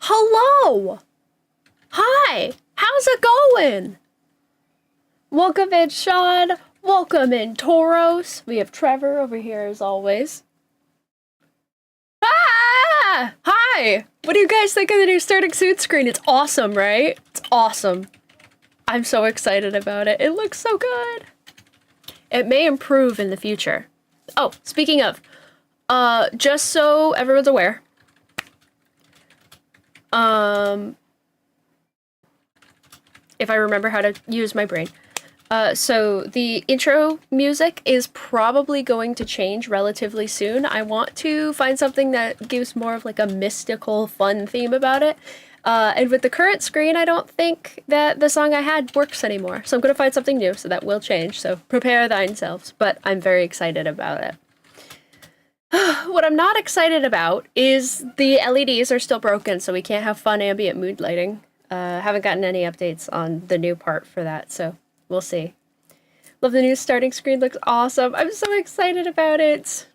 Hello! Hi! How's it going? Welcome in, Sean. Welcome in, Tauros. We have Trevor over here as always. Ah! Hi! What do you guys think of the new starting suit screen? It's awesome, right? It's awesome. I'm so excited about it. It looks so good. It may improve in the future. Oh, speaking of, just so everyone's aware, if I remember how to use my brain. So the intro music is probably going to change relatively soon. I want to find something that gives more of like a mystical, fun theme about it. And with the current screen, I don't think that the song I had works anymore. So I'm going to find something new, so that will change. So prepare thine-selves, but I'm very excited about it. What I'm not excited about is the LEDs are still broken, so we can't have fun ambient mood lighting. Haven't gotten any updates on the new part for that, so we'll see. Love the new starting screen, looks awesome. I'm so excited about it.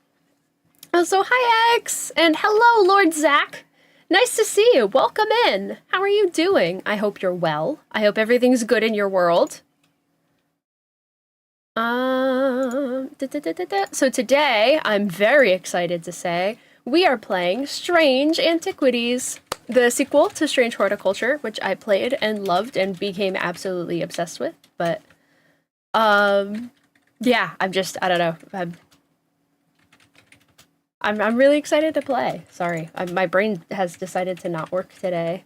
Also, hi X, and hello Lord Zach. Nice to see you, welcome in. How are you doing? I hope you're well. I hope everything's good in your world. So today, I'm very excited to say, we are playing Strange Antiquities, the sequel to Strange Horticulture, which I played and loved and became absolutely obsessed with. But, yeah, I don't know. I'm really excited to play. Sorry, my brain has decided to not work today.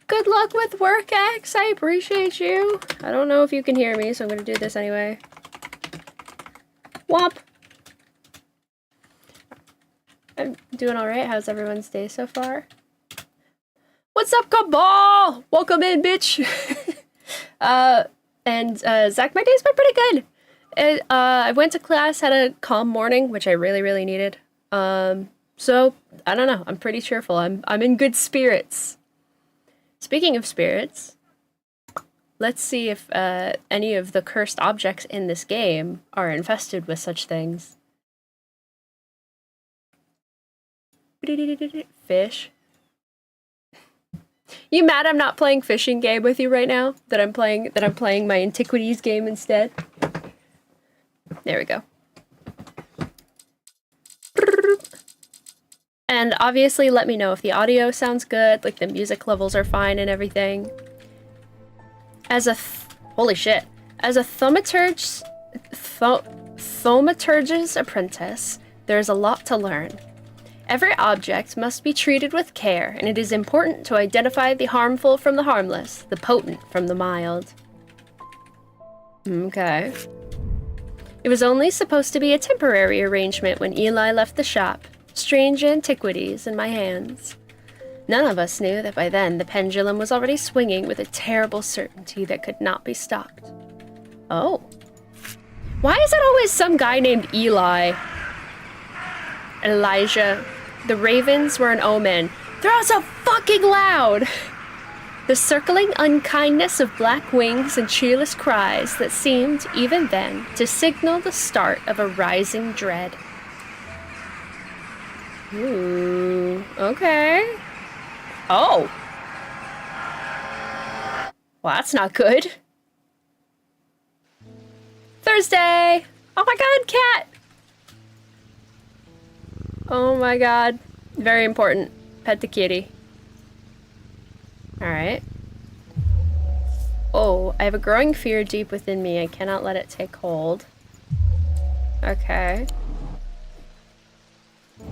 Good luck with work, X. I appreciate you. I don't know if you can hear me, so I'm gonna do this anyway. Womp. I'm doing all right. How's everyone's day so far? What's up, Cabal? Welcome in, bitch. Zach, my day's been pretty good. I went to class, had a calm morning, which I really, really needed. So I don't know. I'm pretty cheerful. I'm in good spirits. Speaking of spirits, let's see if any of the cursed objects in this game are infested with such things. Fish. You mad I'm not playing fishing game with you right now? That I'm playing my Antiquities game instead? There we go. And obviously let me know if the audio sounds good, like the music levels are fine and everything. As a holy shit. As a thaumaturge's apprentice, there's a lot to learn. Every object must be treated with care, and it is important to identify the harmful from the harmless, the potent from the mild. Okay. It was only supposed to be a temporary arrangement when Eli left the shop. Strange antiquities in my hands. None of us knew that by then the pendulum was already swinging with a terrible certainty that could not be stopped. Oh. Why is it always some guy named Eli? Elijah. The ravens were an omen. They're all so fucking loud! The circling unkindness of black wings and cheerless cries that seemed, even then, to signal the start of a rising dread. Ooh, okay. Oh. Well, that's not good. Thursday! Oh my god, cat! Oh my god. Very important. Pet the kitty. Alright. Oh, I have a growing fear deep within me. I cannot let it take hold. Okay.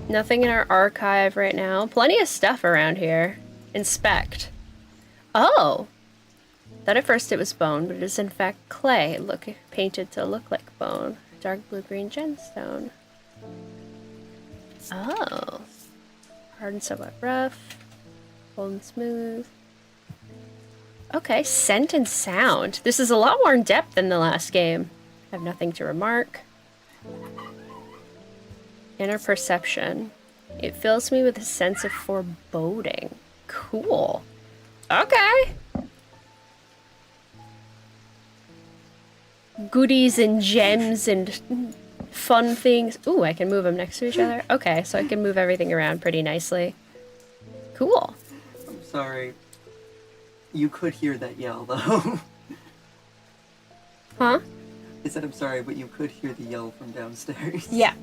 Nothing in our archive right now. Plenty of stuff around here. Inspect. Oh! Thought at first it was bone, but it is in fact clay, painted to look like bone. Dark blue-green gemstone. Oh. Hard and somewhat rough. Bold and smooth. Okay, scent and sound. This is a lot more in depth than the last game. I have nothing to remark. Inner perception. It fills me with a sense of foreboding. Cool. Okay. Goodies and gems and fun things. Ooh, I can move them next to each other. Okay, so I can move everything around pretty nicely. Cool. I'm sorry. You could hear that yell, though. Huh? I said I'm sorry, but you could hear the yell from downstairs. Yeah.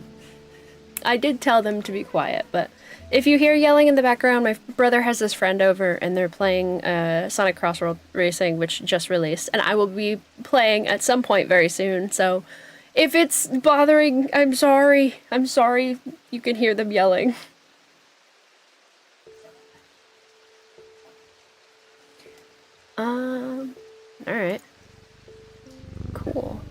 I did tell them to be quiet, but if you hear yelling in the background, my brother has this friend over and they're playing Sonic Crossworld Racing, which just released, and I will be playing at some point very soon, so if it's bothering, I'm sorry. I'm sorry you can hear them yelling. Alright. Cool.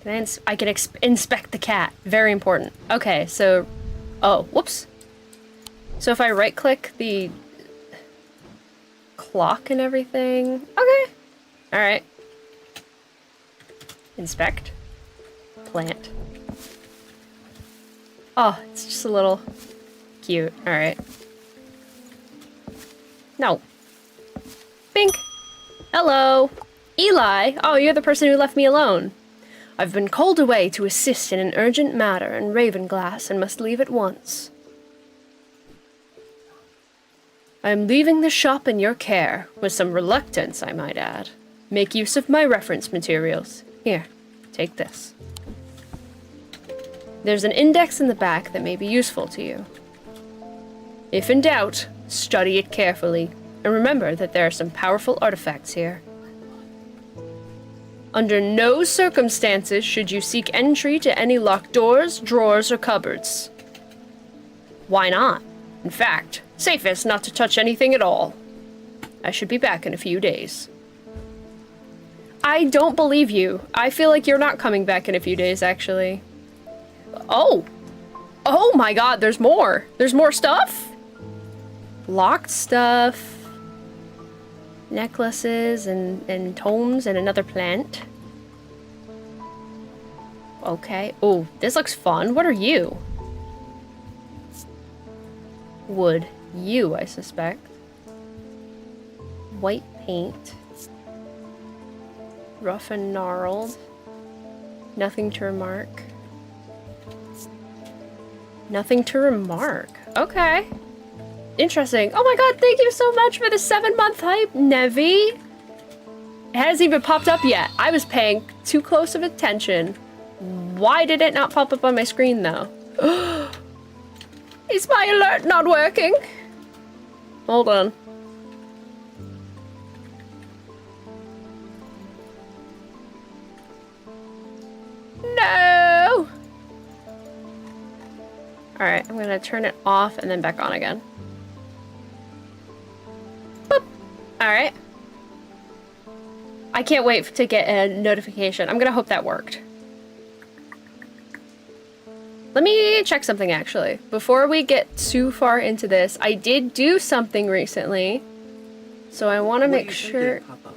I can inspect the cat. Very important. Okay, so... Oh, whoops. So if I right-click the clock and everything... Okay. Alright. Inspect. Plant. Oh, it's just a little cute. Alright. No. Bink. Hello. Eli. Oh, you're the person who left me alone. I've been called away to assist in an urgent matter in Ravenglass and must leave at once. I am leaving the shop in your care, with some reluctance, I might add. Make use of my reference materials. Here, take this. There's an index in the back that may be useful to you. If in doubt, study it carefully, and remember that there are some powerful artifacts here. Under no circumstances should you seek entry to any locked doors, drawers, or cupboards. Why not? In fact, safest not to touch anything at all. I should be back in a few days. I don't believe you. I feel like you're not coming back in a few days, actually. Oh! Oh my god, there's more! There's more stuff? Locked stuff. Necklaces and tomes and another plant. Okay. Oh, this looks fun. What are you? Wood. You, I suspect. White paint. Rough and gnarled. Nothing to remark. Nothing to remark. Okay. Interesting. Oh my god, thank you so much for the 7-month hype, Nevi. It hasn't even popped up yet. I was paying too close of attention. Why did it not pop up on my screen, though? Is my alert not working? Hold on. No! Alright, I'm gonna turn it off and then back on again. Boop. Alright. I can't wait to get a notification. I'm gonna hope that worked. Let me check something, actually. Before we get too far into this, I did do something recently. So I want to make sure... Did it pop up?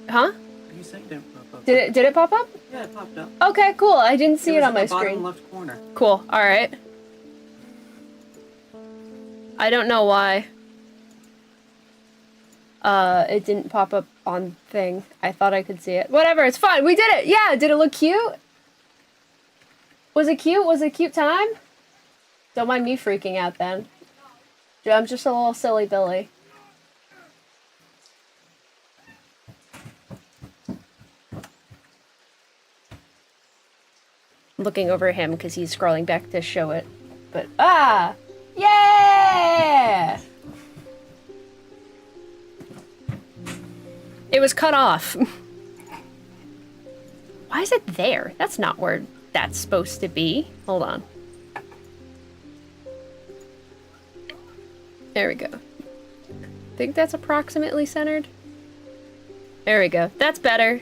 Huh? You said it didn't pop up. Did it pop up? Yeah, it popped up. Okay, cool. I didn't see it on my in the bottom screen. left corner. Cool. Alright. I don't know why. It didn't pop up on thing. I thought I could see it. Whatever, it's fine. We did it! Yeah, did it look cute? Was it cute? Was it a cute time? Don't mind me freaking out then. I'm just a little silly Billy. Looking over him because he's scrolling back to show it. But, ah! Yeah! It was cut off. Why is it there? That's not where that's supposed to be. Hold on. There we go. Think that's approximately centered? There we go. That's better.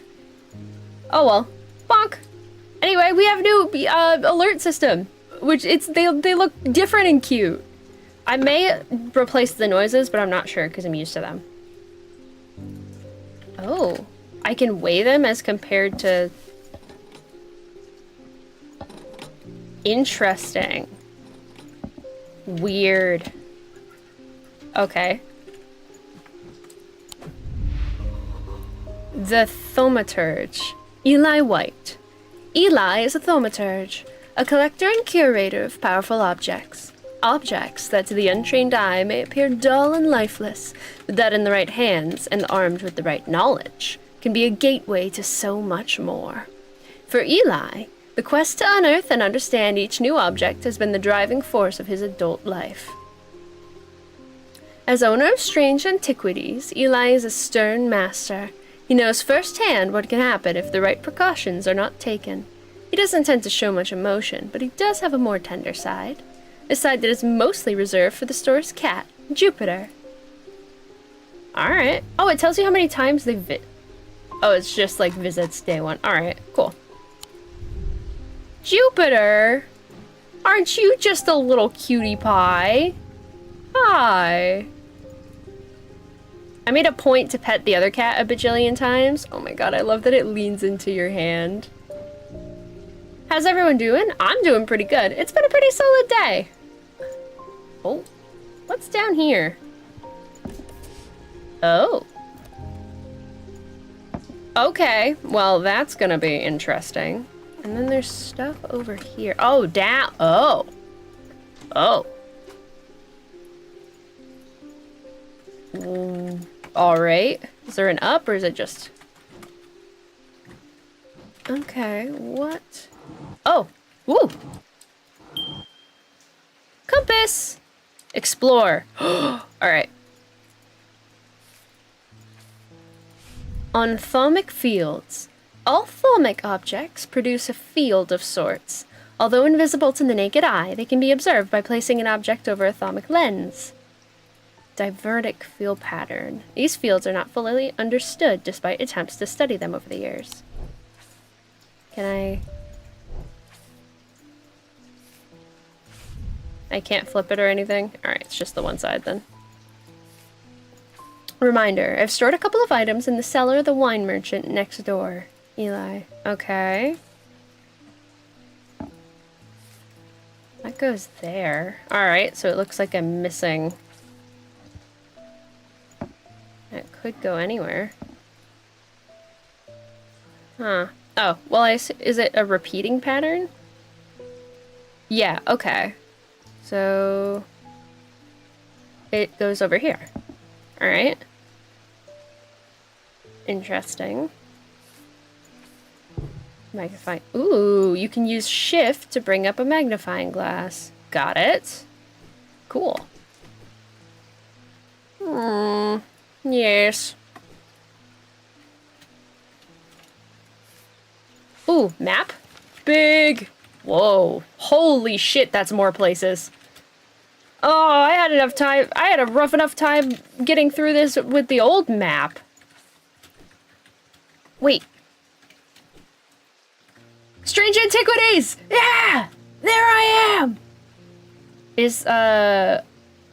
Oh well. Bonk! Anyway, we have new alert system, which they look different and cute. I may replace the noises, but I'm not sure because I'm used to them. Oh, I can weigh them as compared to... Interesting. Weird. Okay. The Thaumaturge. Eli White. Eli is a thaumaturge, a collector and curator of powerful objects. Objects that to the untrained eye may appear dull and lifeless, but that in the right hands and armed with the right knowledge can be a gateway to so much more. For Eli, the quest to unearth and understand each new object has been the driving force of his adult life. As owner of Strange Antiquities, Eli is a stern master. He knows firsthand what can happen if the right precautions are not taken. He doesn't tend to show much emotion, but he does have a more tender side. A side that is mostly reserved for the store's cat, Jupiter. Alright. Oh, it tells you how many times they Oh, it's just like visits day one. Alright, cool. Jupiter! Aren't you just a little cutie pie? Hi. I made a point to pet the other cat a bajillion times. Oh my god, I love that it leans into your hand. How's everyone doing? I'm doing pretty good. It's been a pretty solid day. Oh, what's down here? Oh. Okay, well that's gonna be interesting. And then there's stuff over here. Oh, down. Oh. Oh. Alright. Is there an up or is it just... Okay, what? Oh! Woo! Compass! Explore. Alright. On thaumic fields. All thaumic objects produce a field of sorts. Although invisible to the naked eye, they can be observed by placing an object over a thaumic lens. Divertic field pattern. These fields are not fully understood despite attempts to study them over the years. Can I can't flip it or anything? Alright, it's just the one side then. Reminder, I've stored a couple of items in the cellar of the wine merchant next door. Eli. Okay. That goes there. Alright, so it looks like I'm missing... It could go anywhere. Huh. Oh, well, is it a repeating pattern? Yeah, okay. So... It goes over here. Alright. Interesting. Magnifying. Ooh, you can use shift to bring up a magnifying glass. Got it. Cool. Yes. Ooh, map? Big. Whoa. Holy shit, that's more places. Oh, I had a rough enough time getting through this with the old map. Wait. Strange Antiquities! Yeah! There I am! Is,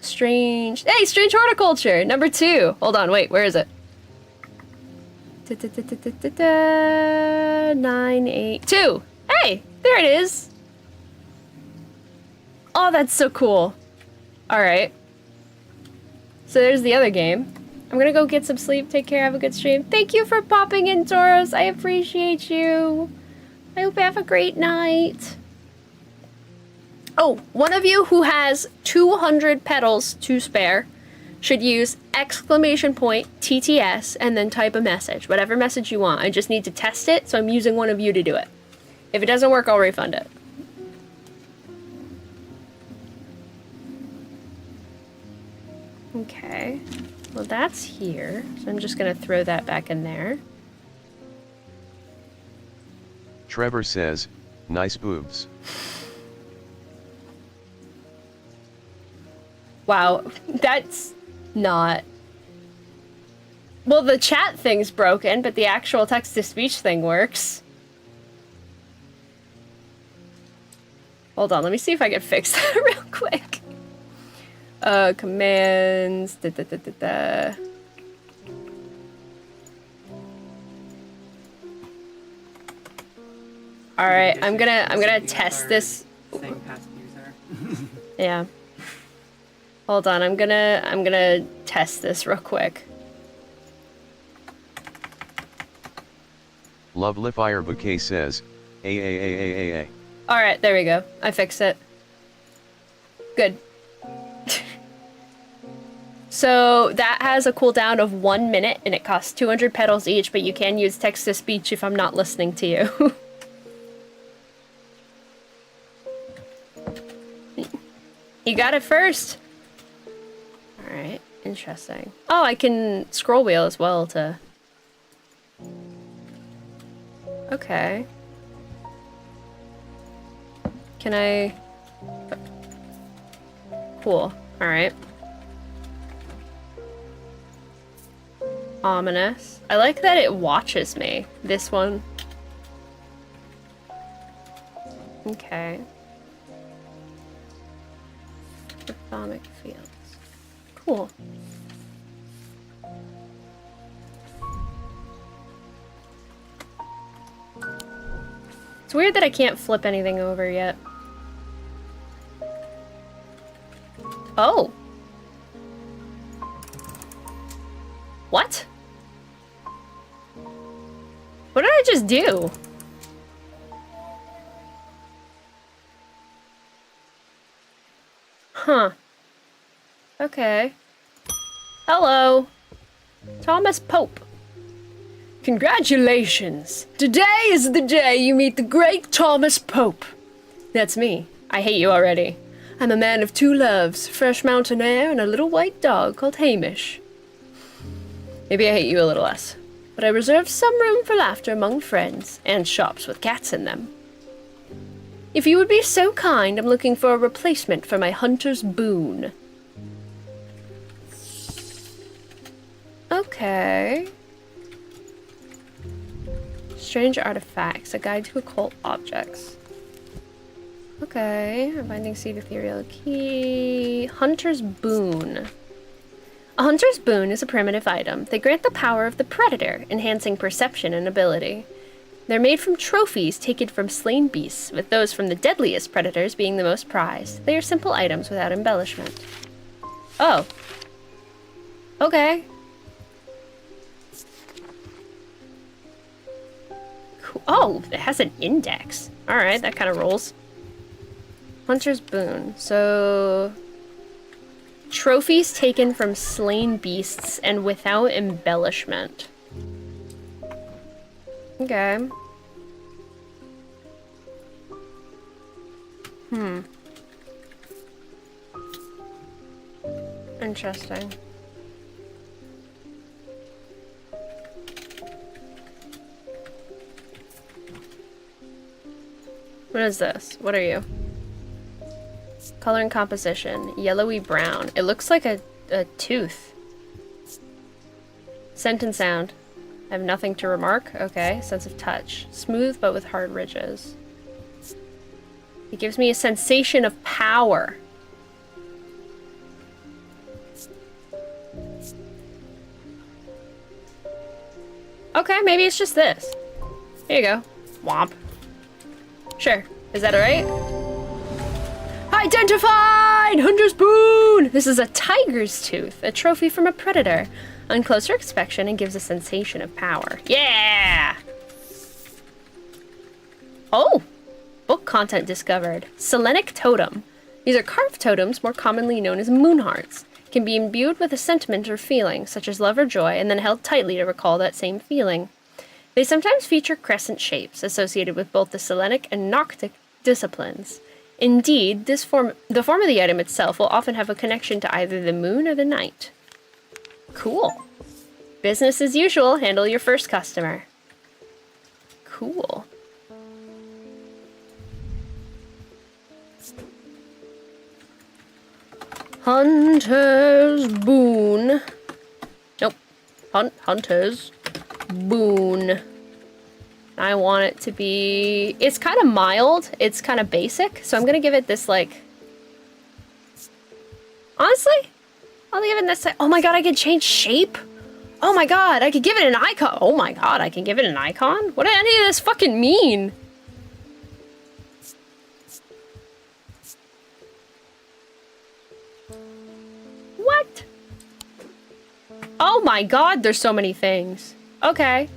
Strange... Hey, Strange Horticulture! Number 2. Hold on, wait, where is it? 982. Hey! There it is! Oh, that's so cool. Alright. So there's the other game. I'm gonna go get some sleep, take care, have a good stream. Thank you for popping in, Taurus. I appreciate you. I hope you have a great night. Oh, one of you who has 200 petals to spare should use exclamation point TTS and then type a message, whatever message you want. I just need to test it, so I'm using one of you to do it. If it doesn't work, I'll refund it. Okay, well that's here, so I'm just gonna throw that back in there. Trevor says, nice boobs. Wow, that's not... Well, the chat thing's broken, but the actual text-to-speech thing works. Hold on, let me see if I can fix that real quick. Commands, Alright, I'm gonna test this. Saying past user. Yeah. Hold on, I'm gonna test this real quick. Lovely Fire Bouquet says, A. Alright, there we go. I fixed it. Good. So that has a cooldown of 1 minute and it costs 200 petals each, but you can use text-to-speech if I'm not listening to you. You got it first. Alright, interesting. Oh, I can scroll wheel as well to... Okay. Can I... Cool. Alright. Ominous. I like that it watches me. This one. Okay. Atomic fields. Cool. It's weird that I can't flip anything over yet. Oh. What? What did I just do? Huh. Okay. Hello. Thomas Pope. Congratulations. Today is the day you meet the great Thomas Pope. That's me. I hate you already. I'm a man of two loves, fresh mountain air and a little white dog called Hamish. Maybe I hate you a little less, but I reserve some room for laughter among friends and shops with cats in them. If you would be so kind, I'm looking for a replacement for my hunter's boon. Okay. Strange artifacts, a guide to occult objects. Okay, a binding seed, ethereal key. Hunter's boon. A hunter's boon is a primitive item. They grant the power of the predator, enhancing perception and ability. They're made from trophies taken from slain beasts, with those from the deadliest predators being the most prized. They are simple items without embellishment. Oh. Okay. Cool. Oh, it has an index. Alright, that kind of rolls. Hunter's boon. So... trophies taken from slain beasts and without embellishment. Okay. Interesting. What is this? What are you? Color and composition. Yellowy brown. It looks like a tooth. Scent and sound. I have nothing to remark. Okay. Sense of touch. Smooth but with hard ridges. It gives me a sensation of power. Okay, maybe it's just this. Here you go. Womp. Sure. Is that alright? Identified! Hunter's boon! This is a tiger's tooth, a trophy from a predator. On closer inspection, it gives a sensation of power. Yeah! Oh! Book content discovered. Selenic totem. These are carved totems, more commonly known as moon hearts. Can be imbued with a sentiment or feeling, such as love or joy, and then held tightly to recall that same feeling. They sometimes feature crescent shapes, associated with both the Selenic and Noctic disciplines. Indeed, the form of the item itself will often have a connection to either the moon or the night. Cool. Business as usual, handle your first customer. Cool. Hunter's boon. Nope. Hunter's boon. I want it to be... It's kind of mild. It's kind of basic. So I'm going to give it this, like... Honestly? I'll give it this... Oh my god, I can change shape? Oh my god, I could give it an icon. Oh my god, I can give it an icon? What does any of this fucking mean? What? Oh my god, there's so many things. Okay.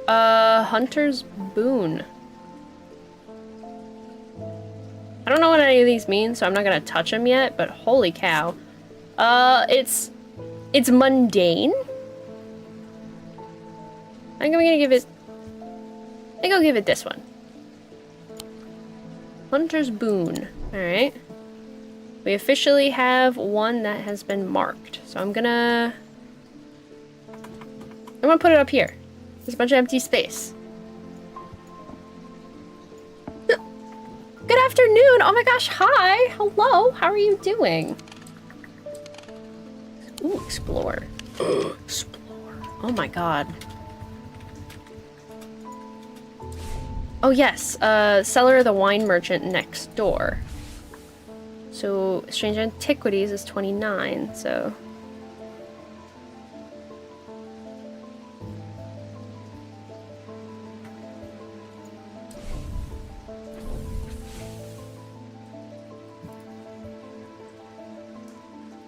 Hunter's boon. I don't know what any of these mean, so I'm not gonna touch them yet, but holy cow. It's mundane. I think I'll give it this one. Hunter's Boon. Alright. We officially have one that has been marked. So I'm gonna put it up here. There's a bunch of empty space. Good afternoon! Oh my gosh, hi! Hello! How are you doing? Ooh, explore. Explore. Oh my god. Oh yes, Cellar of the Wine Merchant next door. So, Strange Antiquities is 29, so...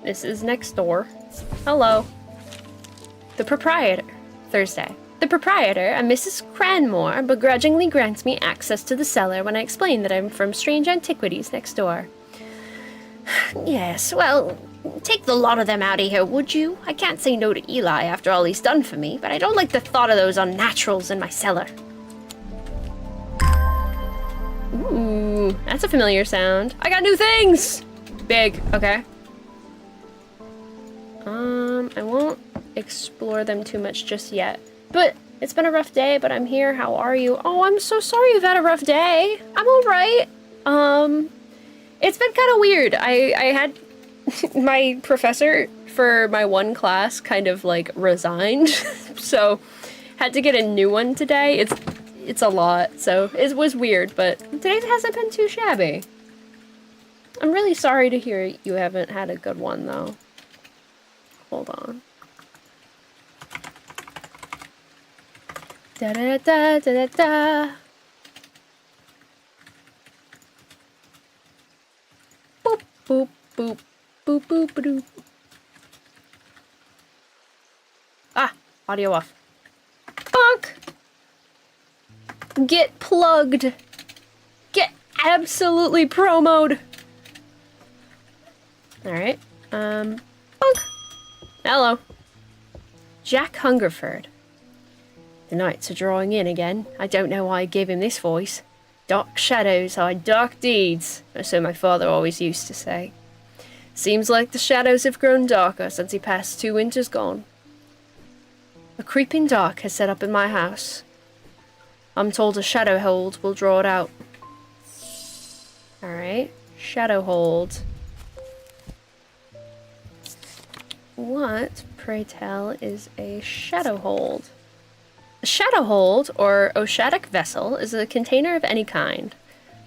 This is next door. Hello. The proprietor. Thursday. The proprietor, a Mrs. Cranmore, begrudgingly grants me access to the cellar when I explain that I'm from Strange Antiquities next door. Yes, well, take the lot of them out of here, would you? I can't say no to Eli after all he's done for me, but I don't like the thought of those unnaturals in my cellar. Ooh, that's a familiar sound. I got new things! Big, okay. I won't explore them too much just yet. But it's been a rough day, but I'm here. How are you? Oh, I'm so sorry you've had a rough day. I'm alright. It's been kind of weird. I had my professor for my one class kind of like resigned. So had to get a new one today. It's a lot. So it was weird, but today hasn't been too shabby. I'm really sorry to hear you haven't had a good one though. Hold on. Da da da da da da. Boop boop boop boop boop boop. Ah, audio off. Bonk. Get plugged. Get absolutely promoed. All right. Bonk. Hello. Jack Hungerford. The nights are drawing in again. I don't know why I gave him this voice. Dark shadows hide dark deeds, or so my father always used to say. Seems like the shadows have grown darker since he passed 2 winters gone. A creeping dark has set up in my house. I'm told a shadow hold will draw it out. Alright, shadow hold. What, pray tell, is a shadow hold? A shadow hold, or oshadic vessel, is a container of any kind.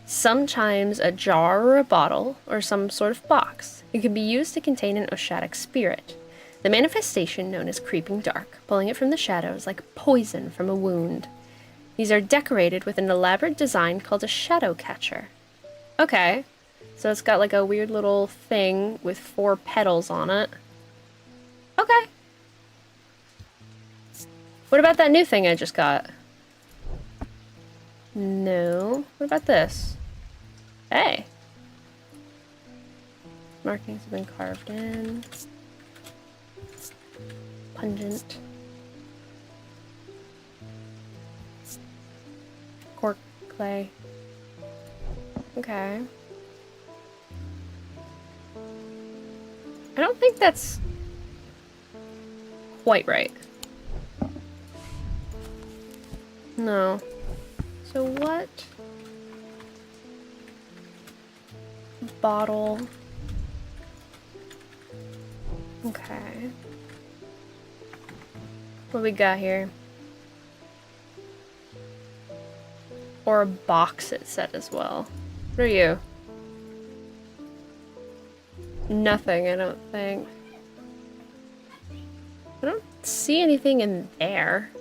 Sometimes a jar or a bottle, or some sort of box. It can be used to contain an oshadic spirit. The manifestation known as creeping dark, pulling it from the shadows like poison from a wound. These are decorated with an elaborate design called a shadow catcher. Okay, so it's got like a weird little thing with 4 petals on it. Okay. What about that new thing I just got? No. What about this? Hey. Markings have been carved in. Pungent. Cork clay. Okay. I don't think that's quite right. No. So what? Bottle. Okay. What we got here? Or a box, it said as well. What are you? Nothing, I don't think. I don't see anything in there.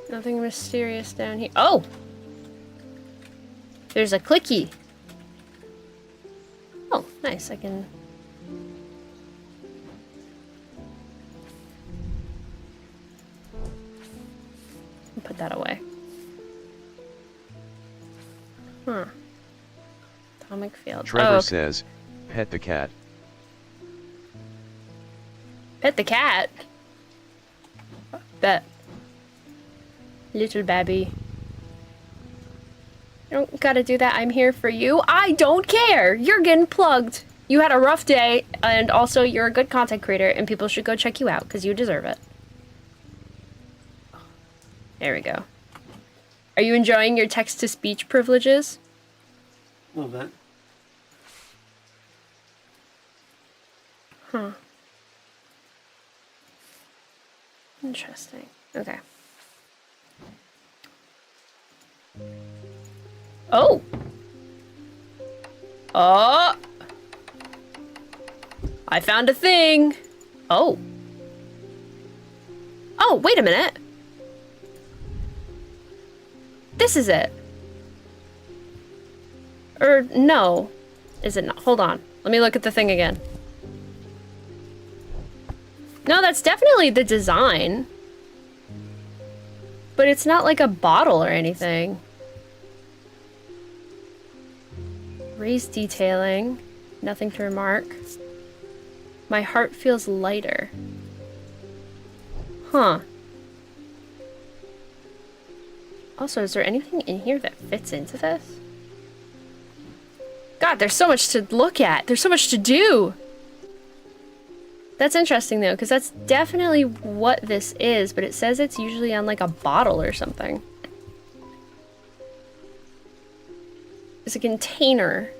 Nothing mysterious down here. Oh! There's a clicky. Oh, nice. I can... put that away. Huh. Atomic field. Trevor Oh, okay. says, pet the cat. Pet the cat. Bet. Little babby. You don't gotta do that. I'm here for you. I don't care. You're getting plugged. You had a rough day, and also you're a good content creator, and people should go check you out because you deserve it. There we go. Are you enjoying your text-to-speech privileges? A little bit. Huh. Interesting. Okay. Oh! Oh! I found a thing! Oh. Oh, wait a minute. This is it. Or, no. Is it not? Hold on. Let me look at the thing again. No, that's definitely the design. But it's not like a bottle or anything. Raised detailing. Nothing to remark. My heart feels lighter. Huh. Also, is there anything in here that fits into this? God, there's so much to look at. There's so much to do. That's interesting, though, because that's definitely what this is, but it says it's usually on, like, a bottle or something. It's a container.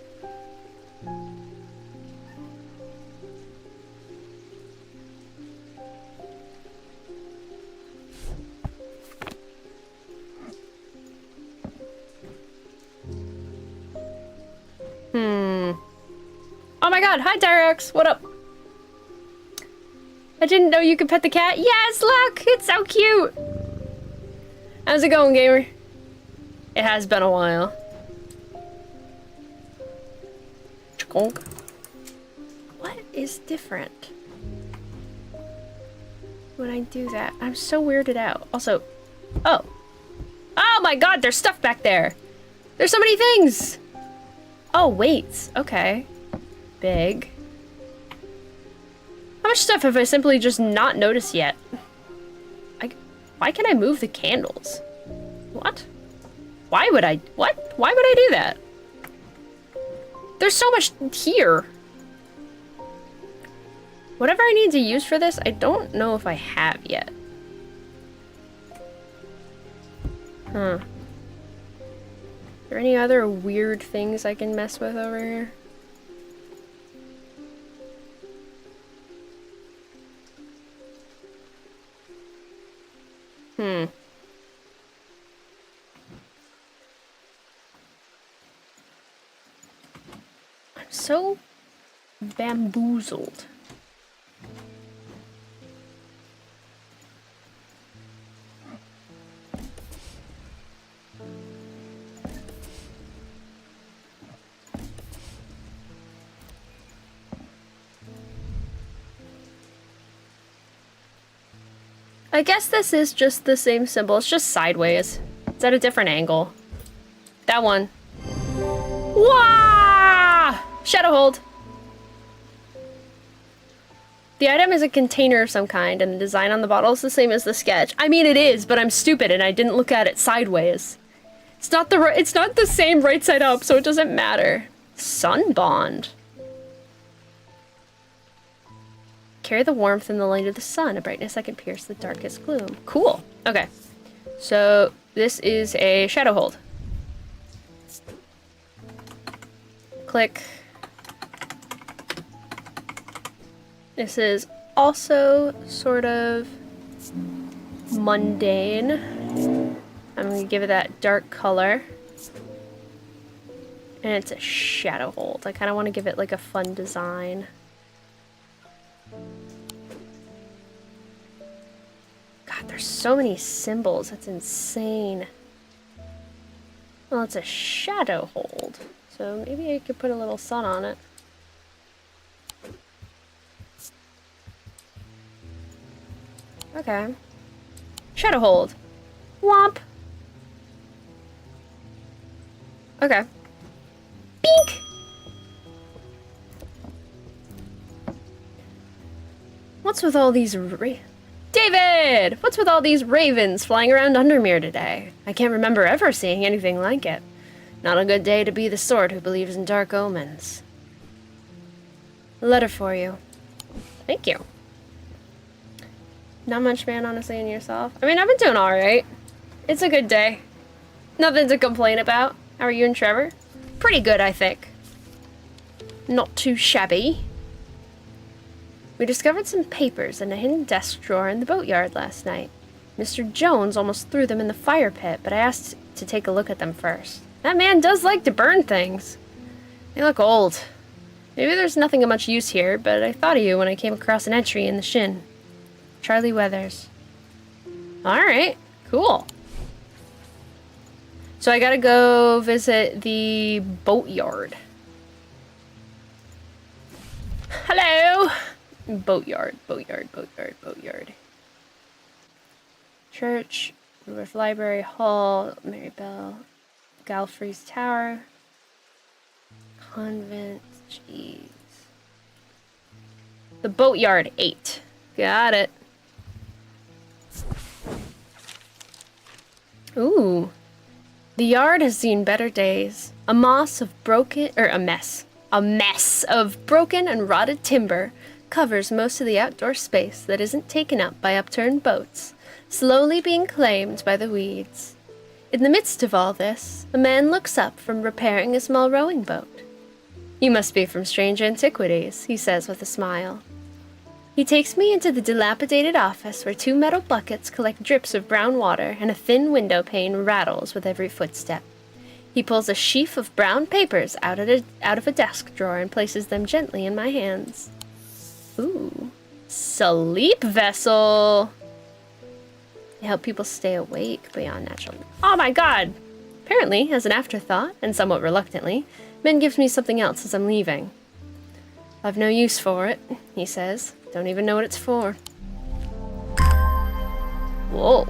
Oh my god, hi Tyrex, what up? I didn't know you could pet the cat. Yes, look, it's so cute. How's it going, gamer? It has been a while. Chkonk. What is different when I do that? I'm so weirded out. Also, oh my god, there's stuff back there. There's so many things. Oh, weights. Okay. Big. How much stuff have I simply just not noticed yet? Why can I move the candles? What? Why would I? What? Why would I do that? There's so much here. Whatever I need to use for this, I don't know if I have yet. Huh. Are there any other weird things I can mess with over here? I'm so bamboozled. I guess this is just the same symbol. It's just sideways. It's at a different angle. That one. Wah! Shadow hold. The item is a container of some kind, and the design on the bottle is the same as the sketch. I mean, it is, but I'm stupid and I didn't look at it sideways. It's not the same right side up, so it doesn't matter. Sun bond. Carry the warmth and the light of the sun, a brightness that can pierce the darkest gloom. Cool. Okay. So this is a shadow hold. Click. This is also sort of mundane. I'm gonna give it that dark color. And it's a shadow hold. I kind of want to give it like a fun design. God, there's so many symbols. That's insane. Well, it's a shadow hold. So maybe I could put a little sun on it. Okay. Shadow hold. Womp. Okay. Bink! What's with all these David! What's with all these ravens flying around Undermere today? I can't remember ever seeing anything like it. Not a good day to be the sort who believes in dark omens. A letter for you. Thank you. Not much, man, honestly, in yourself. I mean, I've been doing alright. It's a good day. Nothing to complain about. How are you and Trevor? Pretty good, I think. Not too shabby. We discovered some papers in a hidden desk drawer in the boatyard last night. Mr. Jones almost threw them in the fire pit, but I asked to take a look at them first. That man does like to burn things. They look old. Maybe there's nothing of much use here, but I thought of you when I came across an entry in the Shin. Charlie Weathers. Alright, cool. So I gotta go visit the boatyard. Hello! Boatyard. Church, Woodworth Library, Hall, Mary Bell, Galfrey's Tower, Convent, jeez. The Boatyard 8. Got it. Ooh. The yard has seen better days. A mess of broken and rotted timber covers most of the outdoor space that isn't taken up by upturned boats, slowly being claimed by the weeds. In the midst of all this, a man looks up from repairing a small rowing boat. You must be from Strange Antiquities, he says with a smile. He takes me into the dilapidated office where 2 metal buckets collect drips of brown water and a thin window pane rattles with every footstep. He pulls a sheaf of brown papers out of a desk drawer and places them gently in my hands. Ooh. Sleep vessel! They help people stay awake beyond natural... Oh my god! Apparently, as an afterthought, and somewhat reluctantly, Ben gives me something else as I'm leaving. I've no use for it, he says. Don't even know what it's for. Whoa.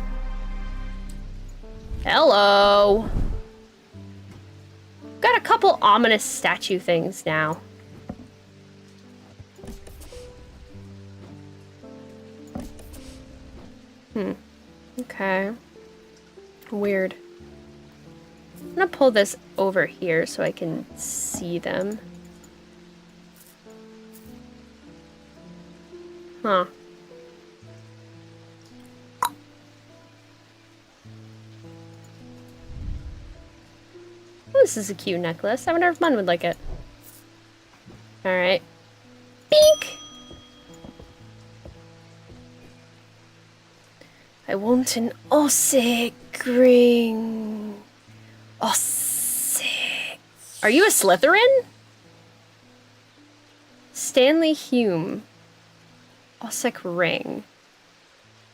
Hello. Got a couple ominous statue things now. Okay. Weird. I'm gonna pull this over here so I can see them. Huh. Oh, this is a cute necklace. I wonder if Mun would like it. Alright. Bink! I want an Ossic ring. Ossic. Are you a Slytherin? Stanley Hume. Ossic ring.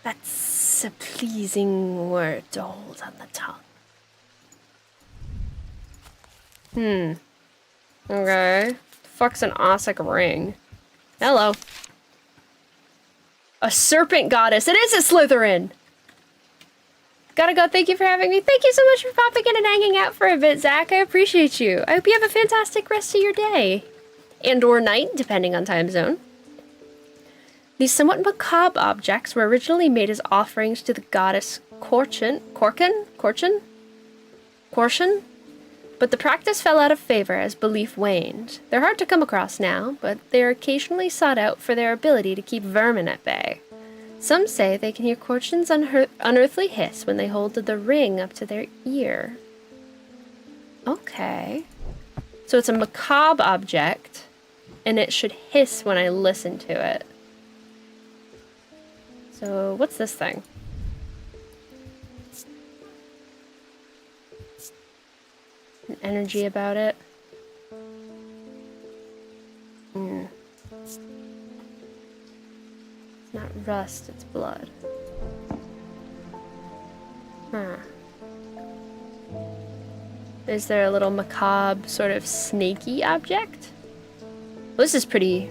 That's a pleasing word to hold on the tongue. Okay. Fuck's an Ossic ring? Hello. A serpent goddess. It is a Slytherin! Gotta go. Thank you for having me. Thank you so much for popping in and hanging out for a bit, Zach. I appreciate you. I hope you have a fantastic rest of your day. And or night, depending on time zone. These somewhat macabre objects were originally made as offerings to the goddess Korchen, but the practice fell out of favor as belief waned. They're hard to come across now, but they're occasionally sought out for their ability to keep vermin at bay. Some say they can hear Korchen's unearthly hiss when they hold the ring up to their ear. Okay. So it's a macabre object, and it should hiss when I listen to it. So, what's this thing? An energy about it. It's not rust, it's blood. Huh. Is there a little macabre, sort of snaky object? Well, this is pretty...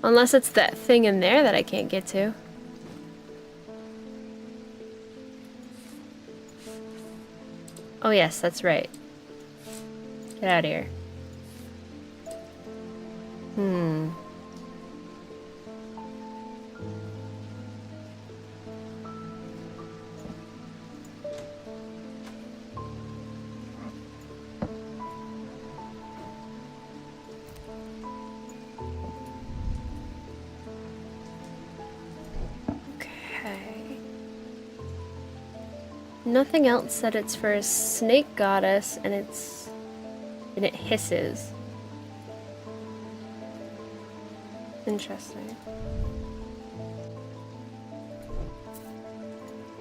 Unless it's that thing in there that I can't get to. Oh yes, that's right. Get out of here. Okay. Nothing else said it's for a snake goddess, and it hisses. Interesting.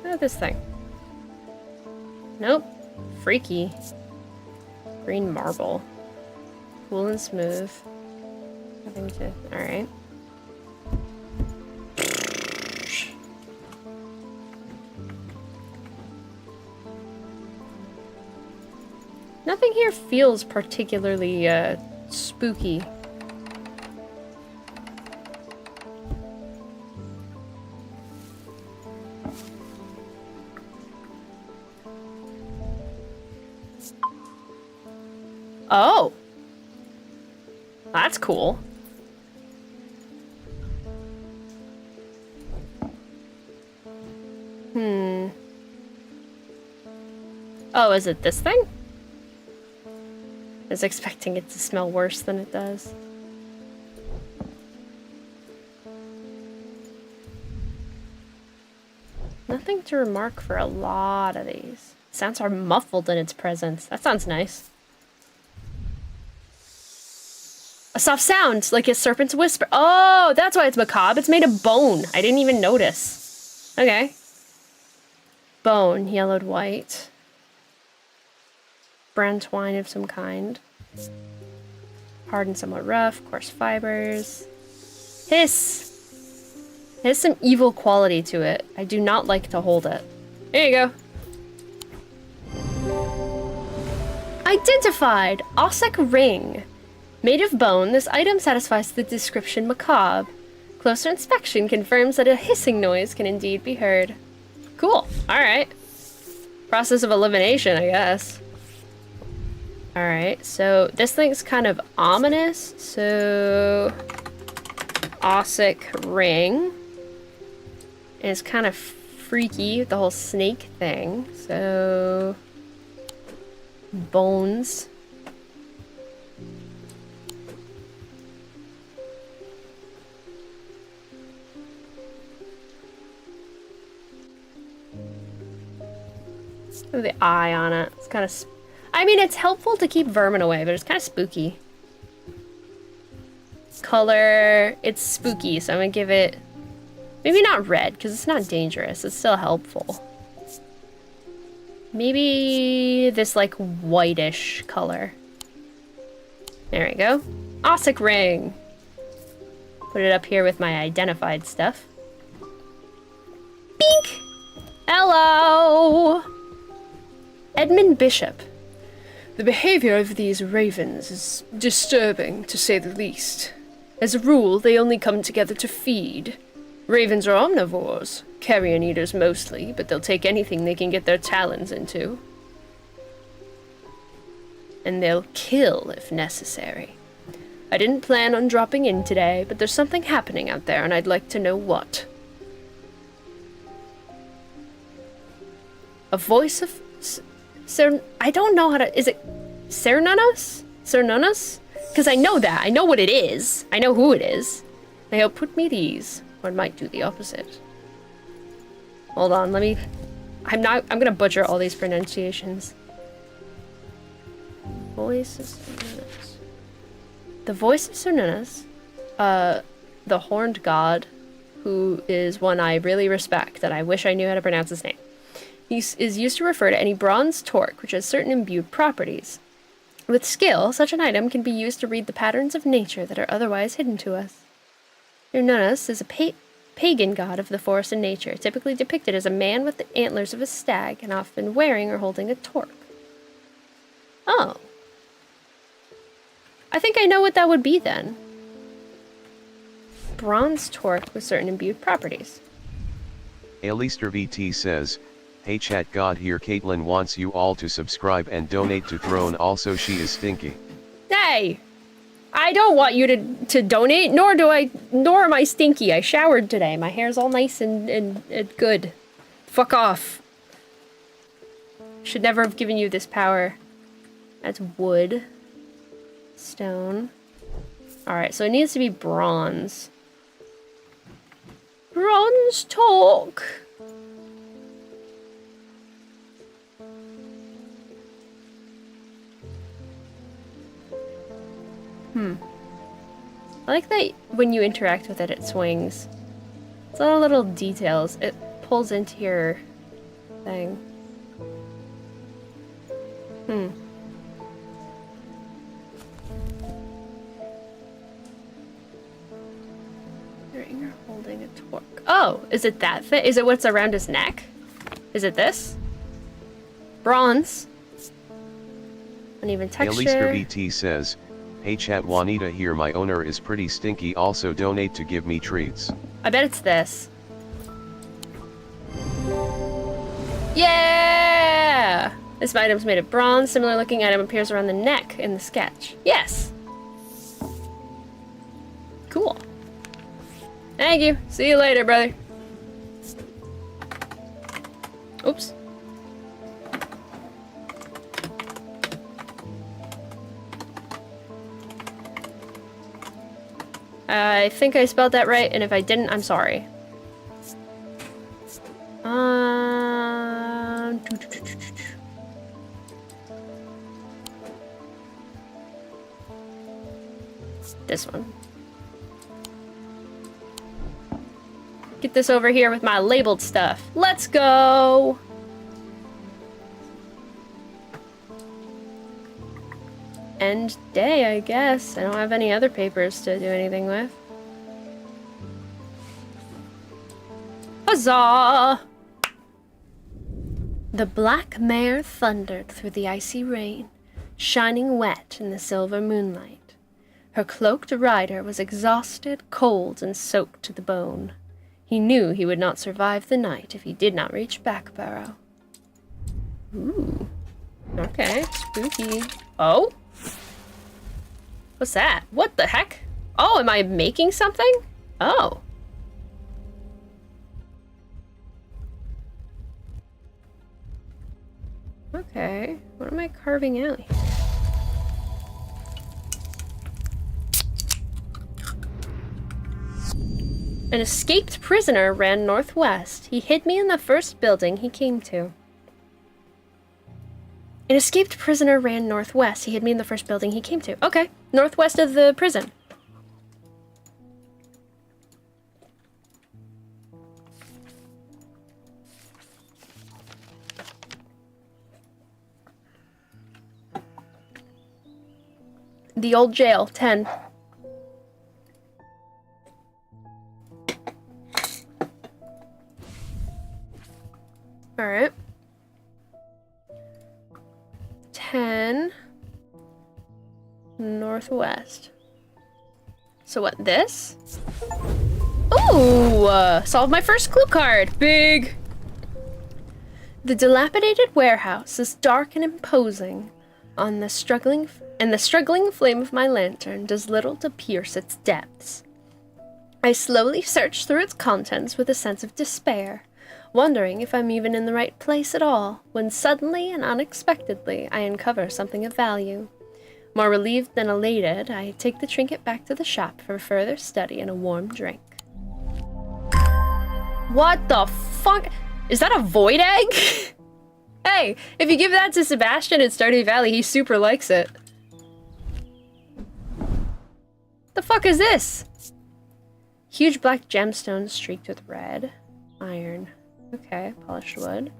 Look at this thing. Nope. Freaky. Green marble. Cool and smooth. Nothing to... Alright. Nothing here feels particularly, spooky. Oh! That's cool. Oh, is it this thing? I was expecting it to smell worse than it does. Nothing to remark for a lot of these. Sounds are muffled in its presence. That sounds nice. A soft sound, like a serpent's whisper. Oh, that's why it's macabre. It's made of bone. I didn't even notice. Okay. Bone, yellowed white. Brown twine of some kind. Hard and somewhat rough, coarse fibers. Hiss! It has some evil quality to it. I do not like to hold it. There you go. Identified! Osseck ring. Made of bone, this item satisfies the description macabre. Closer inspection confirms that a hissing noise can indeed be heard. Cool. Alright. Process of elimination, I guess. Alright, so this thing's kind of ominous. So... Osseck ring. And it's kind of freaky, the whole snake thing. So... Bones. The eye on it. It's kind of... I mean, it's helpful to keep vermin away, but it's kind of spooky. Color... It's spooky, so I'm gonna give it... Maybe not red, because it's not dangerous. It's still helpful. Maybe this, like, whitish color. There we go. Osseck ring! Put it up here with my identified stuff. Bink! Hello! Edmund Bishop. The behavior of these ravens is disturbing, to say the least. As a rule, they only come together to feed. Ravens are omnivores, carrion eaters mostly, but they'll take anything they can get their talons into. And they'll kill if necessary. I didn't plan on dropping in today, but there's something happening out there and I'd like to know what. A voice of... I don't know how to... Is it Cernunnos? Cernunnos? Because I know that. I know what it is. I know who it is. They help put me at ease, or it might do the opposite. Hold on, let me... I'm gonna butcher all these pronunciations. Voice of Cernunnos. The voice of Cernunnos, the horned god, who is one I really respect, that I wish I knew how to pronounce his name. He is used to refer to any bronze torque which has certain imbued properties. With skill, such an item can be used to read the patterns of nature that are otherwise hidden to us. Cernunnos is a pagan god of the forest and nature, typically depicted as a man with the antlers of a stag and often wearing or holding a torque. Oh. I think I know what that would be then. bronze torque with certain imbued properties. Alister VT says, hey chat god here Caitlin wants you all to subscribe and donate to Throne also she is stinky. Hey! I don't want you to donate, nor am I stinky. I showered today. My hair's all nice and good. Fuck off. Should never have given you this power. That's wood. Stone. Alright, so it needs to be bronze. Bronze talk. I like that when you interact with it, it swings. It's all little details. It pulls into your thing. Ringer holding a torque. Oh, is it that thing? Is it what's around his neck? Is it this? Bronze. Uneven texture. Alister VT says, hey chat Juanita here my owner is pretty stinky also donate to give me treats. I bet it's this. Yeah! This item's made of bronze. Similar looking item appears around the neck in the sketch. Yes! Cool. Thank you. See you later, brother. Oops. I think I spelled that right, and if I didn't, I'm sorry. This one. Get this over here with my labeled stuff. Let's go! End day, I guess. I don't have any other papers to do anything with. Huzzah! The black mare thundered through the icy rain, shining wet in the silver moonlight. Her cloaked rider was exhausted, cold, and soaked to the bone. He knew he would not survive the night if he did not reach Backbarrow. Ooh. Okay, spooky. Oh? What's that? What the heck? Oh, am I making something? Oh. Okay, what am I carving out here? An escaped prisoner ran northwest. He hid me in the first building he came to. An escaped prisoner ran northwest. He hid me in the first building he came to. Okay, northwest of the prison. The old jail, 10. Alright. 10. Northwest. So what, this? Ooh! Solved my first clue card! Big! The dilapidated warehouse is dark and imposing. The struggling flame of my lantern does little to pierce its depths. I slowly search through its contents with a sense of despair, wondering if I'm even in the right place at all, when suddenly and unexpectedly I uncover something of value. More relieved than elated, I take the trinket back to the shop for further study and a warm drink. What the fuck? Is that a void egg? Hey, if you give that to Sebastian in Stardew Valley, he super likes it. The fuck is this? Huge black gemstone streaked with red. Iron. Okay, polished wood.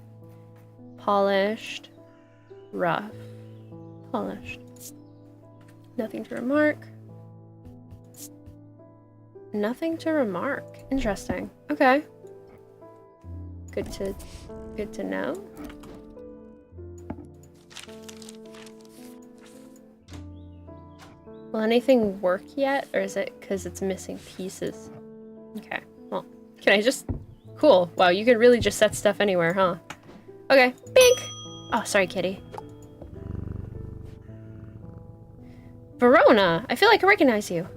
Polished. Rough. Polished. Nothing to remark. Nothing to remark. Interesting. Okay. Good to know. Will anything work yet, or is it because it's missing pieces? Okay, well, can I just... Cool. Wow, you can really just set stuff anywhere, huh? Okay, bink! Oh, sorry, kitty. Verona! I feel like I recognize you.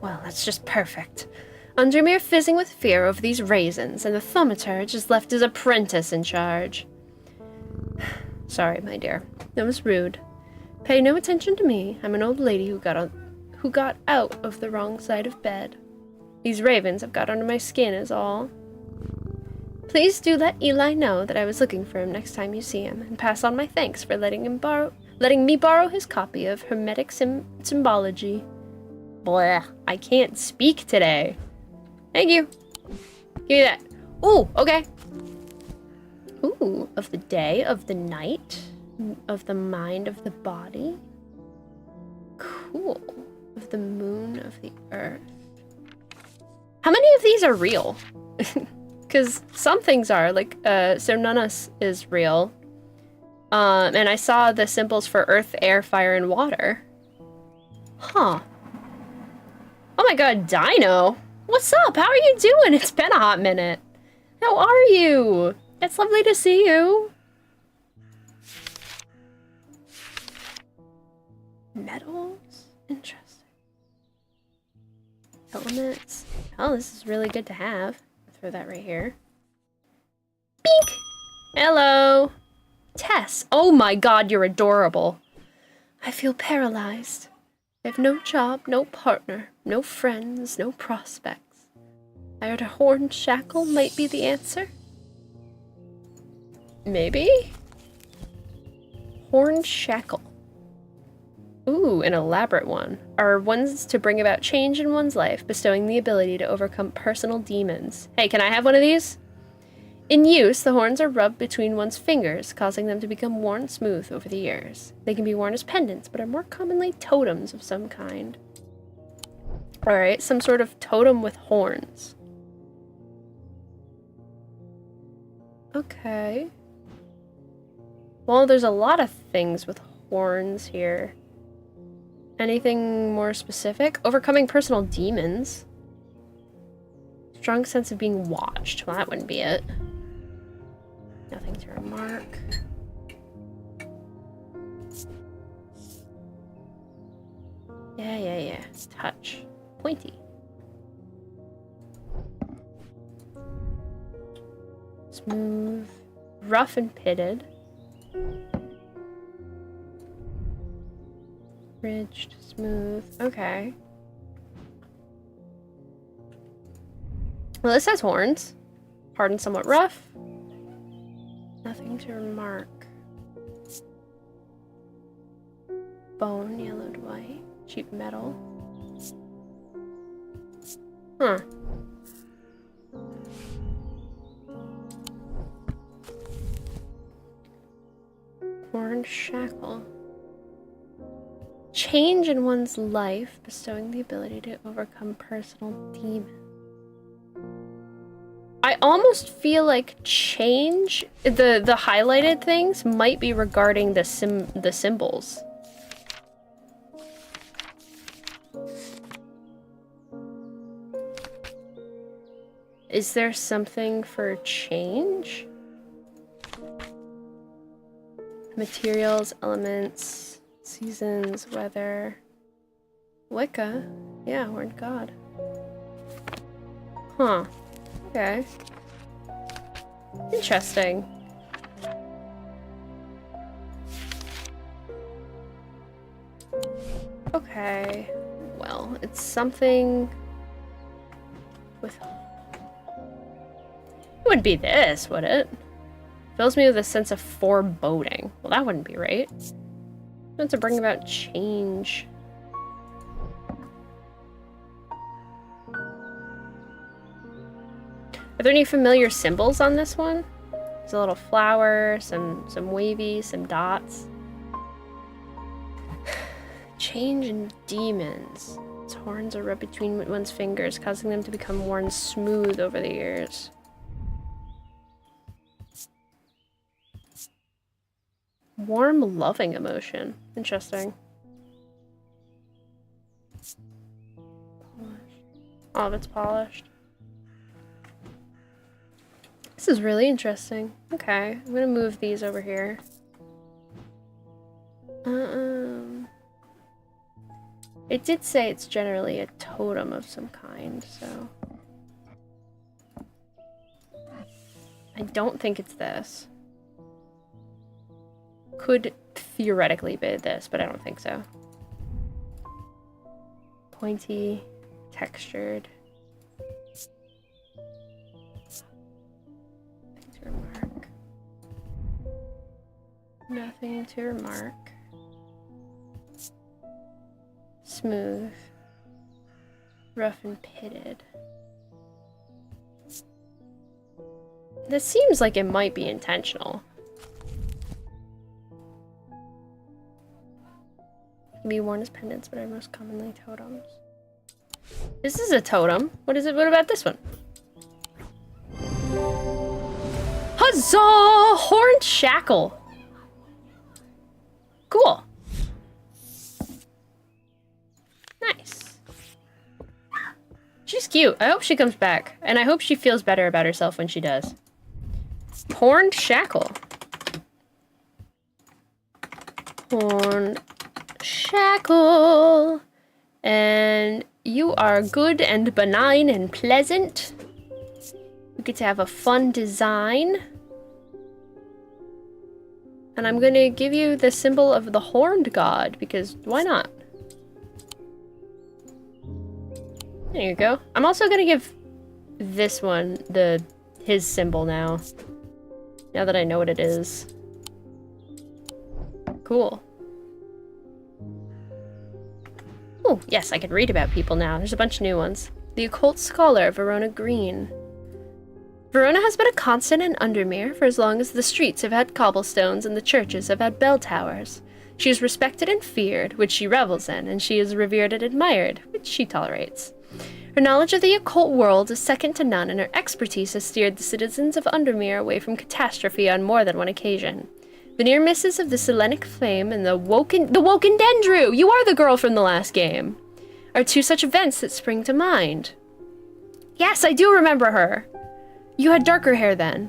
Well, that's just perfect. Undermere fizzing with fear over these raisins, and the thaumaturge is left his apprentice in charge. Sorry, my dear. That was rude. Pay no attention to me. I'm an old lady who got out of the wrong side of bed. These ravens have got under my skin is all. Please do let Eli know that I was looking for him next time you see him, and pass on my thanks for letting me borrow his copy of Hermetic Symbology. Blah, I can't speak today. Thank you. Give me that. Ooh, okay. Ooh, of the day, of the night, of the mind, of the body. Cool. Of the moon, of the earth. How many of these are real? Because some things are, like, so Nunus is real. And I saw the symbols for earth, air, fire, and water. Huh. Oh my god, Dino! What's up? How are you doing? It's been a hot minute. How are you? It's lovely to see you. Metals? Interesting. Elements. Oh, this is really good to have. Throw that right here. Bink! Hello! Tess! Oh my god, you're adorable. I feel paralyzed. I have no job, no partner, no friends, no prospects. I heard a horn shackle might be the answer. Maybe? Horn shackle. Ooh, an elaborate one. Are ones to bring about change in one's life, bestowing the ability to overcome personal demons. Hey, can I have one of these? In use, the horns are rubbed between one's fingers, causing them to become worn smooth over the years. They can be worn as pendants, but are more commonly totems of some kind. Alright, some sort of totem with horns. Okay. Well, there's a lot of things with horns here. Anything more specific? Overcoming personal demons. Strong sense of being watched. Well, that wouldn't be it. Nothing to remark. Yeah. Touch. Pointy. Smooth. Rough and pitted. Ridged. Smooth. Okay. Well, this has horns. Hard and somewhat rough. Nothing to remark. Bone, yellowed white. Cheap metal. Huh. Horn shackle. Change in one's life, bestowing the ability to overcome personal demons. I almost feel like change, the highlighted things might be regarding the symbols. Is there something for change? Materials, elements, seasons, weather. Wicca? Yeah, Horned God. Huh. Okay. Interesting. Okay. Well, it's something with... It wouldn't be this, would it? Fills me with a sense of foreboding. Well, that wouldn't be right. Meant to bring about change. Are there any familiar symbols on this one? There's a little flower, some wavy, some dots. Change in demons. Its horns are rubbed between one's fingers, causing them to become worn smooth over the years. Warm, loving emotion. Interesting. Polished. All of it's polished. This is really interesting. Okay, I'm gonna move these over here. It did say it's generally a totem of some kind, so... I don't think it's this. Could theoretically be this, but I don't think so. Pointy, textured. Nothing to remark. Nothing to remark. Smooth. Rough and pitted. This seems like it might be intentional. Can be worn as pendants, but are most commonly totems. This is a totem. What is it? What about this one? Huzzah! Horned shackle. Cool. Nice. She's cute. I hope she comes back. And I hope she feels better about herself when she does. Horned shackle. Horned shackle. And you are good and benign and pleasant. We get to have a fun design. And I'm gonna give you the symbol of the horned god, because why not? There you go. I'm also gonna give this one his symbol now. Now that I know what it is. Cool. Oh, yes, I can read about people now. There's a bunch of new ones. The occult scholar, Verona Green. Verona has been a constant in Undermere for as long as the streets have had cobblestones and the churches have had bell towers. She is respected and feared, which she revels in, and she is revered and admired, which she tolerates. Her knowledge of the occult world is second to none, and her expertise has steered the citizens of Undermere away from catastrophe on more than one occasion. The near misses of the Selenic Flame and the Woken Dendru! You are the girl from the last game! Are two such events that spring to mind. Yes, I do remember her! You had darker hair then.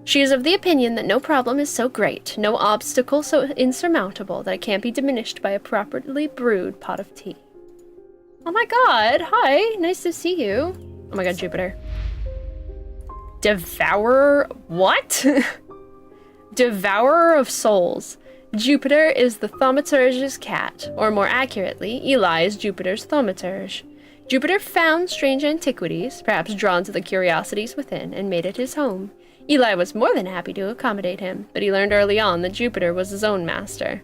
She is of the opinion that no problem is so great, no obstacle so insurmountable, that it can't be diminished by a properly brewed pot of tea. Oh my god, hi, nice to see you. Oh my god, Jupiter. Devourer, what? Devourer of souls. Jupiter is the thaumaturge's cat, or more accurately, Eli is Jupiter's thaumaturge. Jupiter found strange antiquities, perhaps drawn to the curiosities within, and made it his home. Eli was more than happy to accommodate him, but he learned early on that Jupiter was his own master.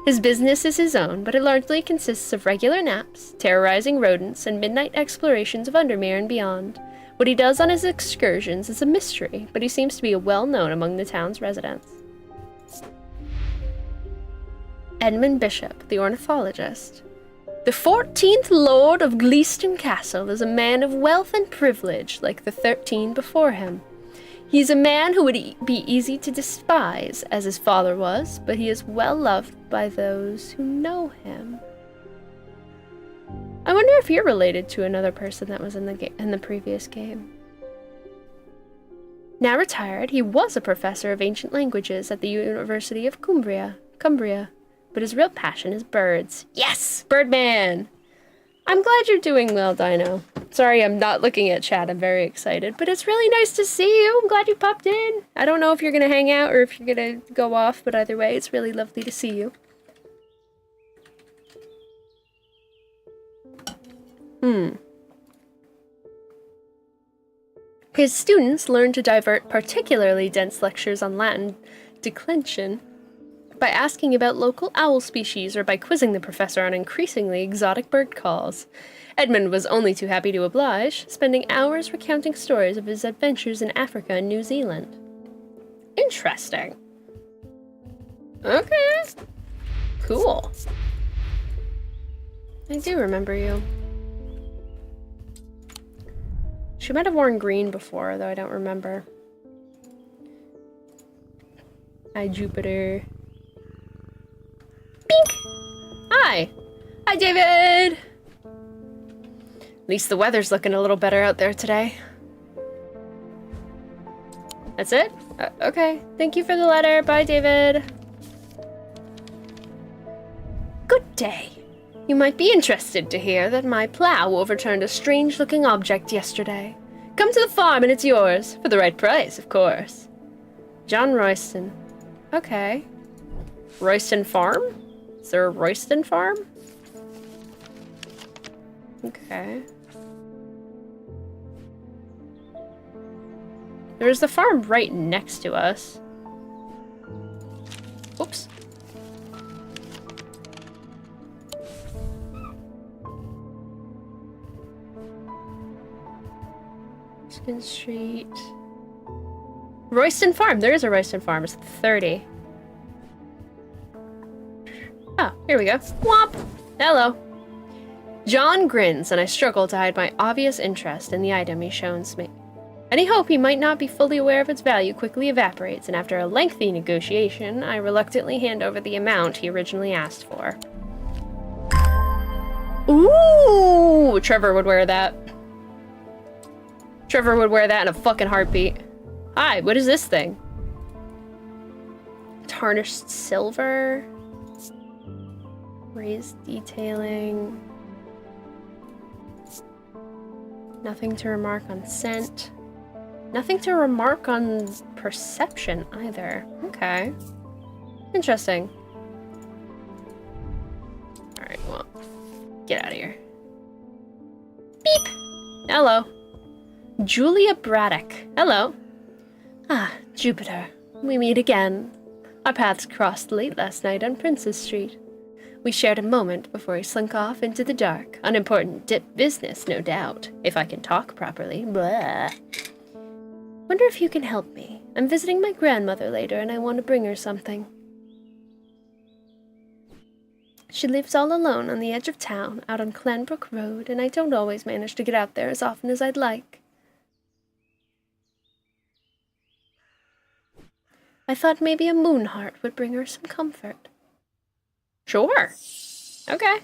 His business is his own, but it largely consists of regular naps, terrorizing rodents, and midnight explorations of Undermere and beyond. What he does on his excursions is a mystery, but he seems to be well known among the town's residents. Edmund Bishop, the ornithologist. The 14th Lord of Gleeston Castle is a man of wealth and privilege, like the 13 before him. He is a man who would be easy to despise, as his father was, but he is well loved by those who know him. I wonder if you're related to another person that was in the previous game. Now retired, he was a professor of ancient languages at the University of Cumbria, but his real passion is birds. Yes! Birdman! I'm glad you're doing well, Dino. Sorry, I'm not looking at chat. I'm very excited, but it's really nice to see you. I'm glad you popped in. I don't know if you're gonna hang out or if you're gonna go off, but either way, it's really lovely to see you. His students learn to divert particularly dense lectures on Latin declension by asking about local owl species or by quizzing the professor on increasingly exotic bird calls. Edmund was only too happy to oblige, spending hours recounting stories of his adventures in Africa and New Zealand. Interesting. Okay. Cool. I do remember you. She might have worn green before, though I don't remember. Hi, Jupiter. Bink! Hi! Hi, David! At least the weather's looking a little better out there today. That's it? Okay. Thank you for the letter. Bye, David. Good day. You might be interested to hear that my plow overturned a strange-looking object yesterday. Come to the farm and it's yours. For the right price, of course. John Royston. Okay. Royston Farm? Is there a Royston Farm? Okay. There's the farm right next to us. Oops. Skin Street. Royston Farm. There is a Royston Farm. It's 30. Oh, here we go. Whomp! Hello. John grins, and I struggle to hide my obvious interest in the item he shows me. Any hope he might not be fully aware of its value quickly evaporates, and after a lengthy negotiation, I reluctantly hand over the amount he originally asked for. Ooh! Trevor would wear that. Trevor would wear that in a fucking heartbeat. Hi, what is this thing? Tarnished silver. Raised detailing. Nothing to remark on scent. Nothing to remark on perception either. Okay. Interesting. Alright, well, get out of here. Beep! Hello. Julia Braddock. Hello. Ah, Jupiter. We meet again. Our paths crossed late last night on Princess Street. We shared a moment before he slunk off into the dark. Unimportant business, no doubt. If I can talk properly. Blah. Wonder if you can help me. I'm visiting my grandmother later and I want to bring her something. She lives all alone on the edge of town, out on Clanbrook Road, and I don't always manage to get out there as often as I'd like. I thought maybe a moon heart would bring her some comfort. Sure. Okay.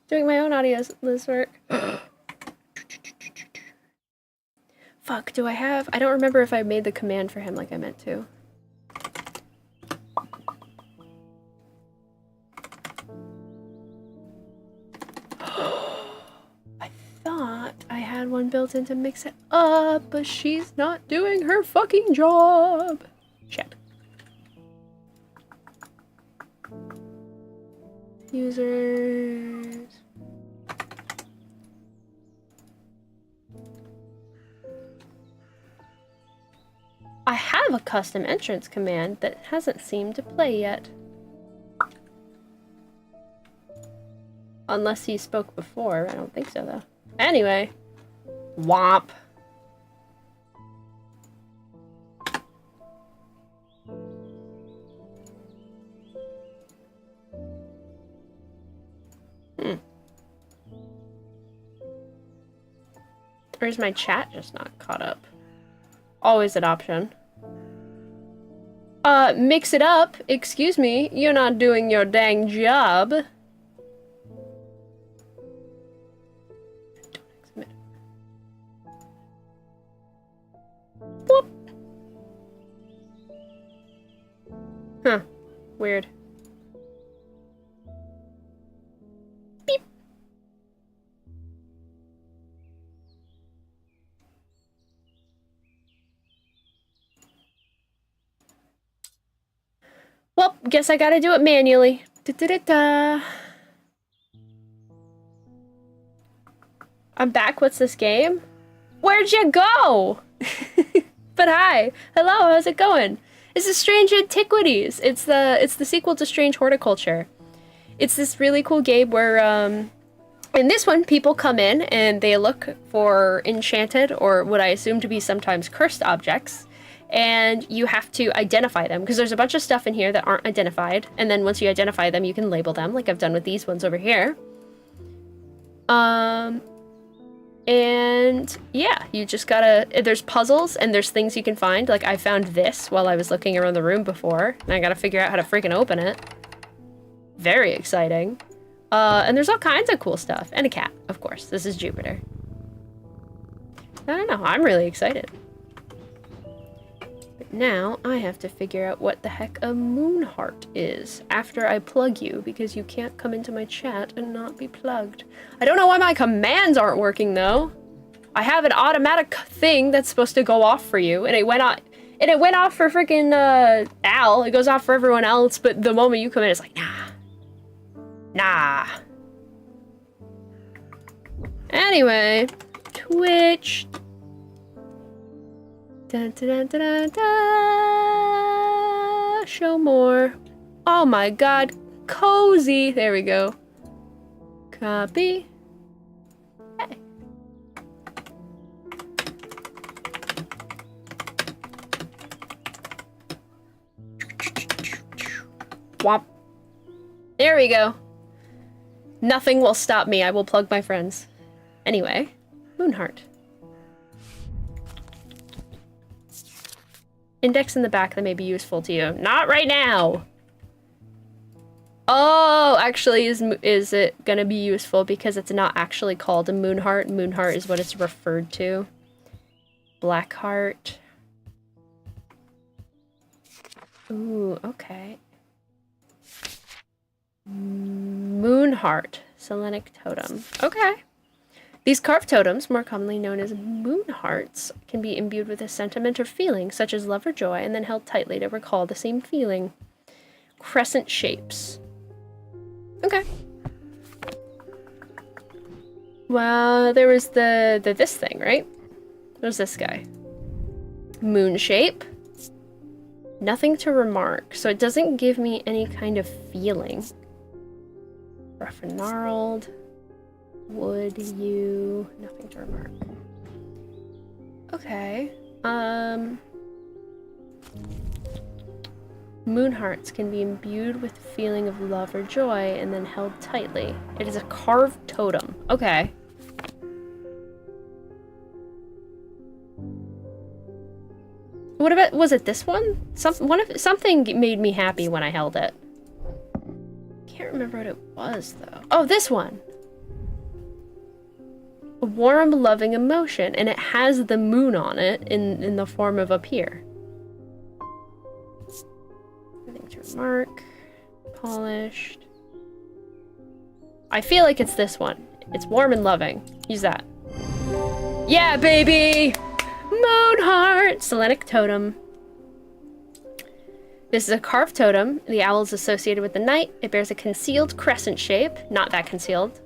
Doing my own audio list work. Fuck, do I have... I don't remember if I made the command for him like I meant to. I thought I had one built in to mix it up, but she's not doing her fucking job. Shit. Users. I have a custom entrance command that hasn't seemed to play yet. Unless he spoke before. I don't think so, though. Anyway. Womp. Or is my chat just not caught up? Always an option. Mix it up. Excuse me, you're not doing your dang job. Whoop. Huh. Weird. Beep. Well, guess I gotta do it manually. Da-da-da-da. I'm back. What's this game? Where'd you go? But hi. Hello, how's it going? This is Strange Antiquities. It's the sequel to Strange Horticulture. It's this really cool game where in this one people come in and they look for enchanted or what I assume to be sometimes cursed objects. And you have to identify them, because there's a bunch of stuff in here that aren't identified, and then once you identify them, you can label them, like I've done with these ones over here. And yeah, you just gotta, there's puzzles, and there's things you can find, like I found this while I was looking around the room before, and I gotta figure out how to freaking open it. Very exciting. And there's all kinds of cool stuff, and a cat, of course. This is Jupiter. I don't know, I'm really excited. Alright, now I have to figure out what the heck a moon heart is after I plug you, because you can't come into my chat and not be plugged. I don't know why my commands aren't working though. I have an automatic thing that's supposed to go off for you, and it went off. And it went off for freaking Al. It goes off for everyone else, but the moment you come in, it's like, nah. Nah. Anyway, Twitch. Dun, dun, dun, dun, dun. Show more. Oh my god. Cozy. There we go. Copy. Hey. Womp. There we go. Nothing will stop me. I will plug my friends. Anyway, Moonheart. Index in the back that may be useful to you. Not right now! Oh, actually, is it gonna be useful because it's not actually called a Moonheart? Moonheart is what it's referred to. Blackheart. Ooh, okay. Moonheart. Selenic totem. Okay. These carved totems, more commonly known as moon hearts, can be imbued with a sentiment or feeling, such as love or joy, and then held tightly to recall the same feeling. Crescent shapes. Okay. Well, there was this thing, right? There's this guy. Moon shape. Nothing to remark, so it doesn't give me any kind of feeling. Rough and gnarled. Would you... Nothing to remark. Okay. Moon hearts can be imbued with a feeling of love or joy and then held tightly. It is a carved totem. Okay. What about... Was it this one? Something made me happy when I held it. Can't remember what it was, though. Oh, this one! A warm, loving emotion, and it has the moon on it in the form of up here. Nothing to remark. Polished. I feel like it's this one. It's warm and loving. Use that. Yeah, baby! Moon heart! Selenic totem. This is a carved totem. The owl is associated with the night. It bears a concealed crescent shape. Not that concealed.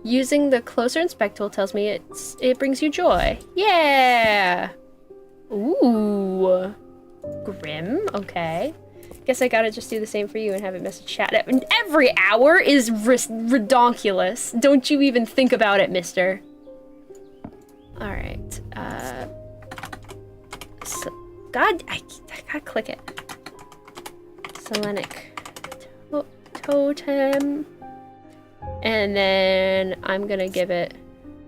Using the closer inspect tool tells me it brings you joy. Yeah! Ooh. Grim, okay. Guess I gotta just do the same for you and have it message chat. Every hour is redonkulous. Don't you even think about it, mister. Alright, so, God, I gotta click it. Selenic totem. And then I'm gonna give it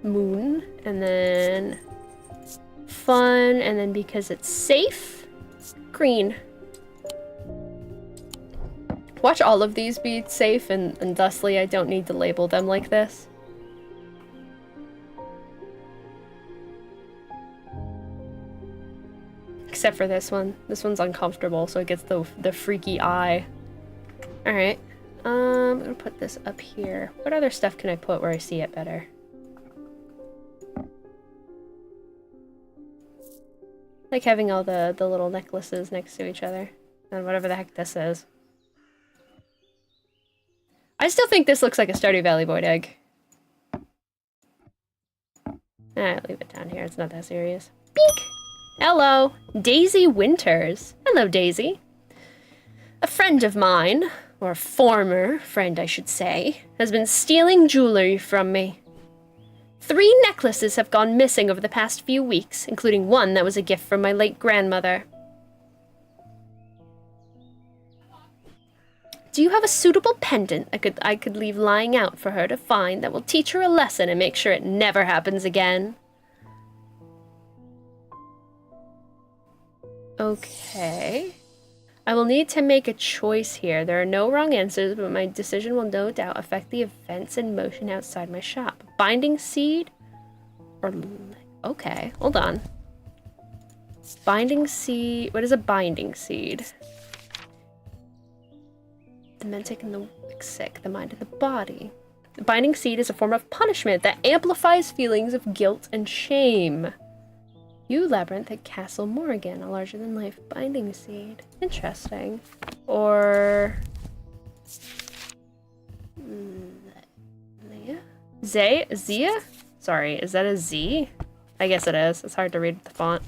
moon, and then fun, and then because it's safe, green. Watch all of these be safe, and thusly I don't need to label them like this. Except for this one. This one's uncomfortable, so it gets the freaky eye. Alright. I'm gonna put this up here. What other stuff can I put where I see it better? Like having all the little necklaces next to each other. And whatever the heck this is. I still think this looks like a Stardew Valley Void egg. I'll leave it down here. It's not that serious. Beak! Hello! Daisy Winters. Hello, Daisy. A friend of mine, or a former friend I should say, has been stealing jewelry from me. 3 necklaces have gone missing over the past few weeks, including one that was a gift from my late grandmother. Do you have a suitable pendant I could leave lying out for her to find that will teach her a lesson and make sure it never happens again? Okay. I will need to make a choice here. There are no wrong answers, but my decision will no doubt affect the events in motion outside my shop. Binding seed? Or... Okay, hold on. Binding seed. What is a binding seed? The mentic and the sick, the mind and the body. The binding seed is a form of punishment that amplifies feelings of guilt and shame. You labyrinth at Castle Morrigan, a larger-than-life binding seed. Interesting. Or... Zia? Sorry, is that a Z? I guess it is. It's hard to read with the font.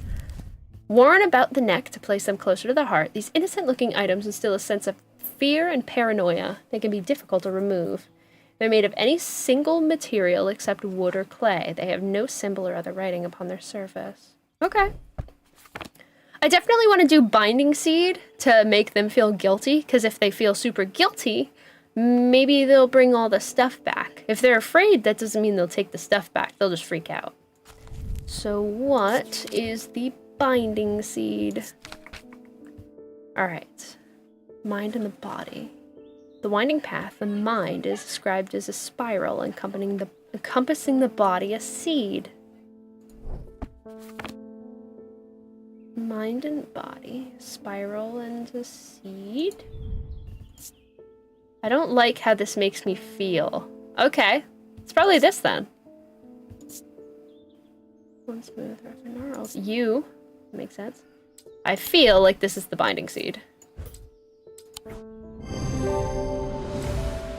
Worn about the neck to place them closer to the heart, these innocent-looking items instill a sense of fear and paranoia. They can be difficult to remove. They're made of any single material except wood or clay. They have no symbol or other writing upon their surface. Okay. I definitely want to do binding seed to make them feel guilty, because if they feel super guilty, maybe they'll bring all the stuff back. If they're afraid, that doesn't mean they'll take the stuff back. They'll just freak out. So what is the binding seed? Alright. Mind and the body. The winding path, the mind, is described as a spiral encompassing the body, a seed. Mind and body, spiral and a seed. I don't like how this makes me feel. Okay, it's probably this then. One smooth, rough and gnarled. You, makes sense. I feel like this is the binding seed.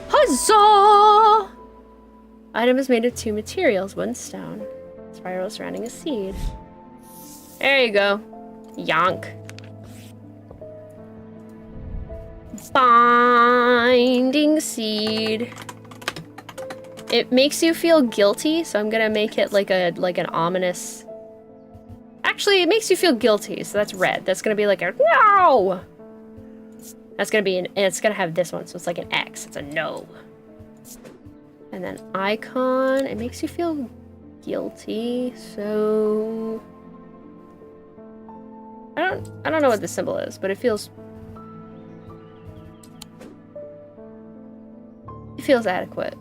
Huzzah! Item is made of 2 materials, 1 stone. Spiral surrounding a seed. There you go. Yonk. Binding seed. It makes you feel guilty, so I'm gonna make it like an ominous. Actually, it makes you feel guilty, so that's red. That's gonna be like a no. That's gonna be it's gonna have this one, so it's like an X. It's a no. And then icon. It makes you feel guilty, so I don't know what the symbol is, but it feels adequate.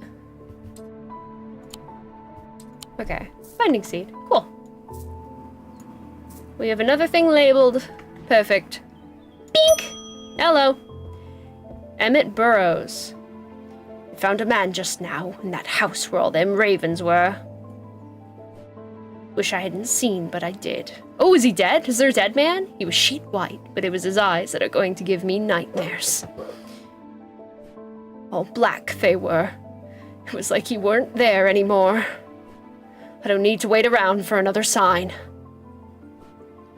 Okay, binding seed. Cool. We have another thing labeled. Perfect. Bink! Hello. Emmett Burrows. I found a man just now in that house where all them ravens were. Wish I hadn't seen, but I did. Oh, is he dead? Is there a dead man? He was sheet white, but it was his eyes that are going to give me nightmares. All black they were. It was like he weren't there anymore. I don't need to wait around for another sign.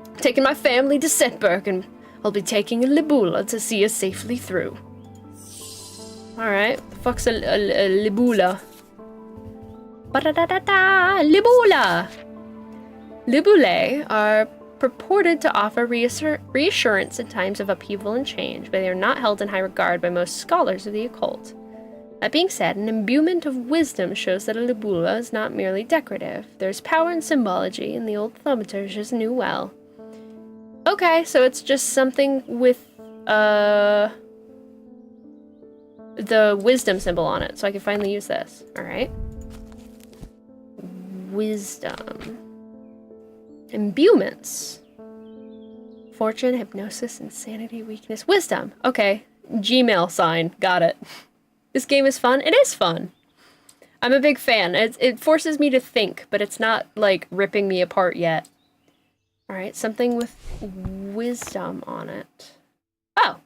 I'm taking my family to Setberg, and I'll be taking a Libula to see us safely through. Alright, the fuck's a Libula? Ba-da-da-da-da! Libula! Libulae are purported to offer reassurance in times of upheaval and change, but they are not held in high regard by most scholars of the occult. That being said, an imbuement of wisdom shows that a libula is not merely decorative. There's power in symbology, and the old thaumaturges knew well. Okay, so it's just something with the wisdom symbol on it, so I can finally use this. Alright. Wisdom. Imbuements. Fortune, hypnosis, insanity, weakness, wisdom. Okay. Gmail sign. Got it. This game is fun. It is fun. I'm a big fan. It forces me to think, but it's not, like, ripping me apart yet. Alright, something with wisdom on it. Oh!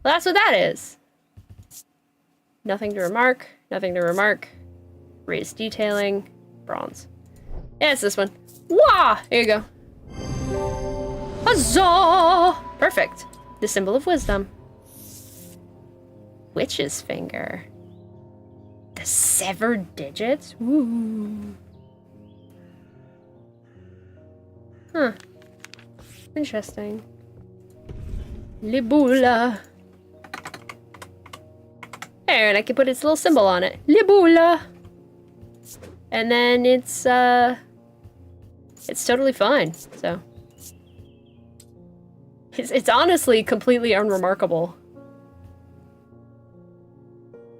Well, that's what that is. Nothing to remark. Nothing to remark. Raised detailing. Bronze. Yeah, it's this one. Wah! Here you go. Huzzah! Perfect. The symbol of wisdom. Witch's finger. The severed digits? Ooh. Huh. Interesting. Libula. There, and I can put its little symbol on it. Libula. And then it's totally fine, so. It's honestly completely unremarkable.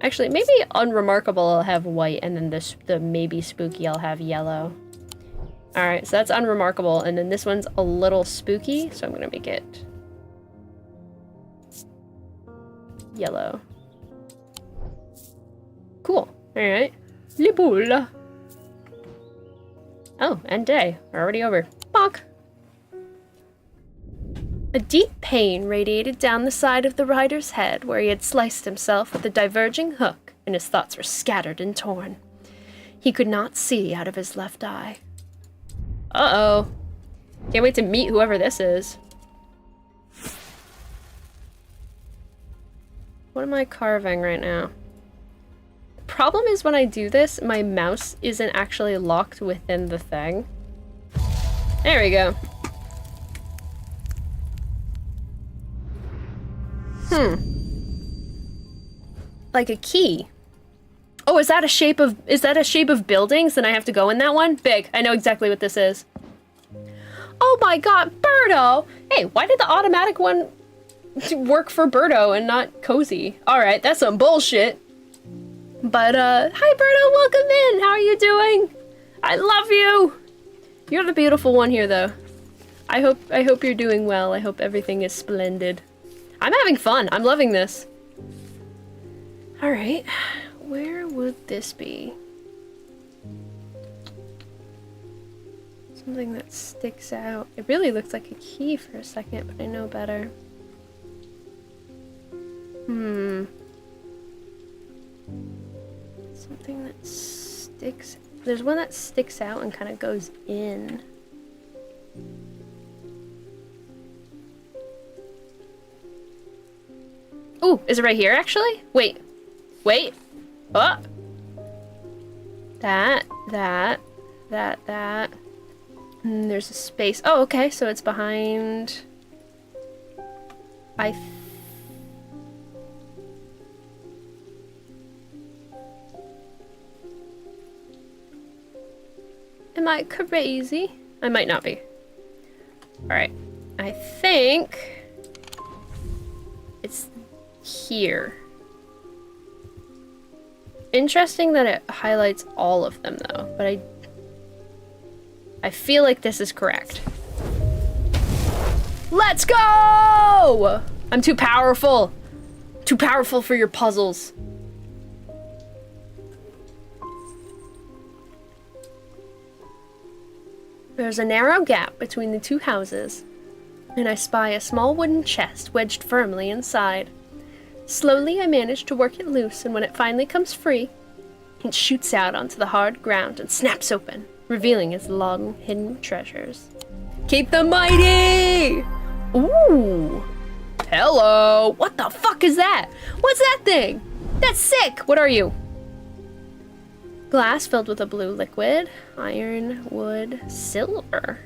Actually, maybe unremarkable I'll have white, and then the maybe spooky I'll have yellow. Alright, so that's unremarkable, and then this one's a little spooky, so I'm gonna make it yellow. Cool. Alright. Le boule. Oh, and day. We're already over. Bonk! A deep pain radiated down the side of the rider's head where he had sliced himself with a diverging hook, and his thoughts were scattered and torn. He could not see out of his left eye. Uh-oh. Can't wait to meet whoever this is. What am I carving right now? The problem is when I do this, my mouse isn't actually locked within the thing. There we go. Like a key. Oh, is that a shape of buildings? Then I have to go in that one? Big. I know exactly what this is. Oh my god, Birdo! Hey, why did the automatic one work for Birdo and not Cozy? Alright, that's some bullshit. But, hi Birdo, welcome in! How are you doing? I love you! You're the beautiful one here, though. I hope you're doing well. I hope everything is splendid. I'm having fun. I'm loving this. Alright. Where would this be? Something that sticks out. It really looks like a key for a second, but I know better. Something that sticks... There's one that sticks out and kind of goes in. Ooh, is it right here, actually? Wait. Wait. Oh! That. And there's a space. Oh, okay, so it's behind... Am I crazy? I might not be. Alright. I think... it's here. Interesting that it highlights all of them, though, but I feel like this is correct. Let's go! I'm too powerful! Too powerful for your puzzles. There's a narrow gap between the two houses, and I spy a small wooden chest wedged firmly inside. Slowly, I manage to work it loose, and when it finally comes free, it shoots out onto the hard ground and snaps open, revealing its long-hidden treasures. Keep them mighty! Ooh! Hello! What the fuck is that? What's that thing? That's sick! What are you? Glass filled with a blue liquid. Iron, wood, silver.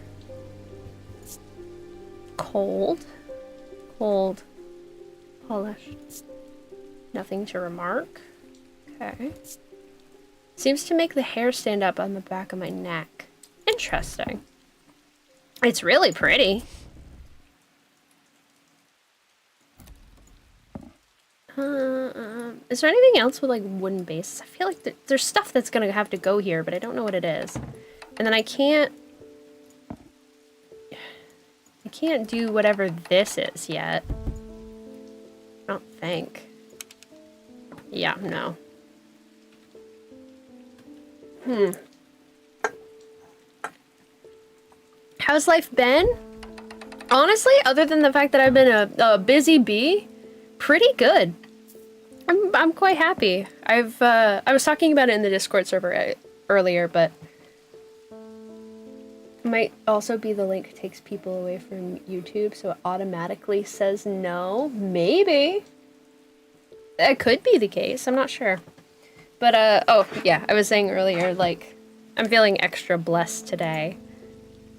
Cold. Cold. Polished. Nothing to remark. Okay. Seems to make the hair stand up on the back of my neck. Interesting. It's really pretty. Is there anything else with like wooden bases? I feel like there's stuff that's gonna have to go here, but I don't know what it is. And then I can't do whatever this is yet. I don't think. Yeah, no. How's life been? Honestly, other than the fact that I've been a busy bee, pretty good. I'm quite happy. I was talking about it in the Discord server earlier, but it might also be the link takes people away from YouTube, so it automatically says no. Maybe. That could be the case. I'm not sure. But, oh, yeah, I was saying earlier, like, I'm feeling extra blessed today.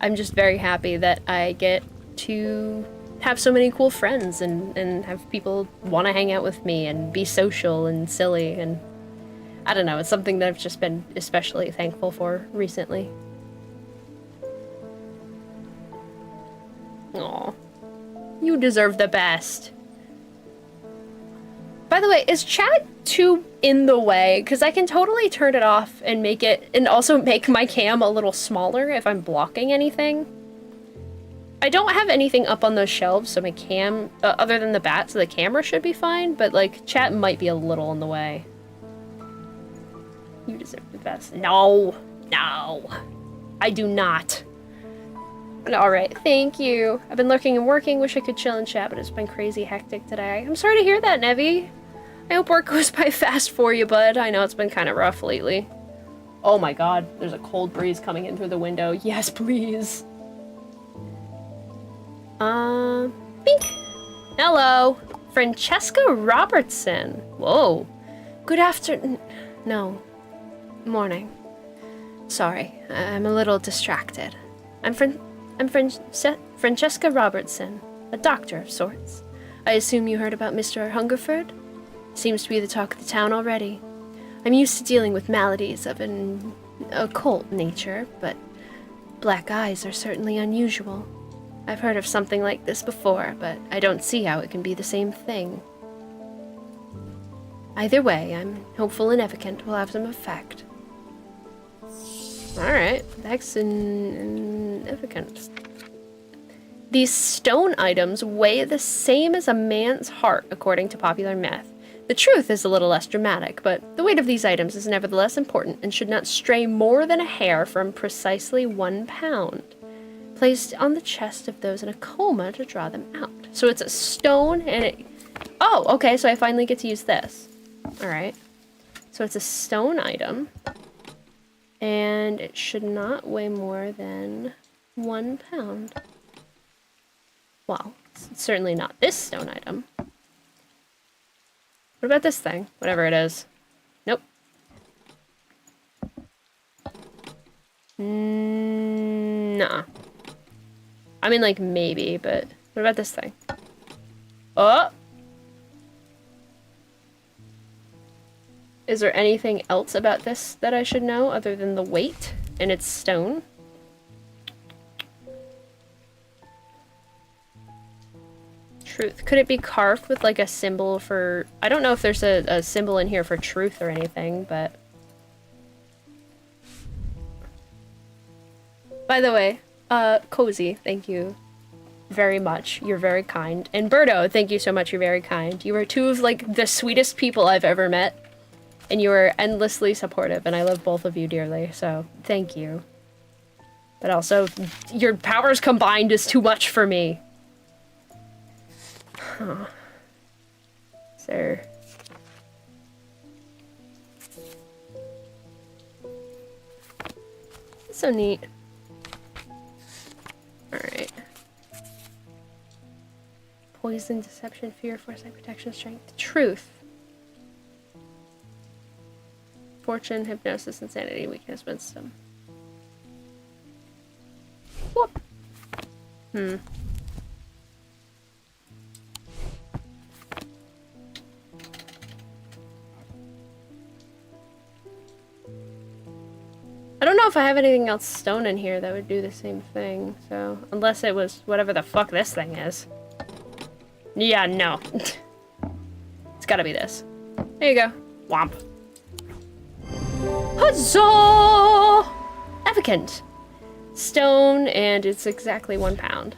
I'm just very happy that I get to have so many cool friends and have people want to hang out with me and be social and silly, and I don't know, it's something that I've just been especially thankful for recently. Aw. You deserve the best. By the way, is chat too in the way? Because I can totally turn it off and make it, and also make my cam a little smaller if I'm blocking anything. I don't have anything up on those shelves, so my cam, other than the bat, so the camera should be fine, but like, chat might be a little in the way. You deserve the best. No, no, I do not. Alright, thank you. I've been lurking and working, wish I could chill and chat, but it's been crazy hectic today. I'm sorry to hear that, Nevi. I hope work goes by fast for you, bud. I know it's been kind of rough lately. Oh my god, there's a cold breeze coming in through the window. Yes, please. Bink. Hello. Francesca Robertson. Whoa. Good afternoon. No. Morning. Sorry, I'm a little distracted. I'm Francesca Robertson, a doctor of sorts. I assume you heard about Mr. Hungerford? Seems to be the talk of the town already. I'm used to dealing with maladies of an occult nature, but black eyes are certainly unusual. I've heard of something like this before, but I don't see how it can be the same thing. Either way, I'm hopeful Inevicant will have some effect. Alright, that's significant. These stone items weigh the same as a man's heart, according to popular myth. The truth is a little less dramatic, but the weight of these items is nevertheless important and should not stray more than a hair from precisely 1 pound. Placed on the chest of those in a coma to draw them out. So it's a stone and it... Oh, okay, so I finally get to use this. Alright. So it's a stone item. And it should not weigh more than 1 pound. Well, it's certainly not this stone item. What about this thing? Whatever it is. Nope. Nah. I mean, like, maybe, but what about this thing? Oh! Is there anything else about this that I should know other than the weight and its stone? Truth. Could it be carved with like a symbol for... I don't know if there's a symbol in here for truth or anything, but... By the way, Cozy, thank you very much. You're very kind. And Birdo, thank you so much. You're very kind. You are two of like the sweetest people I've ever met. And you are endlessly supportive, and I love both of you dearly, so thank you. But also, your powers combined is too much for me. Huh. Sir. So neat. Alright. Poison, deception, fear, foresight, protection, strength, truth. Fortune, hypnosis, insanity, weakness, wisdom. Whoop. I don't know if I have anything else stone in here that would do the same thing, so... Unless it was whatever the fuck this thing is. Yeah, no. It's gotta be this. There you go. Womp. Huzzah! Evocant. Stone, and it's exactly 1 pound.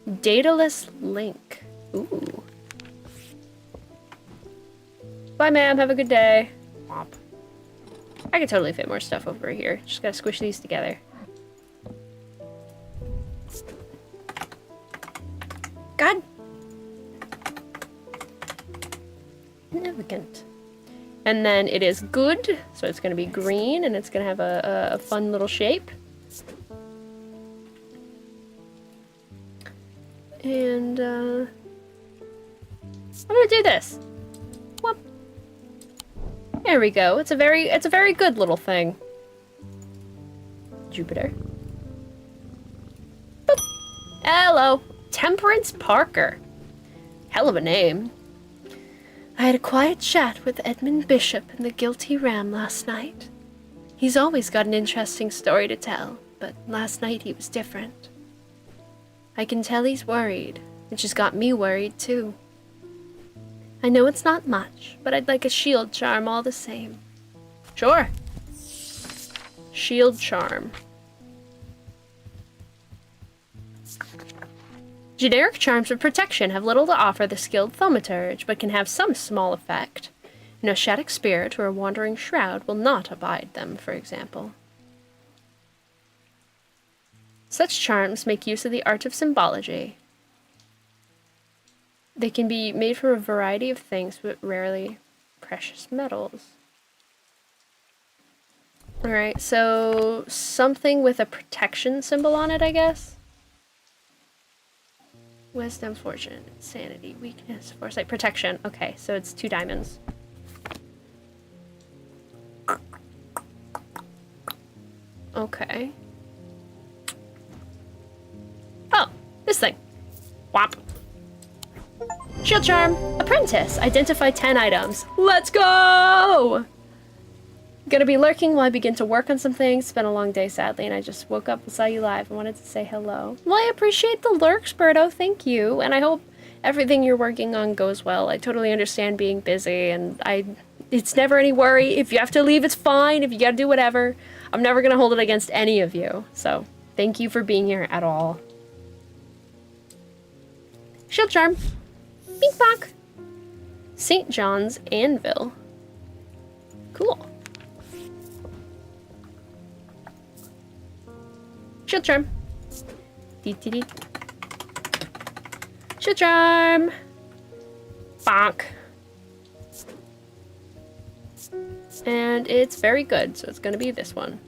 Dataless link. Ooh. Bye, ma'am. Have a good day. Womp. I could totally fit more stuff over here. Just gotta squish these together. God. Significant. And then it is good, so it's gonna be green, and it's gonna have a fun little shape. And I'm gonna do this. Whoop. There we go. It's a very good little thing. Jupiter. Boop. Hello. Temperance Parker. Hell of a name. I had a quiet chat with Edmund Bishop and the Guilty Ram last night. He's always got an interesting story to tell, but last night he was different. I can tell he's worried, which has got me worried too. I know it's not much, but I'd like a shield charm all the same. Sure. Shield charm. Generic charms of protection have little to offer the skilled thaumaturge, but can have some small effect. An Ascetic spirit or a wandering shroud will not abide them, for example. Such charms make use of the art of symbology. They can be made from a variety of things, but rarely precious metals. Alright, so something with a protection symbol on it, I guess? Wisdom, fortune, sanity, weakness, foresight, protection. Okay, so it's 2 diamonds. Okay. Oh, this thing. Whop. Shield charm. Apprentice. Identify 10 items. Let's go! Gonna be lurking while I begin to work on some things. It's been a long day, sadly, and I just woke up and saw you live and wanted to say hello. Well, I appreciate the lurks, Birdo. Thank you. And I hope everything you're working on goes well. I totally understand being busy, and it's never any worry. If you have to leave, it's fine. If you gotta do whatever, I'm never gonna hold it against any of you. So, thank you for being here at all. Shield charm. Bink bonk. St. John's Anvil. Cool. Shield charm. Dee-dee-dee. Shield charm. Bonk. And it's very good, so it's gonna be this one.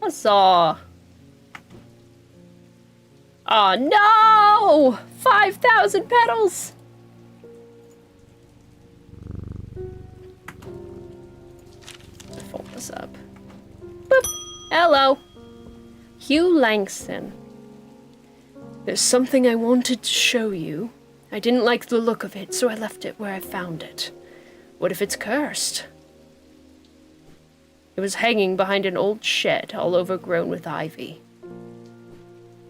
Huzzah! Oh no! 5,000 petals! Fold this up. Boop! Hello! Hugh Langston. There's something I wanted to show you. I didn't like the look of it, so I left it where I found it. What if it's cursed? It was hanging behind an old shed, all overgrown with ivy.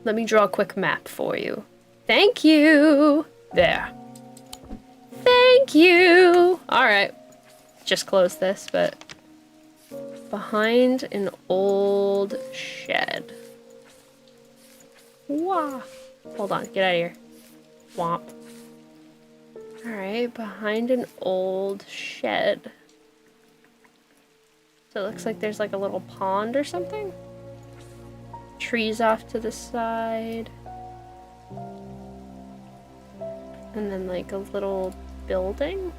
Let me draw a quick map for you. Thank you! There. Thank you! Alright. Just close this, but... behind an old shed. Wah! Hold on, get out of here. Womp. Alright, behind an old shed. So it looks like there's like a little pond or something? Trees off to the side. And then like a little building?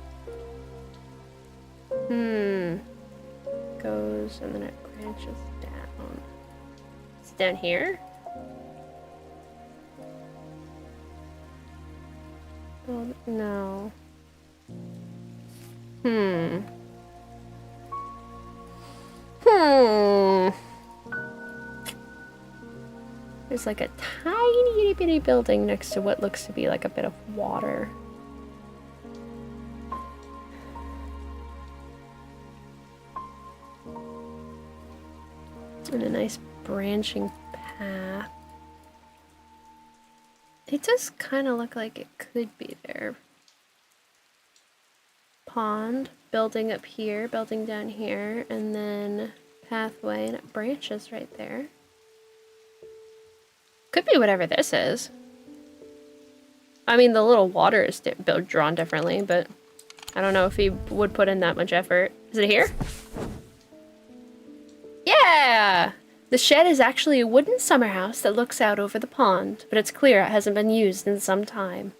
Goes and then it branches down. It's down here? Oh, no. There's like a tiny itty bitty building next to what looks to be like a bit of water. And a nice branching path. It does kind of look like it could be there. Pond, building up here, building down here, and then pathway, and it branches right there. Could be whatever this is. I mean, the little water is drawn differently, but I don't know if he would put in that much effort. Is it here? Yeah! The shed is actually a wooden summer house that looks out over the pond, but it's clear it hasn't been used in some time.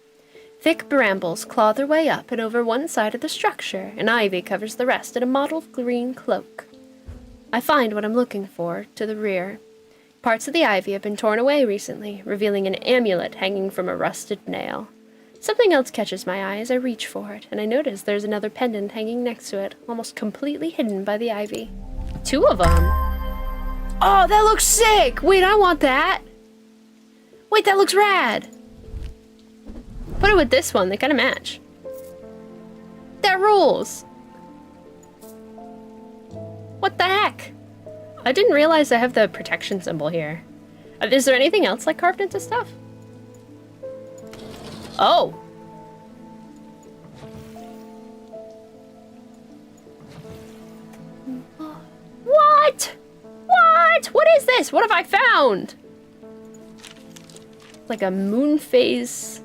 Thick brambles claw their way up and over one side of the structure, and ivy covers the rest in a mottled green cloak. I find what I'm looking for to the rear. Parts of the ivy have been torn away recently, revealing an amulet hanging from a rusted nail. Something else catches my eye as I reach for it, and I notice there's another pendant hanging next to it, almost completely hidden by the ivy. 2 of them! Oh, that looks sick! Wait, I want that! Wait, that looks rad! Put it with this one, they kinda match. That rules! What the heck? I didn't realize I have the protection symbol here. Is there anything else like carved into stuff? Oh! What? What? What is this? What have I found? Like a moon phase.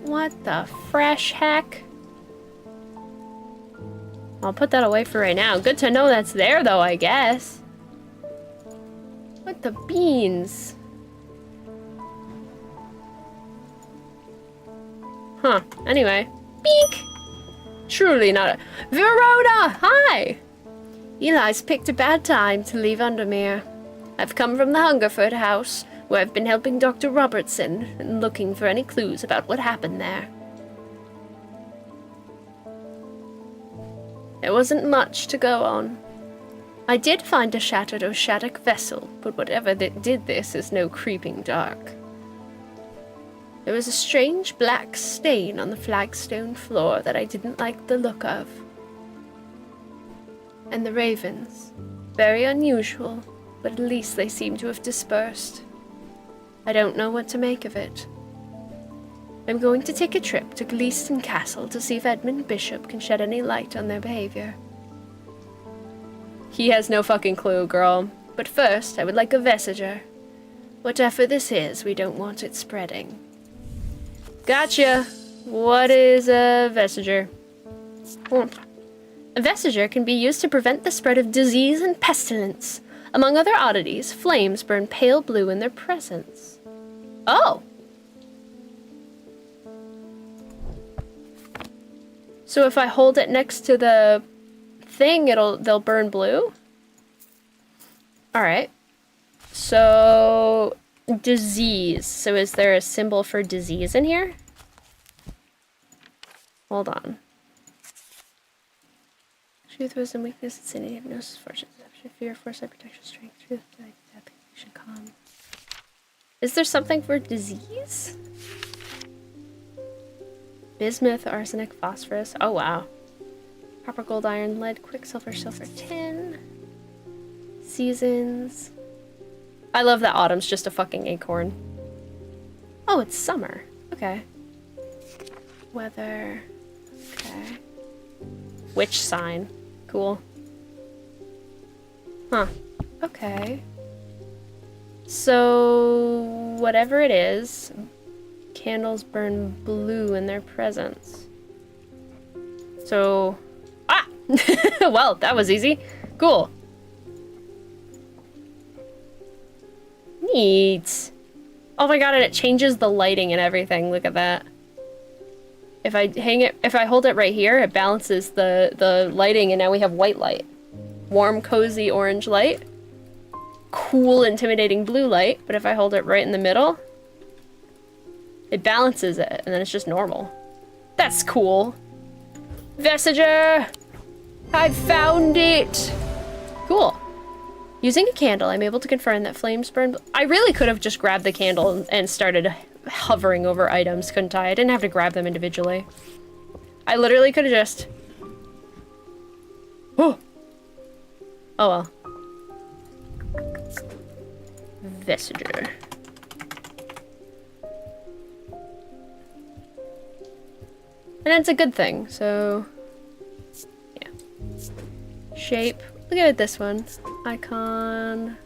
What the fresh heck? I'll put that away for right now. Good to know that's there though, I guess. What the beans? Huh. Anyway. Beak! Truly not a... Verona! Hi! Eli's picked a bad time to leave Undermere. I've come from the Hungerford house, where I've been helping Dr. Robertson and looking for any clues about what happened there. There wasn't much to go on. I did find a shattered Oshadic vessel, but whatever that did this is no creeping dark. There was a strange black stain on the flagstone floor that I didn't like the look of. And the ravens. Very unusual, but at least they seem to have dispersed. I don't know what to make of it. I'm going to take a trip to Gleeston Castle to see if Edmund Bishop can shed any light on their behavior. He has no fucking clue, girl. But first, I would like a vestiger. Whatever this is, we don't want it spreading. Gotcha! What is a vestiger? A vestiger can be used to prevent the spread of disease and pestilence. Among other oddities, flames burn pale blue in their presence. Oh! So if I hold it next to the thing, they'll burn blue? Alright. So... disease. So is there a symbol for disease in here? Hold on. Truth, wisdom, weakness, insanity, hypnosis, fortune, deception, fear, foresight, protection, strength, truth, death, should calm. Is there something for disease? Bismuth, arsenic, phosphorus. Oh wow. Copper, gold, iron, lead, quicksilver, silver, tin. Seasons. I love that autumn's just a fucking acorn. Oh, it's summer. Okay. Weather. Okay. Witch sign. Cool. Huh. Okay. So, whatever it is, candles burn blue in their presence. So, ah! Well, that was easy. Cool. Neat. Oh my god, and it changes the lighting and everything. Look at that. If I hold it right here, it balances the lighting, and now we have white light. Warm, cozy orange light. Cool, intimidating blue light. But if I hold it right in the middle, it balances it, and then it's just normal. That's cool. Vestiger! I found it! Cool. Using a candle, I'm able to confirm that flames burn. I really could have just grabbed the candle and started hovering over items, couldn't I? I didn't have to grab them individually. I literally could have just... Oh! Oh well. Vestiger. And it's a good thing, so... yeah. Shape. Look at this one. Icon.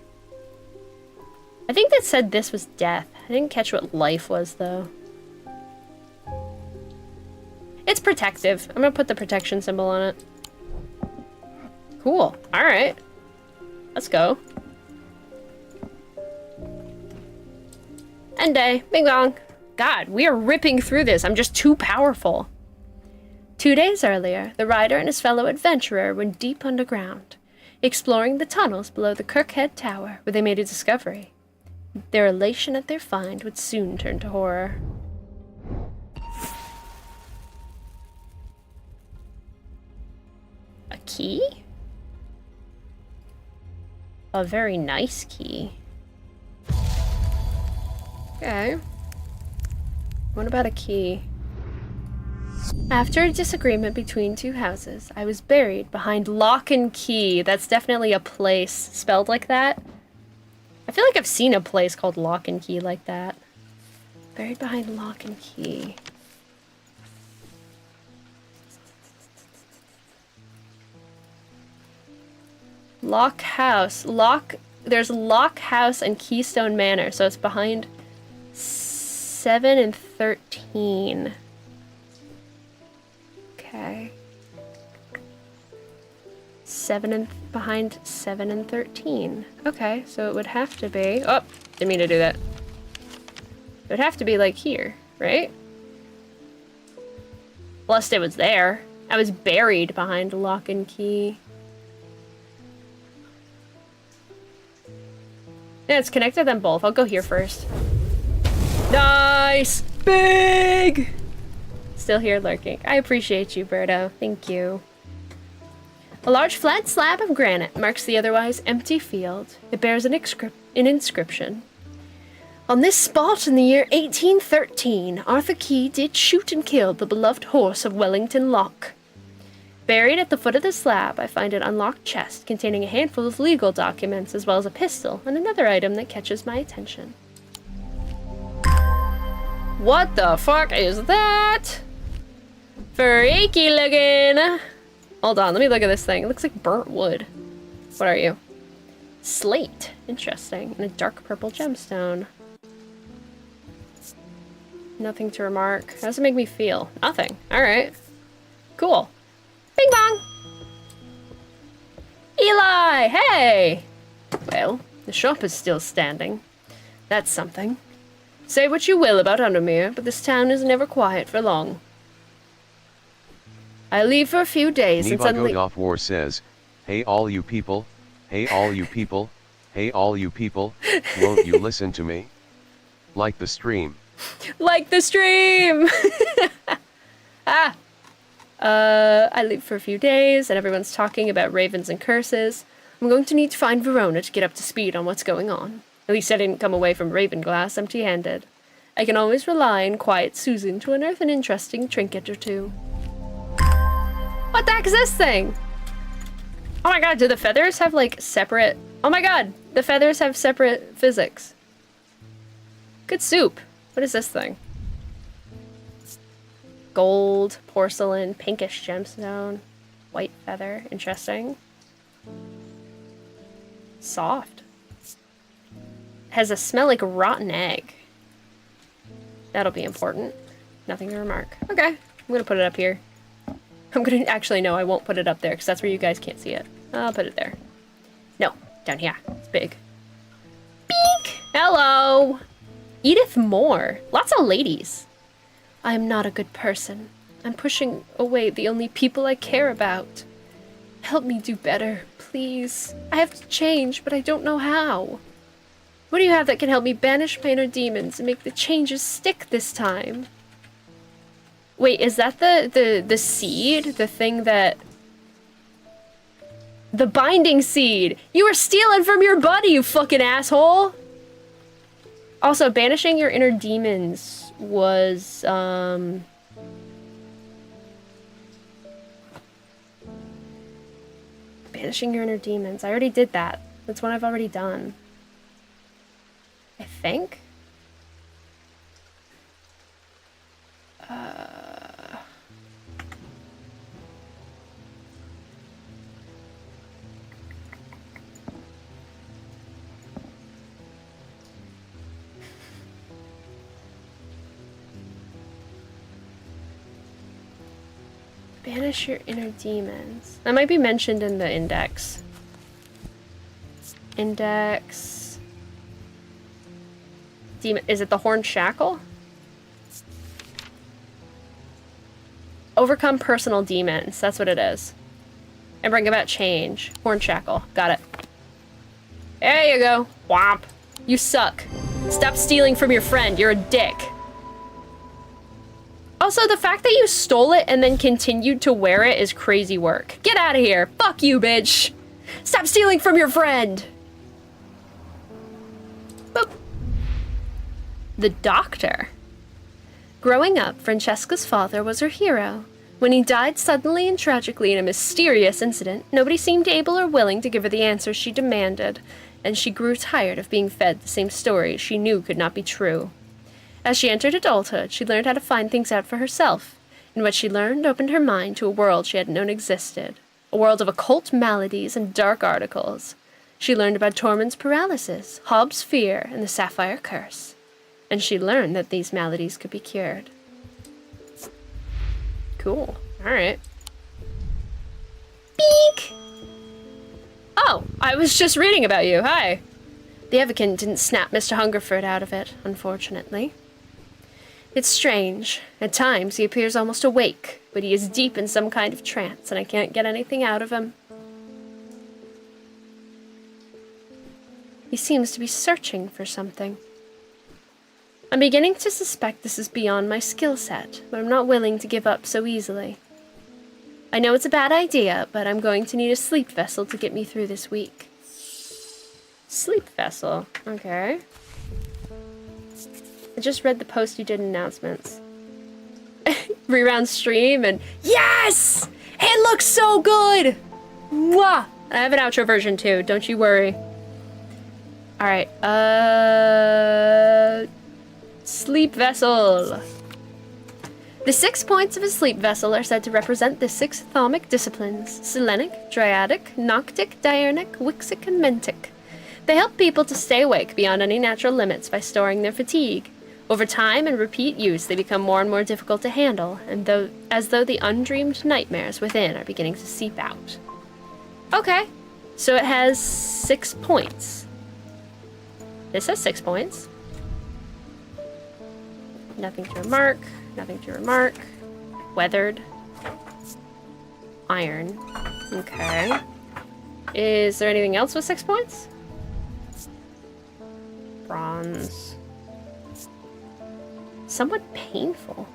I think that said this was death. I didn't catch what life was, though. It's protective. I'm gonna put the protection symbol on it. Cool. Alright. Let's go. End day. Bing bong. God, we are ripping through this. I'm just too powerful. 2 days earlier, the rider and his fellow adventurer went deep underground, exploring the tunnels below the Kirkhead Tower, where they made a discovery. Their elation at their find would soon turn to horror. A key? A very nice key. Okay. What about a key? After a disagreement between two houses, I was buried behind Lock and Key. That's definitely a place spelled like that. I feel like I've seen a place called Lock and Key like that. Buried behind lock and key. Lock house. There's Lock House and Keystone Manor, so it's behind 7 and 13. Okay. Behind 7 and 13. Okay, so it would have to be... Oh, didn't mean to do that. It would have to be like here, right? Lest it was there. I was buried behind lock and key. Yeah, it's connected them both. I'll go here first. Nice! Big! Still here lurking. I appreciate you, Berto. Thank you. A large flat slab of granite marks the otherwise empty field. It bears an inscription. On this spot in the year 1813, Arthur Key did shoot and kill the beloved horse of Wellington Lock. Buried at the foot of the slab, I find an unlocked chest containing a handful of legal documents, as well as a pistol and another item that catches my attention. What the fuck is that? Freaky looking! Hold on, let me look at this thing. It looks like burnt wood. What are you? Slate. Interesting. And a dark purple gemstone. Nothing to remark. How does it make me feel? Nothing. Alright. Cool. Bing bong! Eli! Hey! Well, the shop is still standing. That's something. Say what you will about Undermere, but this town is never quiet for long. I leave for a few days and suddenly... Off War says, hey all you people, hey all you people, hey all you people, won't you listen to me? Like the stream. Like the stream! I leave for a few days, and everyone's talking about ravens and curses. I'm going to need to find Verona to get up to speed on what's going on. At least I didn't come away from Ravenglass empty-handed. I can always rely on quiet Susan to unearth an interesting trinket or two. What the heck is this thing? Oh my god, do the feathers have, like, separate... Oh my god, the feathers have separate physics. Good soup. What is this thing? Gold, porcelain, pinkish gemstone, white feather. Interesting. Soft. Has a smell like a rotten egg. That'll be important. Nothing to remark. Okay, I'm gonna put it up here. I'm gonna... Actually, no, I won't put it up there, because that's where you guys can't see it. I'll put it there. No, down here. It's big. Beak! Hello! Edith Moore. Lots of ladies. I am not a good person. I'm pushing away the only people I care about. Help me do better, please. I have to change, but I don't know how. What do you have that can help me banish my inner demons and make the changes stick this time? Wait, is that the seed? The thing that... The binding seed! You were stealing from your buddy, you fucking asshole! Also, banishing your inner demons was, Banishing your inner demons. I already did that. That's one I've already done. I think? Banish your inner demons. That might be mentioned in the index. Index... Demon... Is it the Horned Shackle? Overcome personal demons. That's what it is. And bring about change. Horned Shackle. Got it. There you go. Womp. You suck. Stop stealing from your friend. You're a dick. Also, the fact that you stole it and then continued to wear it is crazy work. Get out of here. Fuck you, bitch. Stop stealing from your friend. Boop. The Doctor. Growing up, Francesca's father was her hero. When he died suddenly and tragically in a mysterious incident, nobody seemed able or willing to give her the answers she demanded, and she grew tired of being fed the same stories she knew could not be true. As she entered adulthood, she learned how to find things out for herself, and what she learned opened her mind to a world she hadn't known existed, a world of occult maladies and dark articles. She learned about Tormund's paralysis, Hobbs' fear, and the Sapphire Curse, and she learned that these maladies could be cured. Cool. Alright. Beak! Oh, I was just reading about you. Hi. The Evokin didn't snap Mr. Hungerford out of it, unfortunately. It's strange. At times, he appears almost awake, but he is deep in some kind of trance, and I can't get anything out of him. He seems to be searching for something. I'm beginning to suspect this is beyond my skill set, but I'm not willing to give up so easily. I know it's a bad idea, but I'm going to need a sleep vessel to get me through this week. Sleep vessel. Okay. I just read the post you did in announcements. Reround stream and yes! It looks so good! Mwah! I have an outro version too, don't you worry. Alright, sleep vessel. The 6 points of a sleep vessel are said to represent the 6 thaumic disciplines: Selenic, Dryadic, Noctic, Diurnic, Wixic, and Mentic. They help people to stay awake beyond any natural limits by storing their fatigue. Over time and repeat use, they become more and more difficult to handle, and as though the undreamed nightmares within are beginning to seep out. Okay, so it has 6 points. This has 6 points. Nothing to remark, nothing to remark. Weathered. Iron. Okay. Is there anything else with 6 points? Bronze. Somewhat painful.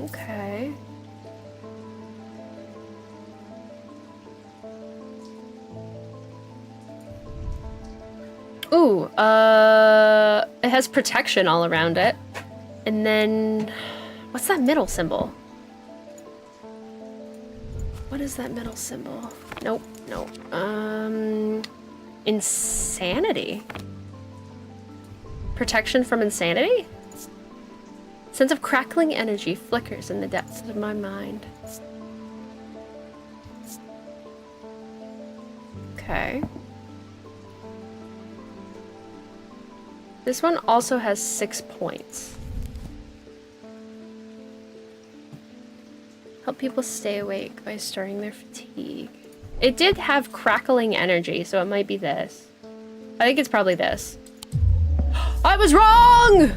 Okay. Ooh, it has protection all around it. And then, what's that middle symbol? What is that middle symbol? Nope, nope. Insanity? Protection from insanity? Sense of crackling energy flickers in the depths of my mind. Okay. This one also has 6 points. Help people stay awake by stirring their fatigue. It did have crackling energy, so it might be this. I think it's probably this. I was wrong!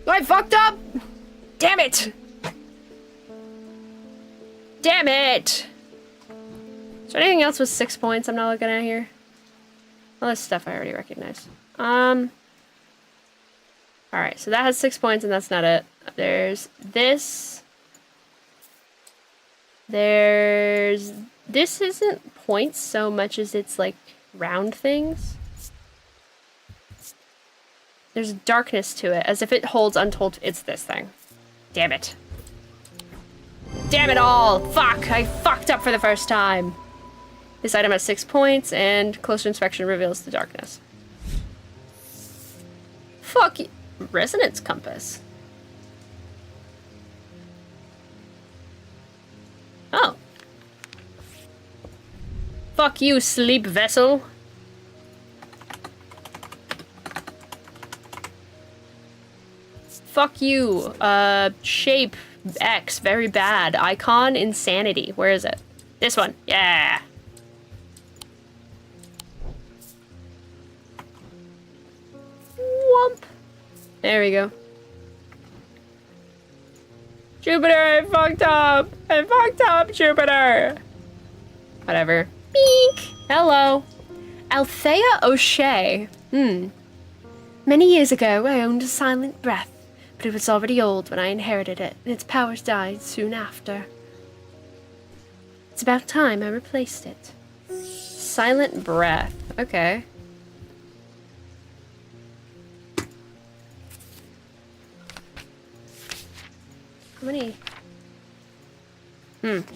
I fucked up! Damn it! Damn it! Is there anything else with 6 points I'm not looking at here? All this stuff I already recognize. Alright, so that has 6 points and that's not it. There's this. This isn't points so much as it's like round things. There's darkness to it, as if it holds untold. It's this thing. Damn it. Damn it all! Fuck! I fucked up for the first time. This item has 6 points, and closer inspection reveals the darkness. Fuck you. Resonance compass. Oh. Fuck you, sleep vessel. Fuck you. Shape X, very bad. Icon, insanity. Where is it? This one. Yeah. Whomp. There we go. Jupiter, I fucked up. I fucked up, Jupiter. Whatever. Beak. Hello. Althea O'Shea. Many years ago, I owned a silent breath, but it was already old when I inherited it, and its powers died soon after. It's about time I replaced it. Silent breath. Okay. How many? Is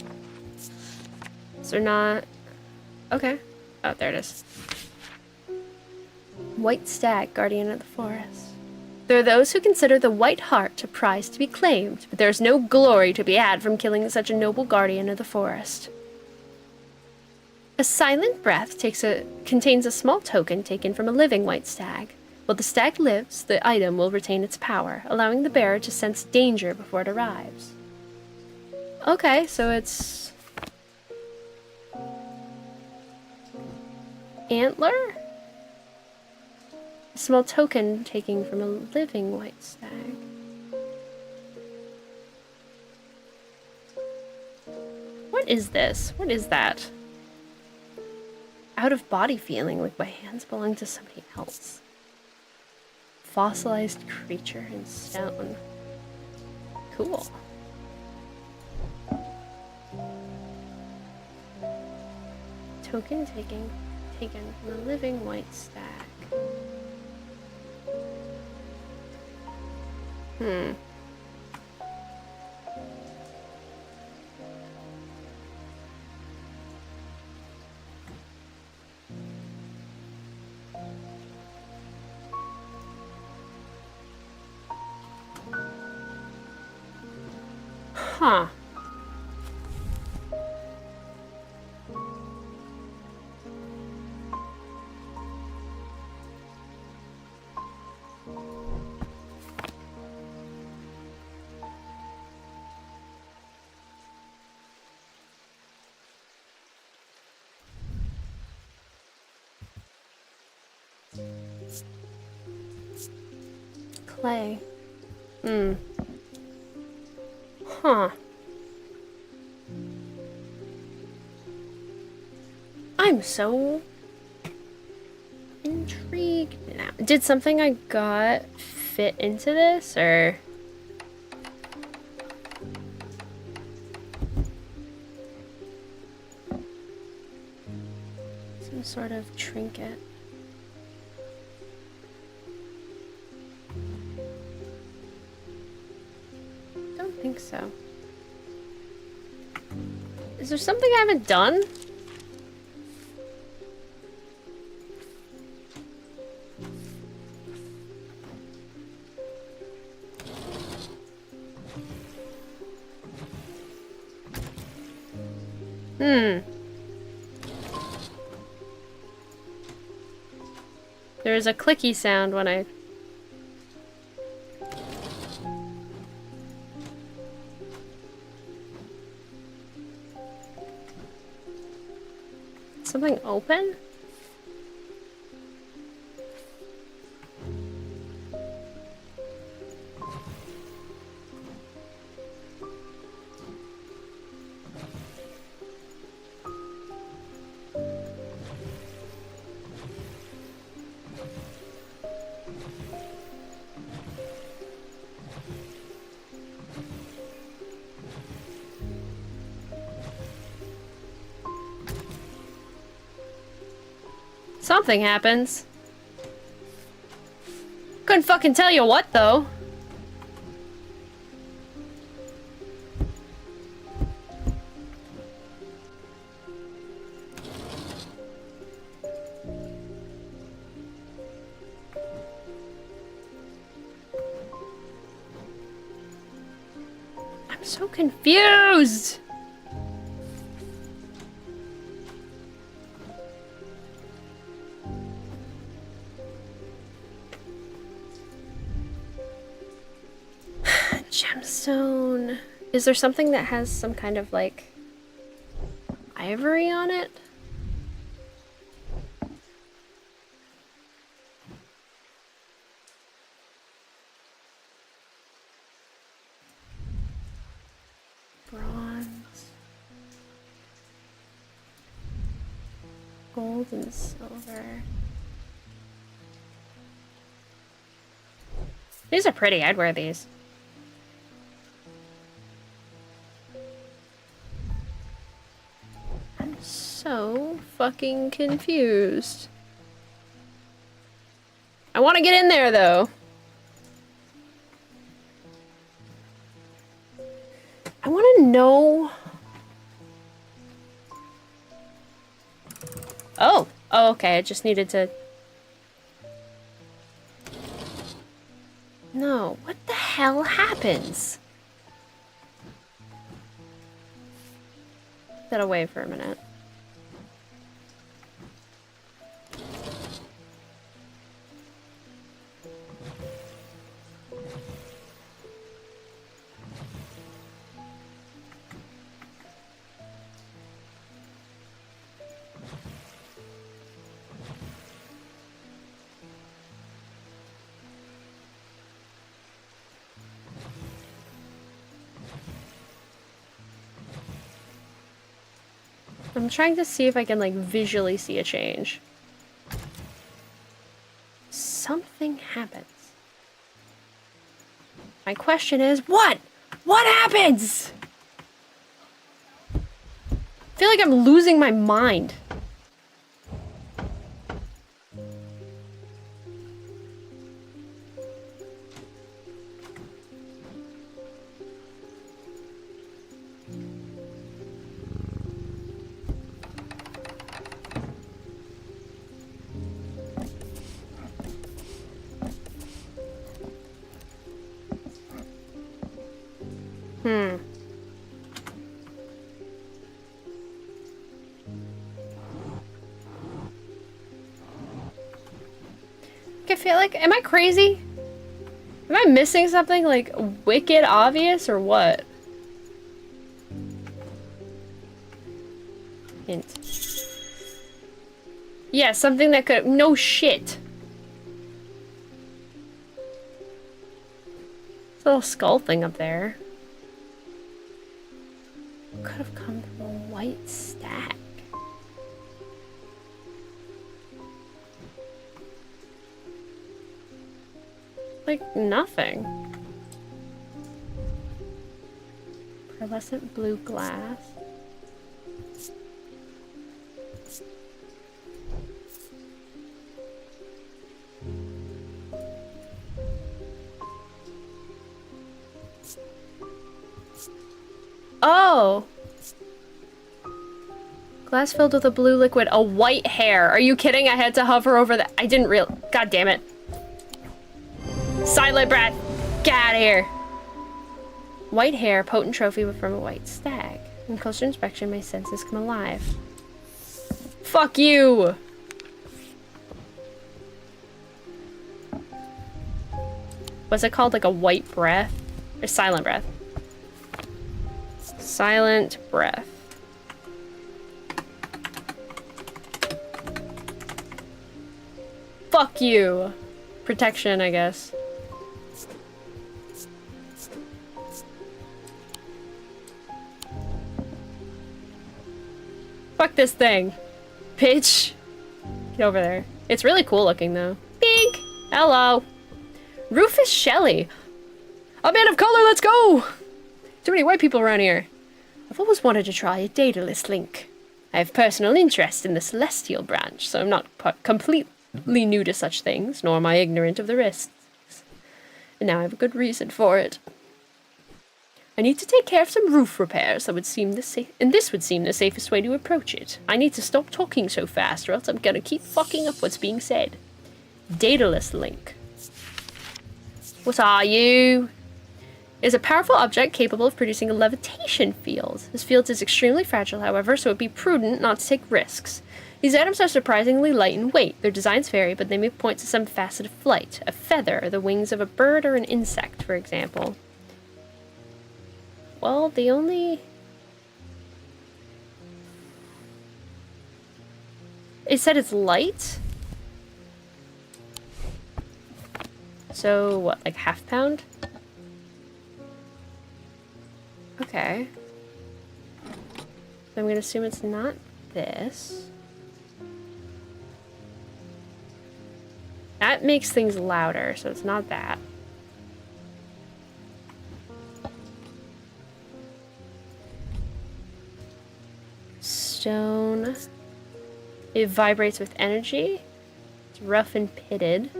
there not? Okay. Oh, there it is. White stag, guardian of the forest. There are those who consider the white hart a prize to be claimed, but there's no glory to be had from killing such a noble guardian of the forest. A silent breath contains a small token taken from a living white stag. While the stag lives, the item will retain its power, allowing the bearer to sense danger before it arrives. Okay, so it's... antler? A small token taken from a living white stag. What is this? What is that? Out of body feeling, like my hands belong to somebody else. Fossilized creature in stone. Cool. Token taken from a living white stag. Huh. Clay. Huh. I'm so intrigued now. Did something I got fit into this, or? Some sort of trinket. Don't think so. Is there something I haven't done? There's a clicky sound when I... Something open? Something happens. Couldn't fucking tell you what, though. I'm so confused. Gemstone. Is there something that has some kind of like ivory on it? Bronze. Gold and silver. These are pretty. I'd wear these. So fucking confused. I want to get in there though. I want to know. Oh, okay. I just needed to No, what the hell happens? Put that away for a minute. I'm trying to see if I can, like, visually see a change. Something happens. My question is, what? What happens? I feel like I'm losing my mind. I feel like, am I crazy? Am I missing something, like, wicked obvious, or what? Hint. Yeah, something that could- no shit. This little skull thing up there. Could have come from a white stack. Like, nothing. Pearlescent blue glass. Oh! Glass filled with a blue liquid. A white hair. Are you kidding? I had to hover over that. I didn't real- God damn it. Silent breath! Get out of here! White hair, potent trophy from a white stag. On closer inspection, my senses come alive. Fuck you! What's it called? Like a white breath? Or silent breath? Silent breath. Fuck you! Protection, I guess. Fuck this thing. Bitch. Get over there. It's really cool looking though. Pink! Hello. Rufus Shelley. A man of color, let's go! Too many white people around here. I've always wanted to try a dataless link. I have personal interest in the celestial branch, so I'm not completely new to such things, nor am I ignorant of the risks. And now I have a good reason for it. I need to take care of some roof repairs that would seem and this would seem the safest way to approach it. I need to stop talking so fast or else I'm gonna keep fucking up what's being said. Dataless link. What are you? It is a powerful object capable of producing a levitation field. This field is extremely fragile, however, so it would be prudent not to take risks. These items are surprisingly light in weight. Their designs vary, but they may point to some facet of flight. A feather, the wings of a bird or an insect, for example. Well, the only... It said it's light? So, what, like half pound? Okay. So I'm gonna assume it's not this. That makes things louder, so it's not that. Stone. It vibrates with energy. It's rough and pitted.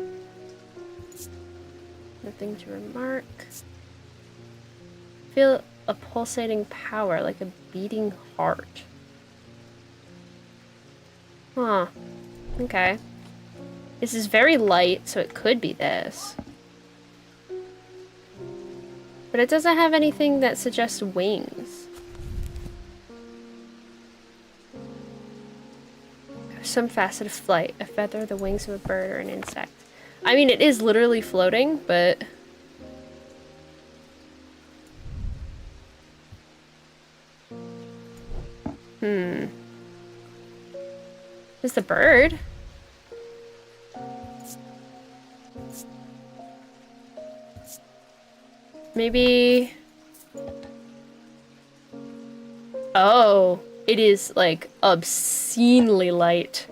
Nothing to remark. Feel a pulsating power, like a beating heart. Huh. Okay. This is very light, so it could be this. But it doesn't have anything that suggests wings. Some facet of flight, a feather, the wings of a bird, or an insect. I mean, it is literally floating, but... Is the bird? Maybe... Oh, it is, like, obscenely light.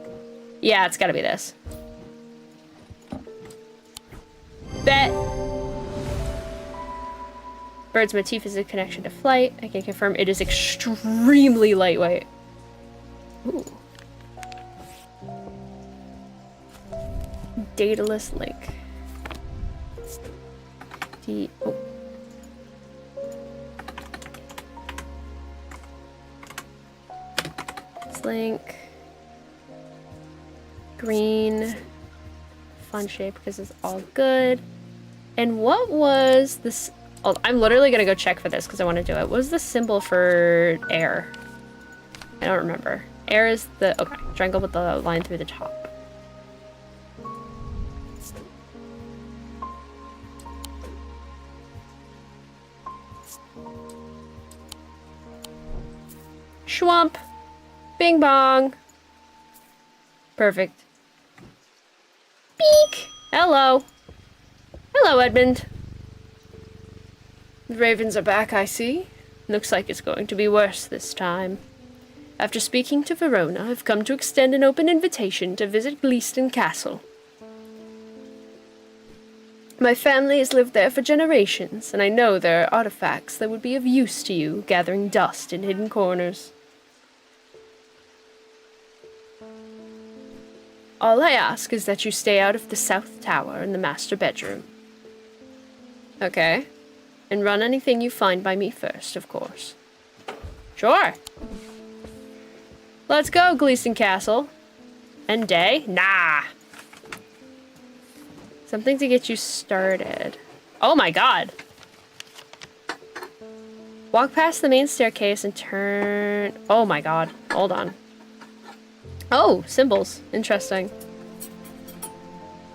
Yeah, it's gotta be this. Bet! Bird's motif is a connection to flight. I can confirm it is extremely lightweight. Ooh. Daedalus Lake. Oh. Link. Green. Fun shape because it's all good. And what was this? Oh, I'm literally gonna go check for this because I want to do it. What was the symbol for air? I don't remember. Air is the, okay, triangle with the line through the top. Schwamp. Bing bong. Perfect. Beak. Hello. Hello, Edmund. The ravens are back, I see. Looks like it's going to be worse this time. After speaking to Verona, I've come to extend an open invitation to visit Gleeston Castle. My family has lived there for generations, and I know there are artifacts that would be of use to you, gathering dust in hidden corners. All I ask is that you stay out of the south tower and the master bedroom. Okay. And run anything you find by me first, of course. Sure. Let's go, Gleeston Castle. End day? Nah. Something to get you started. Oh my god. Walk past the main staircase and turn... Oh my god. Hold on. Oh, symbols. Interesting.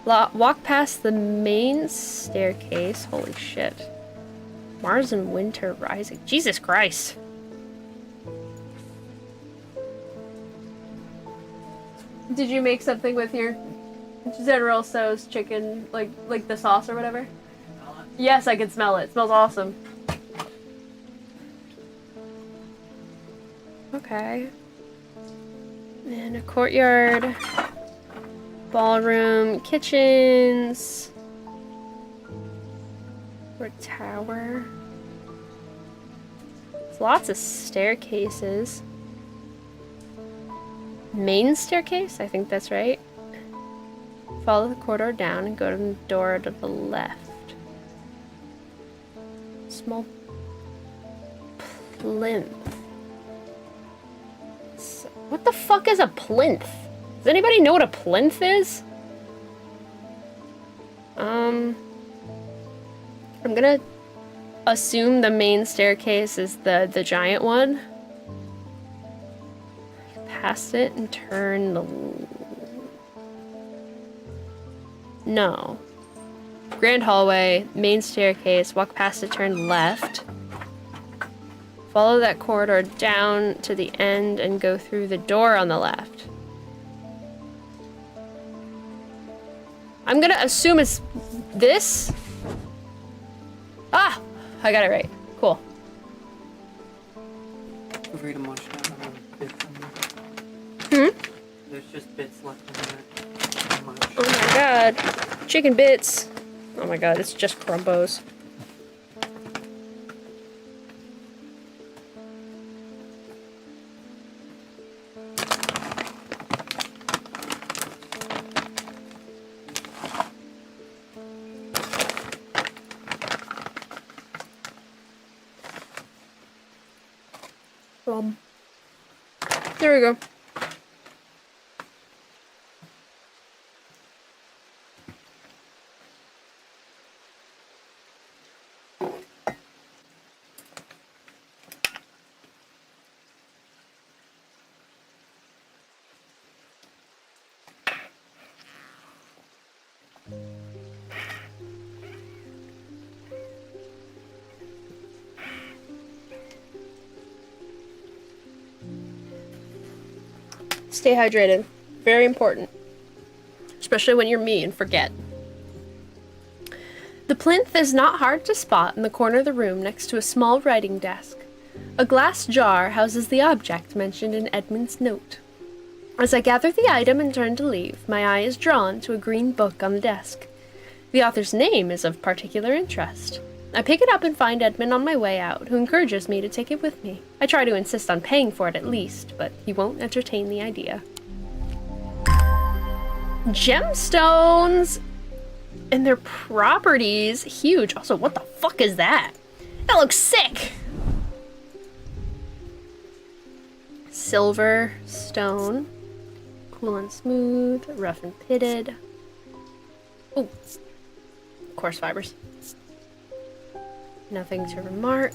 Walk past the main staircase. Holy shit. Mars and Winter Rising. Jesus Christ. Did you make something with your General Tso's chicken, like the sauce or whatever? Yes, I can smell it. It smells awesome. Okay. And a courtyard, ballroom, kitchens, or tower. There's lots of staircases. Main staircase? I think that's right. Follow the corridor down and go to the door to the left. Small plinth. What the fuck is a plinth? Does anybody know what a plinth is? I'm gonna assume the main staircase is the giant one. Past it and turn the... No. Grand hallway, main staircase, walk past it, turn left. Follow that corridor down to the end and go through the door on the left. I'm gonna assume it's this. Ah! I got it right. Cool. Feel free to munch down on bits in Hmm? There's just bits left in there. Munch. Oh my god. Chicken bits. Oh my god, it's just crumbos. There we go. Stay hydrated. Very important. Especially when you're me and forget. The plinth is not hard to spot in the corner of the room next to a small writing desk. A glass jar houses the object mentioned in Edmund's note. As I gather the item and turn to leave, my eye is drawn to a green book on the desk. The author's name is of particular interest. I pick it up and find Edmund on my way out, who encourages me to take it with me. I try to insist on paying for it at least, but he won't entertain the idea. Gemstones! And their properties, huge. Also, what the fuck is that? That looks sick! Silver, stone, cool and smooth, rough and pitted. Oh, coarse fibers. Nothing to remark.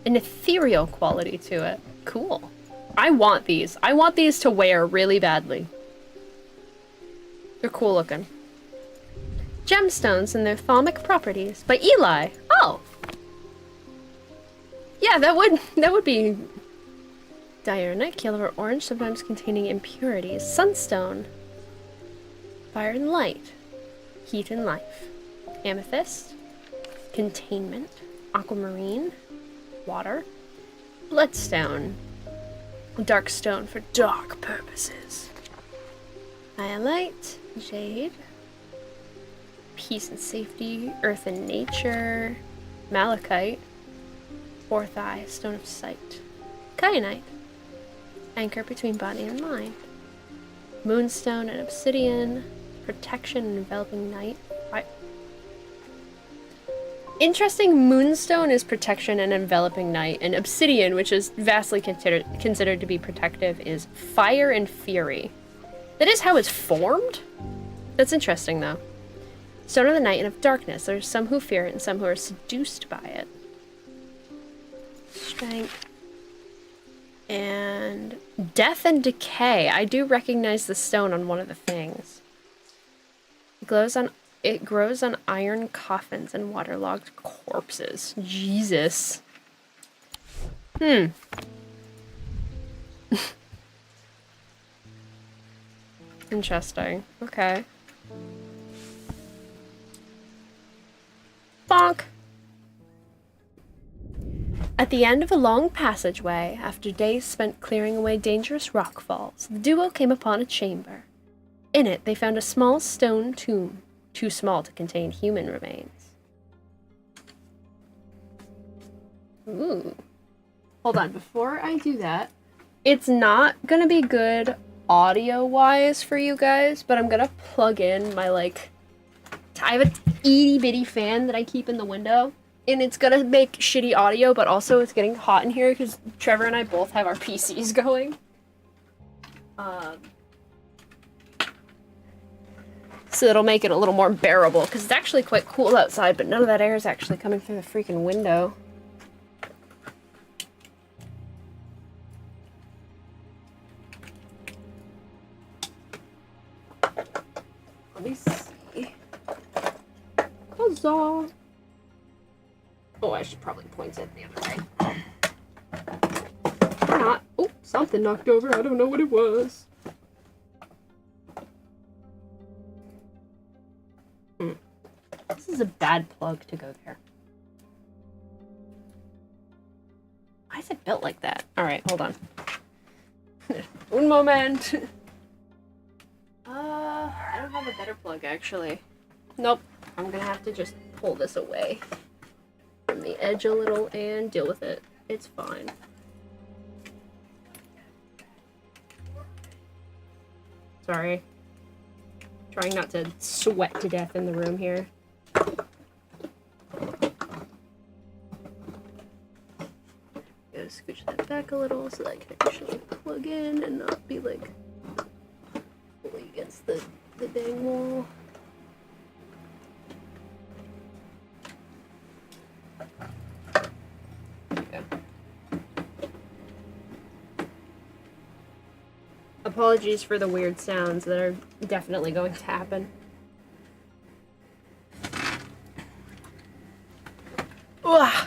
An ethereal quality to it. Cool. I want these. I want these to wear really badly. They're cool looking. Gemstones and their thaumic properties by Eli. Oh. Yeah, that would be diurnite, yellow or orange, sometimes containing impurities. Sunstone. Fire and light. Heat and life. Amethyst. Containment. Aquamarine. Water. Bloodstone. Dark stone for dark purposes. Iolite. Jade. Peace and safety. Earth and nature. Malachite. Fourth eye. Stone of sight. Kyanite. Anchor between body and mind. Moonstone and obsidian. Protection and enveloping night. Interesting. Moonstone is protection and enveloping night, and obsidian, which is vastly considered to be protective, is fire and fury. That is how it's formed? That's interesting, though. Stone of the night and of darkness. There are some who fear it and some who are seduced by it. Strength. And death and decay. I do recognize the stone on one of the things. It grows on iron coffins and waterlogged corpses. Jesus. Interesting. Okay. Bonk. At the end of a long passageway, after days spent clearing away dangerous rockfalls, the duo came upon a chamber. In it, they found a small stone tomb, too small to contain human remains. Ooh. Hold on, before I do that, it's not gonna be good audio-wise for you guys, but I'm gonna plug in my, I have a itty-bitty fan that I keep in the window, and it's gonna make shitty audio, but also it's getting hot in here because Trevor and I both have our PCs going. So it'll make it a little more bearable, because it's actually quite cool outside, but none of that air is actually coming through the freaking window. Let me see. Huzzah! Oh, I should probably point it the other way. Or not. Oh, something knocked over. I don't know what it was. This is a bad plug to go there. Why is it built like that? Alright, hold on. Un moment. I don't have a better plug, actually. Nope. I'm gonna have to just pull this away from the edge a little and deal with it. It's fine. Sorry. Trying not to sweat to death in the room here. Gotta scooch that back a little so that I can actually plug in and not be like fully against the dang wall. There we go. Apologies for the weird sounds that are definitely going to happen. Ugh.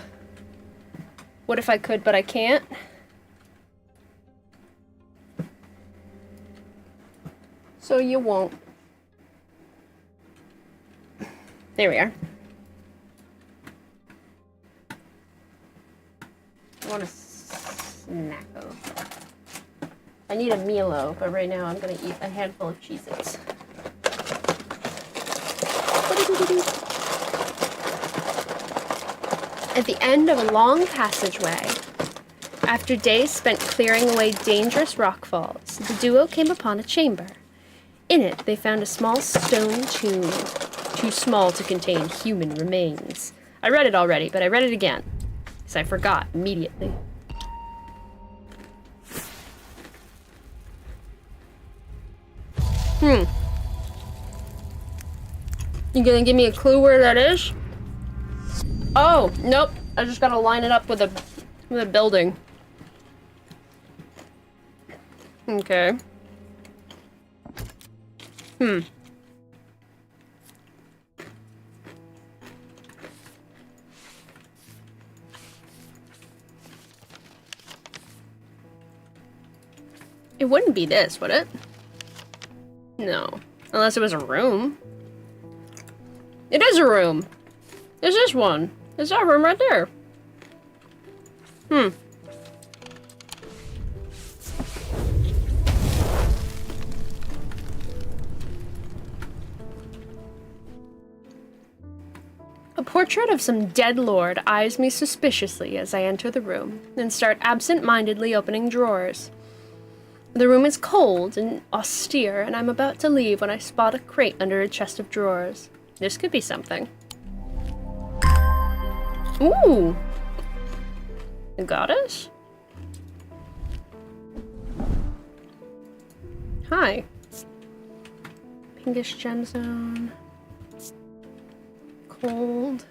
What if I could, but I can't? so you won't. There we are. I want a snacko. I need a Milo, but right now I'm gonna eat a handful of Cheez-Its. At the end of a long passageway, after days spent clearing away dangerous rockfalls, the duo came upon a chamber. In it, they found a small stone tomb, too small to contain human remains. I read it already, but I read it again, because I forgot immediately. You gonna give me a clue where that is? Oh, nope. I just gotta line it up with a building. Okay. It wouldn't be this, would it? No. Unless it was a room. It is a room. There's this one. There's that room right there. A portrait of some dead lord eyes me suspiciously as I enter the room and start absent-mindedly opening drawers. The room is cold and austere, and I'm about to leave when I spot a crate under a chest of drawers. This could be something. Ooh! A goddess? Hi. Pinkish gemstone. Cold.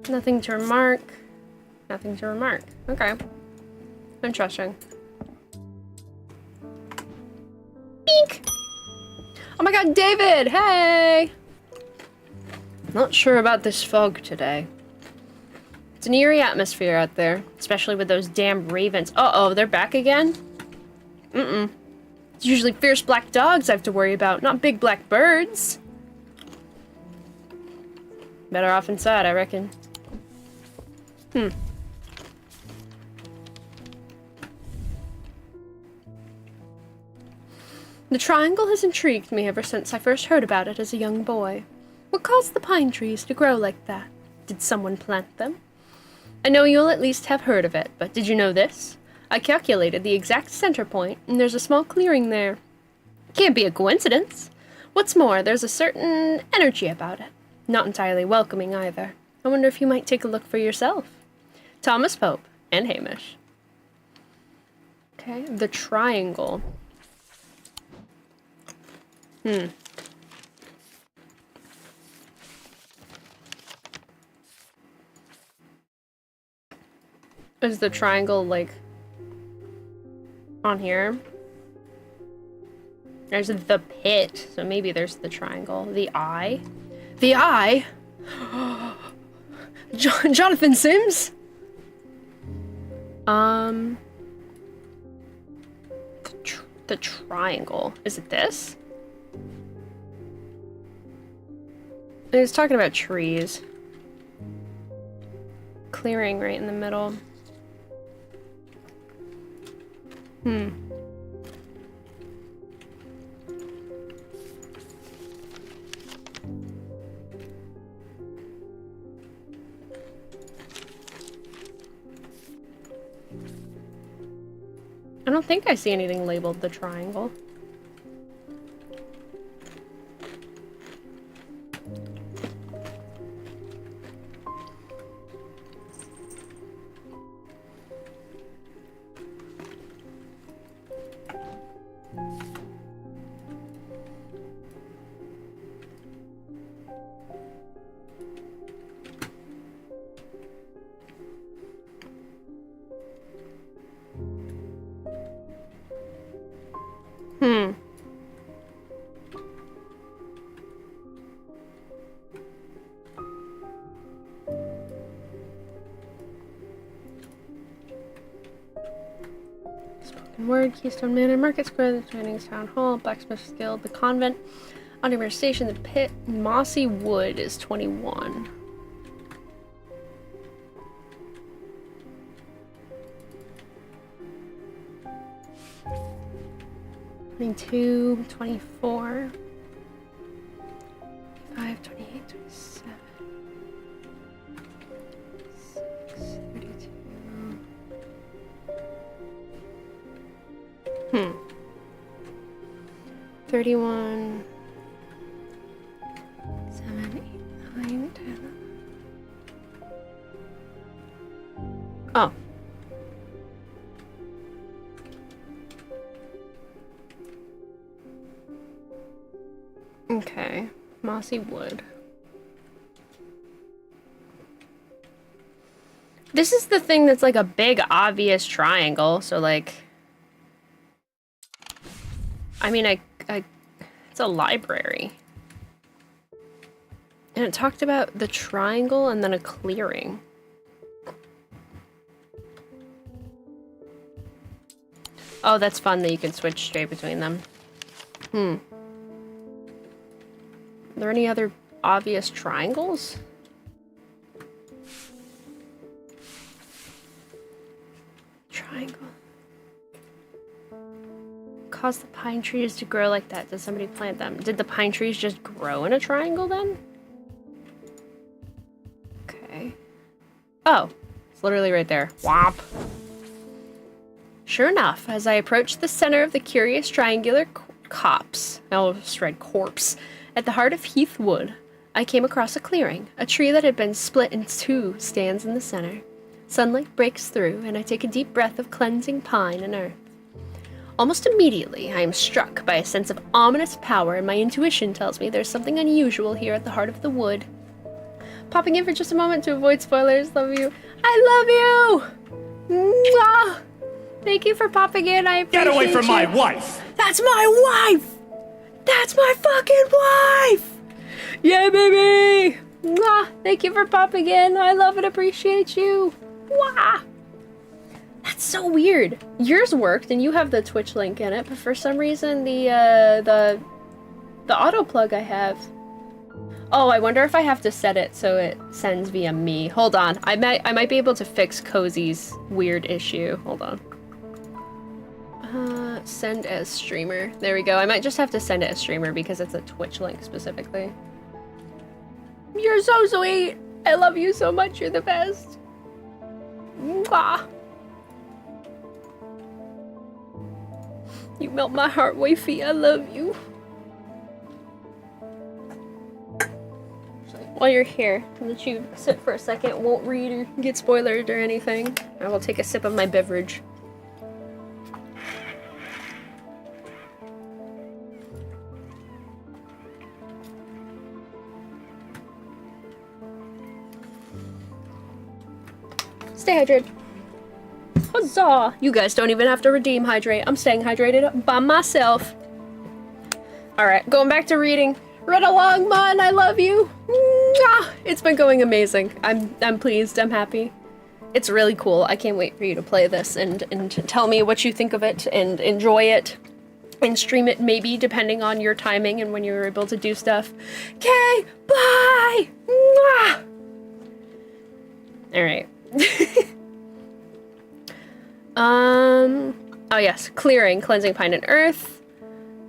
Nothing to remark. Nothing to remark. Okay. Interesting. Eek! Oh my god, David! Hey! Not sure about this fog today. It's an eerie atmosphere out there, especially with those damn ravens. Uh-oh, they're back again? It's usually fierce black dogs I have to worry about, not big black birds. Better off inside, I reckon. The triangle has intrigued me ever since I first heard about it as a young boy. What caused the pine trees to grow like that? Did someone plant them? I know you'll at least have heard of it, but did you know this? I calculated the exact center point, and there's a small clearing there. Can't be a coincidence. What's more, there's a certain energy about it. Not entirely welcoming either. I wonder if you might take a look for yourself. Thomas Pope and Hamish. Okay, the triangle. Is the triangle, like, on here? There's the pit, so maybe there's the triangle. The eye? The eye? Jonathan Sims? The triangle. Is it this? He was talking about trees. Clearing right in the middle. I don't think I see anything labeled the triangle. Word, Keystone Manor, Market Square, the Trainings Town Hall, Blacksmith's Guild, the Convent, Underwear Station, the Pit, Mossy Wood is 21. 22, 24, 25, 28, 27, 6, 32. 31, 7, 8, 9, 10. Oh. Okay, Mossy Wood. This is the thing that's like a big obvious triangle, so like I mean it's a library. And it talked about the triangle and then a clearing. Oh, that's fun that you can switch straight between them. Are there any other obvious triangles? Triangle. Cause the pine trees to grow like that. Did somebody plant them? Did the pine trees just grow in a triangle then? Okay. Oh, it's literally right there. Womp. Sure enough, as I approached the center of the curious triangular copse, I almost read corpse, at the heart of Heath Wood, I came across a clearing. A tree that had been split in two stands in the center. Sunlight breaks through, and I take a deep breath of cleansing pine and earth. Almost immediately, I am struck by a sense of ominous power, and my intuition tells me there's something unusual here at the heart of the wood. Popping in for just a moment to avoid spoilers. Love you. I love you! Mwah! Thank you for popping in. I appreciate Get away from you. my wife! That's my wife! That's my fucking wife! Yay, baby! Mwah! Thank you for popping in. I love and appreciate you. Wah! That's so weird. Yours worked, and you have the Twitch link in it, but for some reason the auto plug I have. Oh, I wonder if I have to set it so it sends via me. Hold on. I might be able to fix Cozy's weird issue. Hold on. Send as streamer. There we go. I might just have to send it as streamer because it's a Twitch link specifically. You're so sweet. I love you so much. You're the best. Mwah. You melt my heart, wifey. I love you. While you're here, I'll let you sit for a second. Won't read or get spoiled or anything. I will take a sip of my beverage. Stay hydrated. Huzzah! You guys don't even have to redeem hydrate. I'm staying hydrated by myself. Alright, going back to reading. Run along, Mon, I love you. Mwah! It's been going amazing. I'm pleased, I'm happy. It's really cool. I can't wait for you to play this and tell me what you think of it and enjoy it. And stream it maybe depending on your timing and when you're able to do stuff. Okay, bye! Mwah! Alright. Oh yes, clearing, cleansing pine and earth.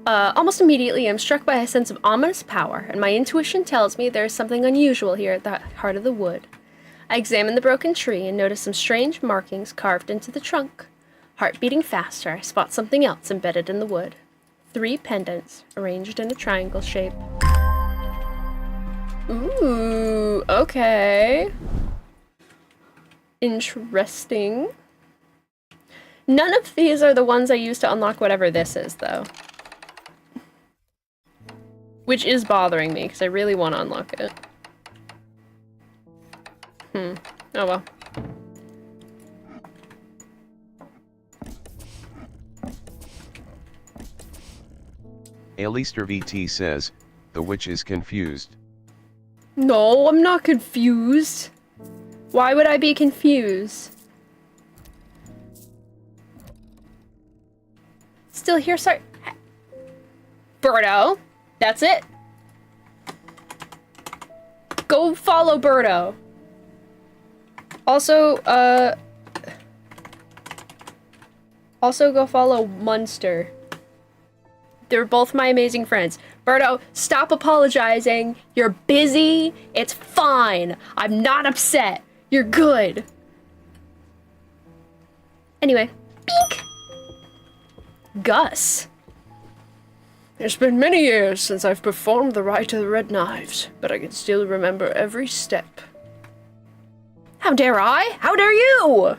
Almost immediately I'm struck by a sense of ominous power, and my intuition tells me there is something unusual here at the heart of the wood. I examine the broken tree and notice some strange markings carved into the trunk. Heart beating faster, I spot something else embedded in the wood. 3 pendants, arranged in a triangle shape. Ooh, okay. Interesting. None of these are the ones I use to unlock whatever this is, though. Which is bothering me, because I really want to unlock it. Oh well. Alistair VT says, the witch is confused. No, I'm not confused. Why would I be confused? Still here, sorry. Birdo. That's it. Go follow Birdo. Also go follow Munster. They're both my amazing friends. Birdo, stop apologizing. You're busy. It's fine. I'm not upset. You're good. Anyway. Beak. Gus. It's been many years since I've performed the Rite of the Red Knives, but I can still remember every step. How dare I? How dare you?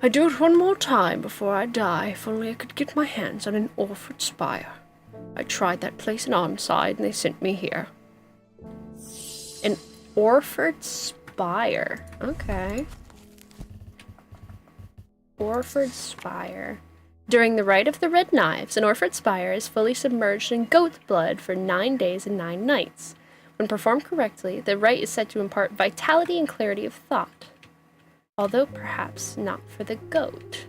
I'd do it one more time before I die, if only I could get my hands on an Orford Spire. I tried that place in Armside, and they sent me here. An Orford Spire. Okay. Orford Spire. During the Rite of the Red Knives, an Orford Spire is fully submerged in goat blood for 9 days and 9 nights. When performed correctly, the rite is said to impart vitality and clarity of thought, although perhaps not for the goat.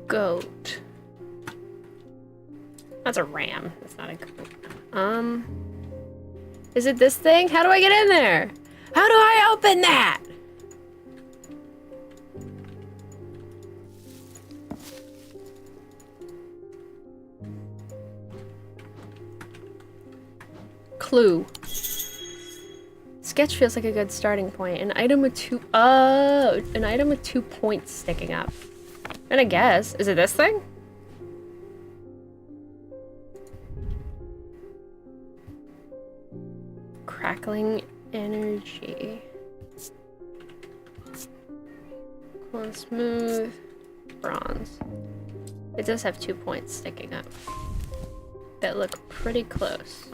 Goat. That's a ram. That's not a goat. Is it this thing? How do I get in there? How do I open that? Clue. Sketch feels like a good starting point. An item with an item with 2 points sticking up. And I guess, is it this thing? Crackling energy. Cool and smooth. Bronze. It does have 2 points sticking up that look pretty close.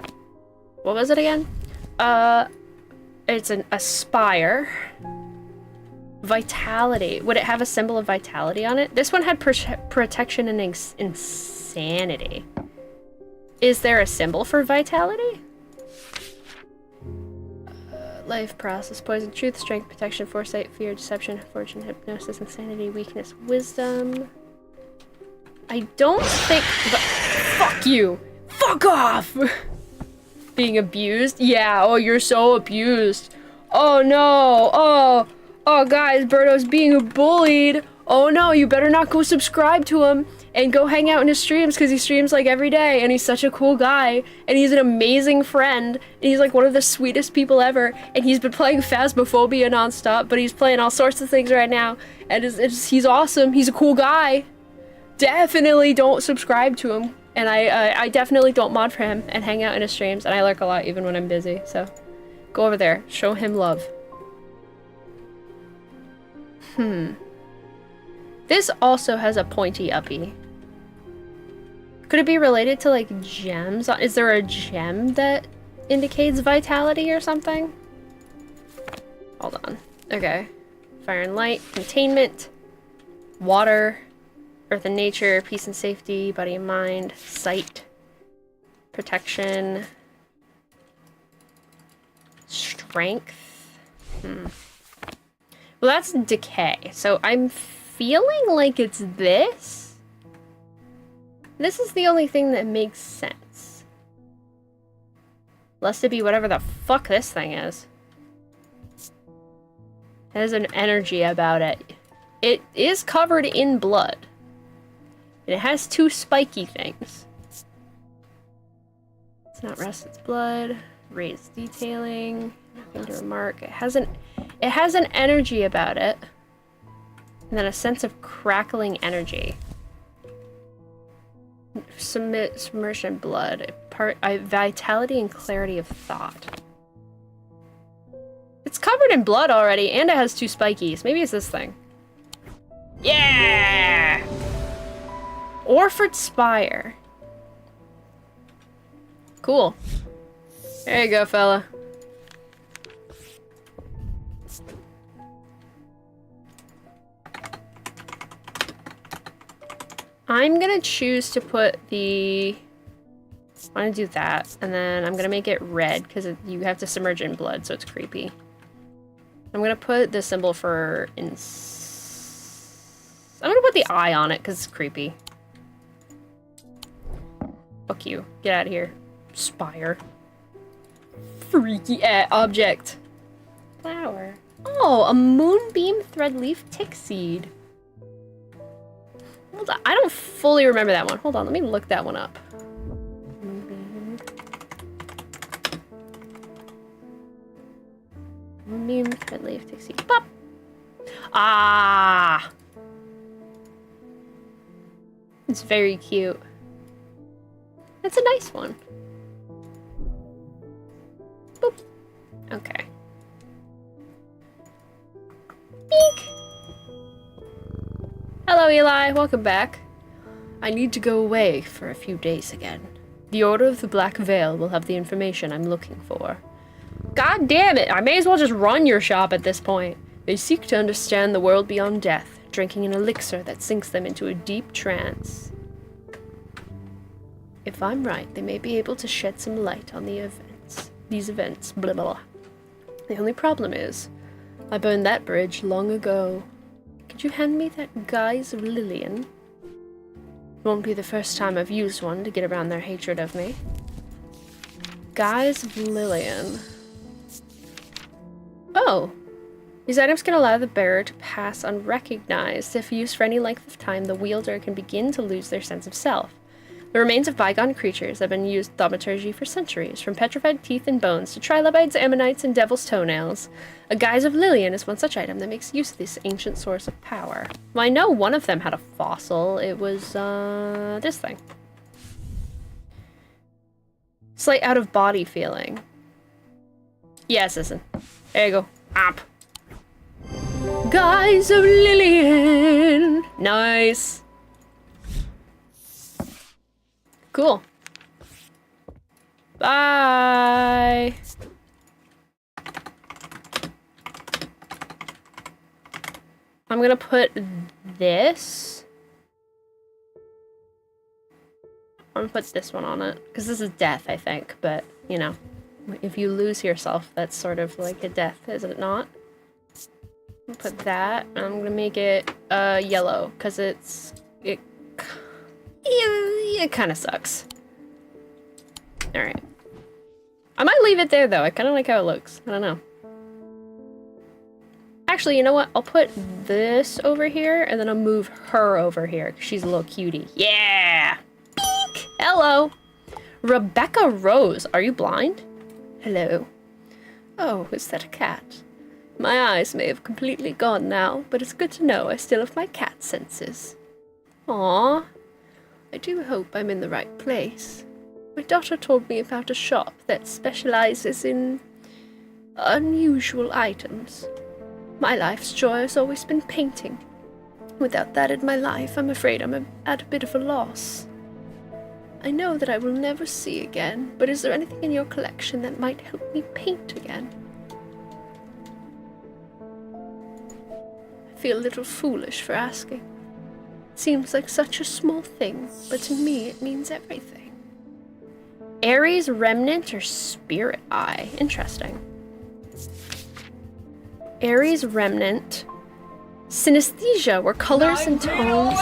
What was it again? It's a spire. Vitality. Would it have a symbol of vitality on it? This one had protection and insanity. Is there a symbol for vitality? Life process, poison, truth, strength, protection, foresight, fear, deception, fortune, hypnosis, insanity, weakness, wisdom. I don't think. Fuck you! Fuck off! Being abused? Yeah, oh, you're so abused. Oh no, oh guys, Birdo's being bullied. Oh no, you better not go subscribe to him and go hang out in his streams, because he streams like every day and he's such a cool guy and he's an amazing friend and he's like one of the sweetest people ever, and he's been playing Phasmophobia nonstop, but he's playing all sorts of things right now and he's awesome. He's a cool guy. Definitely don't subscribe to him. And I definitely don't mod for him and hang out in his streams, and I lurk a lot even when I'm busy, so go over there, show him love. This also has a pointy uppy. Could it be related to like gems? Is there a gem that indicates vitality or something? Hold on. Okay. Fire and light, containment, water, earth and nature, peace and safety, body and mind, sight, protection, strength. Well, that's decay. So I'm feeling like it's this. This is the only thing that makes sense. Lest it be whatever the fuck this thing is. It has an energy about it. It is covered in blood. And it has 2 spiky things. It's not rust, it's blood. Raised detailing. Nothing to remark. It has an energy about it. And then a sense of crackling energy. Submersion in blood. Vitality and clarity of thought. It's covered in blood already, and it has 2 spikies. Maybe it's this thing. Yeah! Orford Spire. Cool. There you go, fella. I'm gonna choose to put the... I want to do that, and then I'm gonna make it red, because you have to submerge it in blood, so it's creepy. I'm gonna put the symbol for I'm gonna put the eye on it because it's creepy. Fuck you. Get out of here. Spire. Freaky object. Flower. Oh, a moonbeam threadleaf tick seed. Hold on. I don't fully remember that one. Hold on, let me look that one up. Moonbeam threadleaf tick seed. Pop! Ah! It's very cute. That's a nice one. Boop. Okay. Beak! Hello, Eli. Welcome back. I need to go away for a few days again. The Order of the Black Veil will have the information I'm looking for. God damn it! I may as well just run your shop at this point. They seek to understand the world beyond death, drinking an elixir that sinks them into a deep trance. If I'm right, they may be able to shed some light on these events, blah blah blah. The only problem is, I burned that bridge long ago. Could you hand me that Guise of Lillian? It won't be the first time I've used one to get around their hatred of me. Guise of Lillian. Oh! These items can allow the bearer to pass unrecognized. If used for any length of time, the wielder can begin to lose their sense of self. The remains of bygone creatures have been used in thaumaturgy for centuries, from petrified teeth and bones to trilobites, ammonites, and devil's toenails. A Guise of Lillian is one such item that makes use of this ancient source of power. Well, I know one of them had a fossil. It was, this thing. Slight out-of-body feeling. Yes, listen. There you go. Up. Guise of Lillian! Nice. Cool. Bye! I'm gonna put this. I'm gonna put this one on it, because this is death, I think, but, you know, if you lose yourself, that's sort of like a death, is it not? I'll put that, and I'm gonna make it, yellow, because it kind of sucks. Alright. I might leave it there, though. I kind of like how it looks. I don't know. Actually, you know what? I'll put this over here, and then I'll move her over here, because she's a little cutie. Yeah! Beak! Hello! Rebecca Rose, are you blind? Hello. Oh, is that a cat? My eyes may have completely gone now, but it's good to know I still have my cat senses. Aww. I do hope I'm in the right place. My daughter told me about a shop that specializes in unusual items. My life's joy has always been painting. Without that in my life, I'm afraid I'm at a bit of a loss. I know that I will never see again, but is there anything in your collection that might help me paint again? I feel a little foolish for asking. It seems like such a small thing, but to me it means everything. Aries Remnant or Spirit Eye? Interesting. Aries Remnant. Synesthesia, where colors and tones...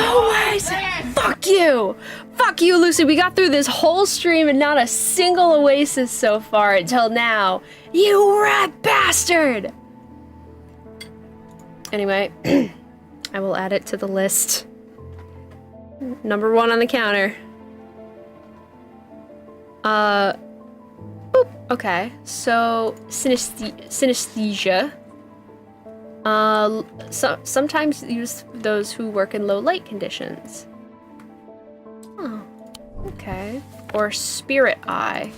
Oasis! Fuck you! Fuck you, Lucy! We got through this whole stream and not a single oasis so far until now. You rat bastard! Anyway, I will add it to the list. Number 1 on the counter. Boop. Okay, so synesthesia. Sometimes use those who work in low light conditions. Oh, okay. Or spirit eye.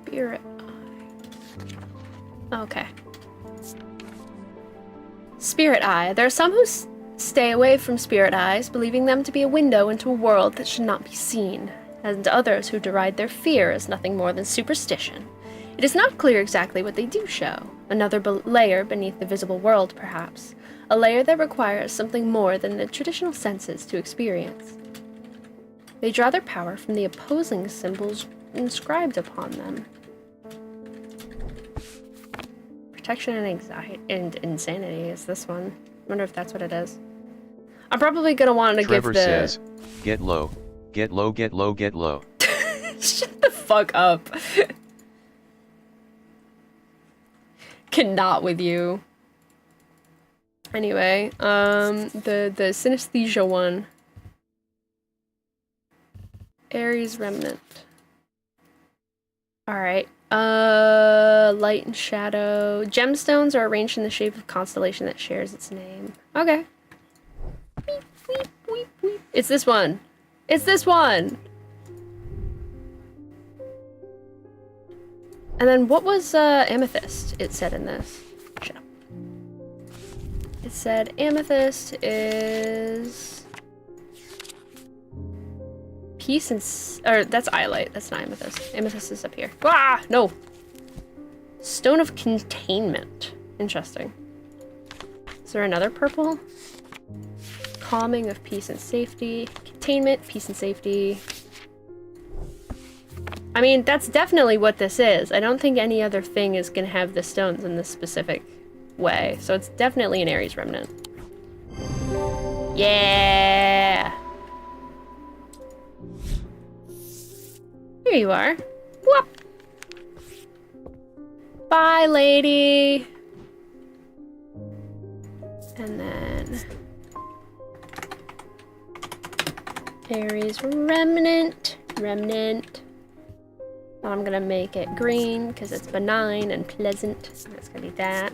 Spirit eye. Okay. Spirit eye. There are some who stay away from spirit eyes, believing them to be a window into a world that should not be seen, and others who deride their fear as nothing more than superstition. It is not clear exactly what they do show. Another layer beneath the visible world, perhaps. A layer that requires something more than the traditional senses to experience. They draw their power from the opposing symbols inscribed upon them. Protection and anxiety and insanity is this one. I wonder if that's what it is. I'm probably gonna want to Trevor give the... says, get low, get low, get low, get low. Shut the fuck up. Cannot with you. Anyway, the synesthesia one. Aries remnant. Alright. Light and shadow. Gemstones are arranged in the shape of a constellation that shares its name. Okay. Weep, weep, weep, weep. It's this one. It's this one! And then what was amethyst? It said in this. Shut up. It said amethyst is peace and or that's iolite. That's not amethyst. Amethyst is up here. Ah, no. Stone of containment. Interesting. Is there another purple? Calming of peace and safety. Containment, peace and safety. I mean, that's definitely what this is. I don't think any other thing is gonna have the stones in this specific way. So it's definitely an Aries remnant. Yeah! Here you are. Whoop! Bye, lady! And then... Aries remnant. Remnant. I'm gonna make it green because it's benign and pleasant. That's gonna be that.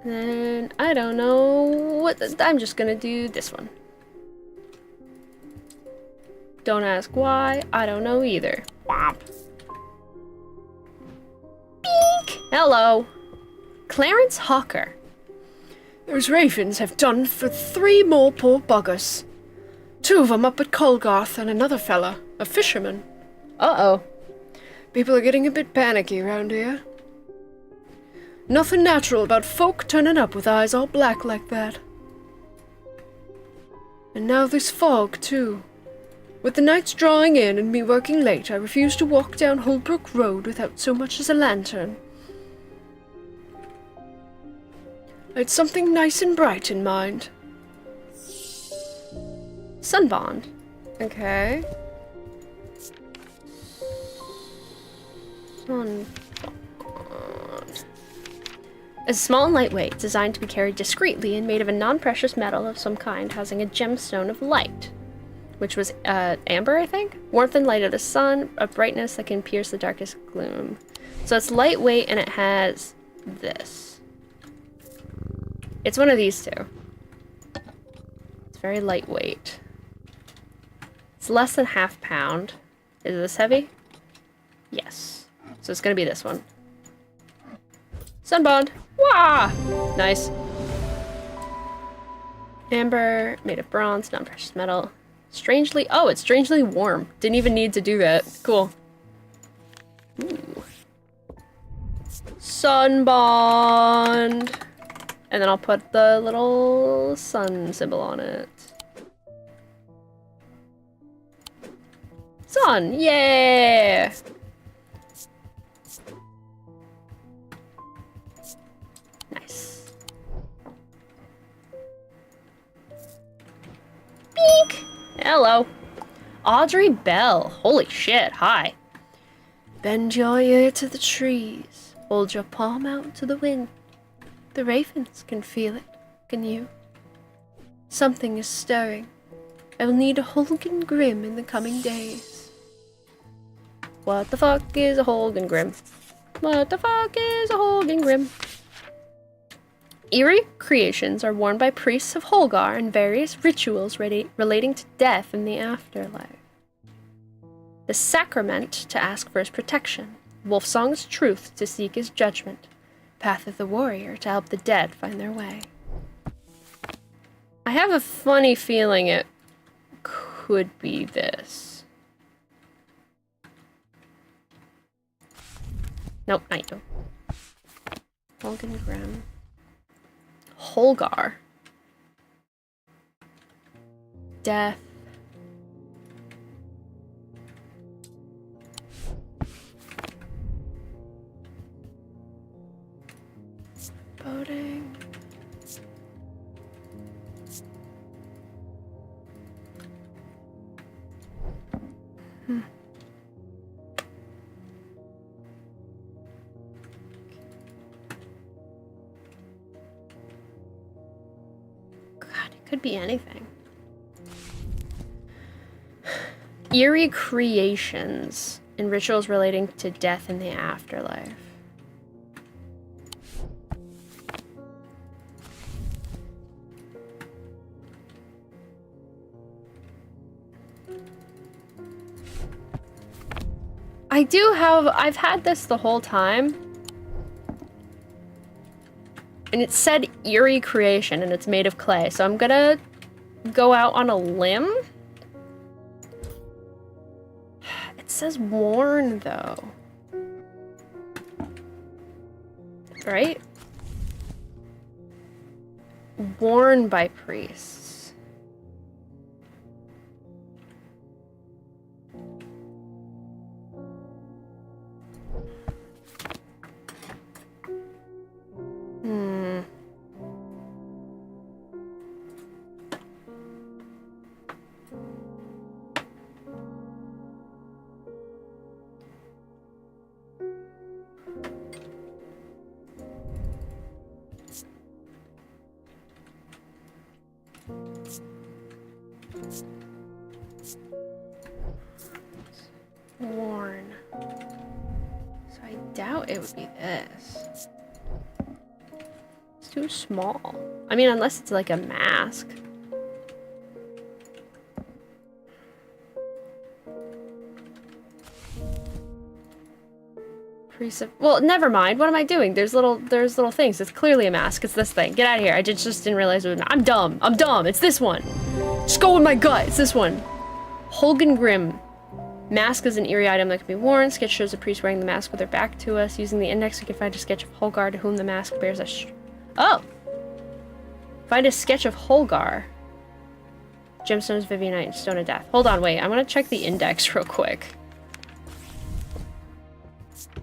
And then I don't know what. I'm just gonna do this one. Don't ask why. I don't know either. Womp. Beak. Hello, Clarence Hawker. Those ravens have done for 3 more poor buggers. 2 of them up at Colgarth and another fella, a fisherman. Uh-oh. People are getting a bit panicky around here. Nothing natural about folk turning up with eyes all black like that. And now this fog, too. With the nights drawing in and me working late, I refuse to walk down Holbrook Road without so much as a lantern. I had something nice and bright in mind. Sunbond. Okay. Sunbond. Is small and lightweight, designed to be carried discreetly and made of a non-precious metal of some kind, housing a gemstone of light, which was amber, I think? Warmth and light of the sun, a brightness that can pierce the darkest gloom. So it's lightweight and it has this. It's one of these two. It's very lightweight. It's less than ½ pound. Is this heavy? Yes. So it's gonna be this one. Sunbond! Wah! Nice. Amber, made of bronze, non-precious metal. Strangely, oh, it's strangely warm. Didn't even need to do that. Cool. Ooh. Sunbond! And then I'll put the little sun symbol on it. Sun! Yeah! Nice. Beak! Hello. Audrey Bell. Holy shit, hi. Bend your ear to the trees. Hold your palm out to the wind. The ravens can feel it, can you? Something is stirring. I will need a Holgen Grim in the coming days. What the fuck is a Holgen Grim? What the fuck is a Holgen Grim? Eerie creations are worn by priests of Holgar in various rituals relating to death in the afterlife. The sacrament to ask for his protection. Wolfsong's truth to seek his judgment. Path of the warrior to help the dead find their way. I have a funny feeling it could be this. Nope, not you. Holgen Grim. Holgar. Death. Boating. God, it could be anything. Eerie creations and rituals relating to death in the afterlife. I've had this the whole time. And it said eerie creation and it's made of clay, so I'm gonna go out on a limb. It says worn though. Right? Worn by priests. Worn. So I doubt it would be this. It's too small. I mean, unless it's like a mask. Well, never mind. What am I doing? There's little things. It's clearly a mask. It's this thing. Get out of here. I just didn't realize it was. I'm dumb. I'm dumb. It's this one. Just go with my gut. It's this one. Holgen Grim. Mask is an eerie item that can be worn. Sketch shows a priest wearing the mask with their back to us. Using the index, we can find a sketch of Holgar to whom the mask bears a Oh! Find a sketch of Holgar. Gemstones, Vivianite, and Stone of Death. Hold on, wait. I'm gonna check the index real quick.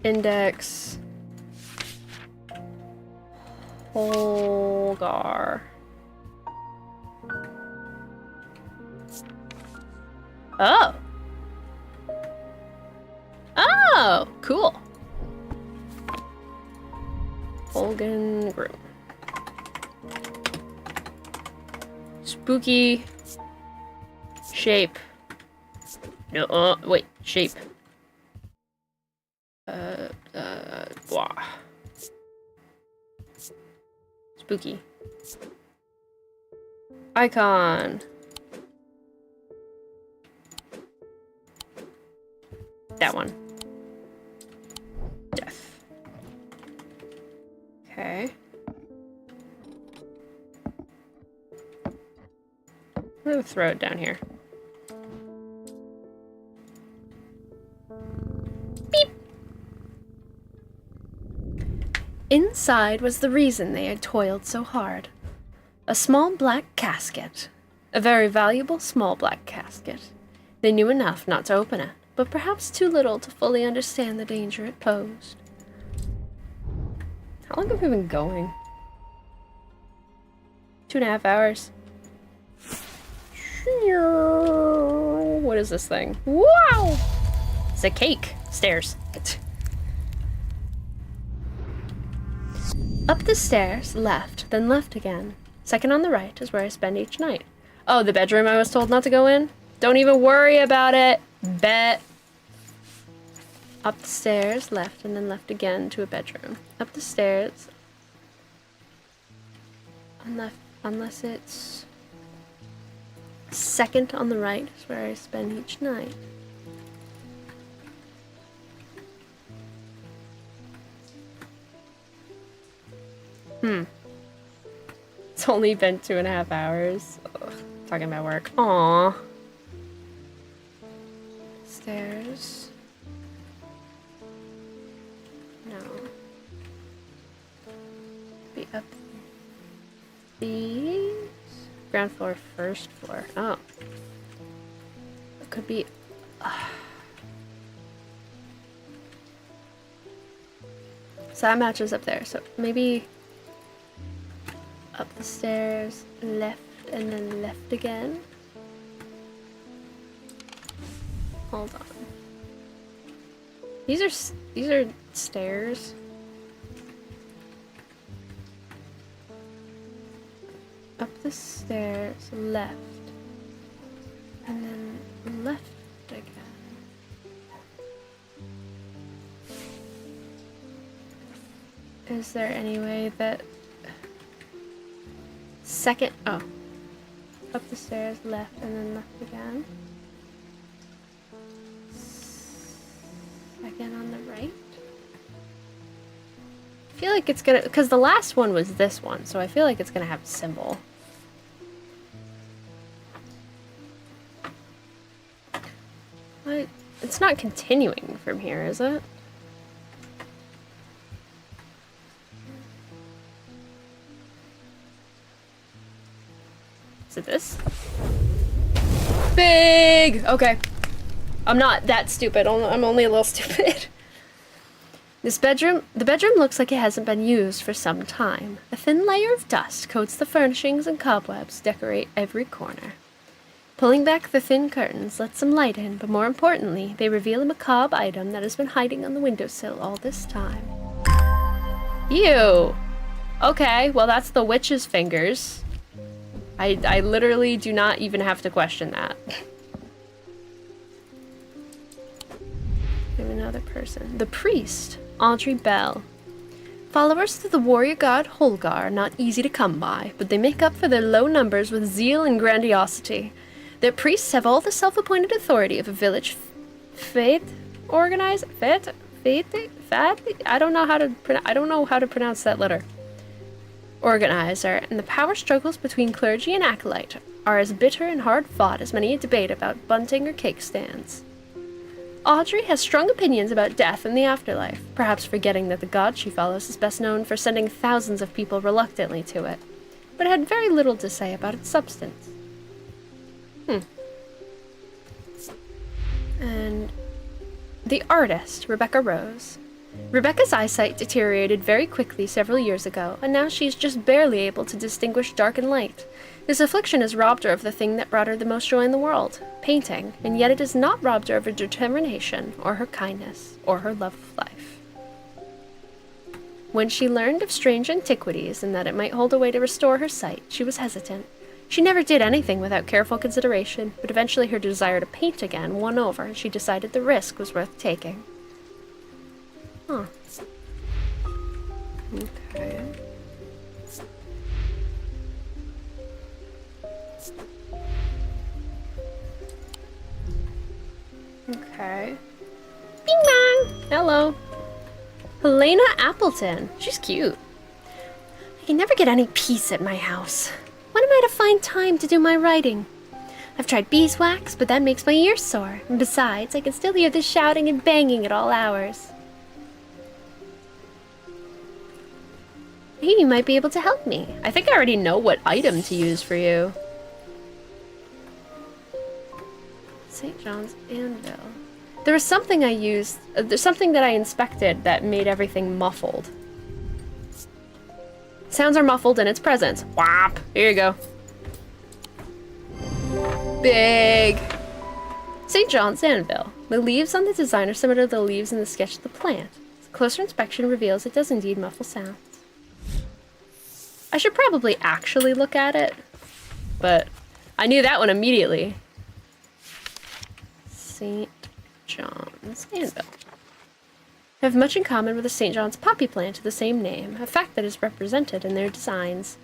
Index. Holgar. Oh! Oh! Cool. Holgen Group. Spooky. Shape. No, wait. Shape. Blah. Spooky. Icon. That one. Death. Okay. I'm gonna throw it down here. Beep! Inside was the reason they had toiled so hard. A small black casket. A very valuable small black casket. They knew enough not to open it, but perhaps too little to fully understand the danger it posed. How long have we been going? 2.5 hours. What is this thing? Wow! It's a cake. Stairs. Up the stairs, left, then left again. Second on the right is where I spend each night. Oh, the bedroom I was told not to go in? Don't even worry about it. Bet. Up the stairs, left, and then left again to a bedroom. Up the stairs. Unless it's second on the right is where I spend each night. It's only been 2.5 hours. Ugh, talking about work. Aww. Stairs. No. be up these. Ground floor, first floor. Oh. It could be. So that matches up there. So maybe up the stairs, left, and then left again. Hold on. These are stairs. Up the stairs, left, and then left again. Is there any way that second, oh, up the stairs, left, and then left again. Second on the right. I feel like it's gonna, because the last one was this one, so I feel like it's gonna have a symbol. But it's not continuing from here, is it? Is it this? Big! Okay. I'm not that stupid. I'm only a little stupid. The bedroom looks like it hasn't been used for some time. A thin layer of dust coats the furnishings and cobwebs decorate every corner. Pulling back the thin curtains lets some light in, but more importantly, they reveal a macabre item that has been hiding on the windowsill all this time. Ew! Okay, well that's the witch's fingers. I literally do not even have to question that. We have another person. The priest, Audrey Bell. Followers to the warrior god Holgar are not easy to come by, but they make up for their low numbers with zeal and grandiosity. Their priests have all the self-appointed authority of a village faith organizer. I don't know how to pronounce that letter. Organizer, and the power struggles between clergy and acolyte are as bitter and hard-fought as many a debate about bunting or cake stands. Audrey has strong opinions about death and the afterlife, perhaps forgetting that the god she follows is best known for sending thousands of people reluctantly to it, but had very little to say about its substance. And the artist, Rebecca Rose. Rebecca's eyesight deteriorated very quickly several years ago, and now she's just barely able to distinguish dark and light. This affliction has robbed her of the thing that brought her the most joy in the world, painting, and yet it has not robbed her of her determination, or her kindness, or her love of life. When she learned of Strange Antiquities and that it might hold a way to restore her sight, she was hesitant. She never did anything without careful consideration, but eventually her desire to paint again won over, and she decided the risk was worth taking. Huh. Okay. Okay. Bing bang! Hello. Helena Appleton. She's cute. I can never get any peace at my house. When am I to find time to do my writing? I've tried beeswax, but that makes my ears sore. And besides, I can still hear the shouting and banging at all hours. Maybe you might be able to help me. I think I already know what item to use for you. St. John's Anvil. There was something I used, there's something that I inspected that made everything muffled. Sounds are muffled in its presence. Whop! Here you go. Big! St. John's Anvil. The leaves on the design are similar to the leaves in the sketch of the plant. Closer inspection reveals it does indeed muffle sounds. I should probably actually look at it, but I knew that one immediately. St. John's Anvil. Have much in common with the St. John's poppy plant of the same name, a fact that is represented in their designs.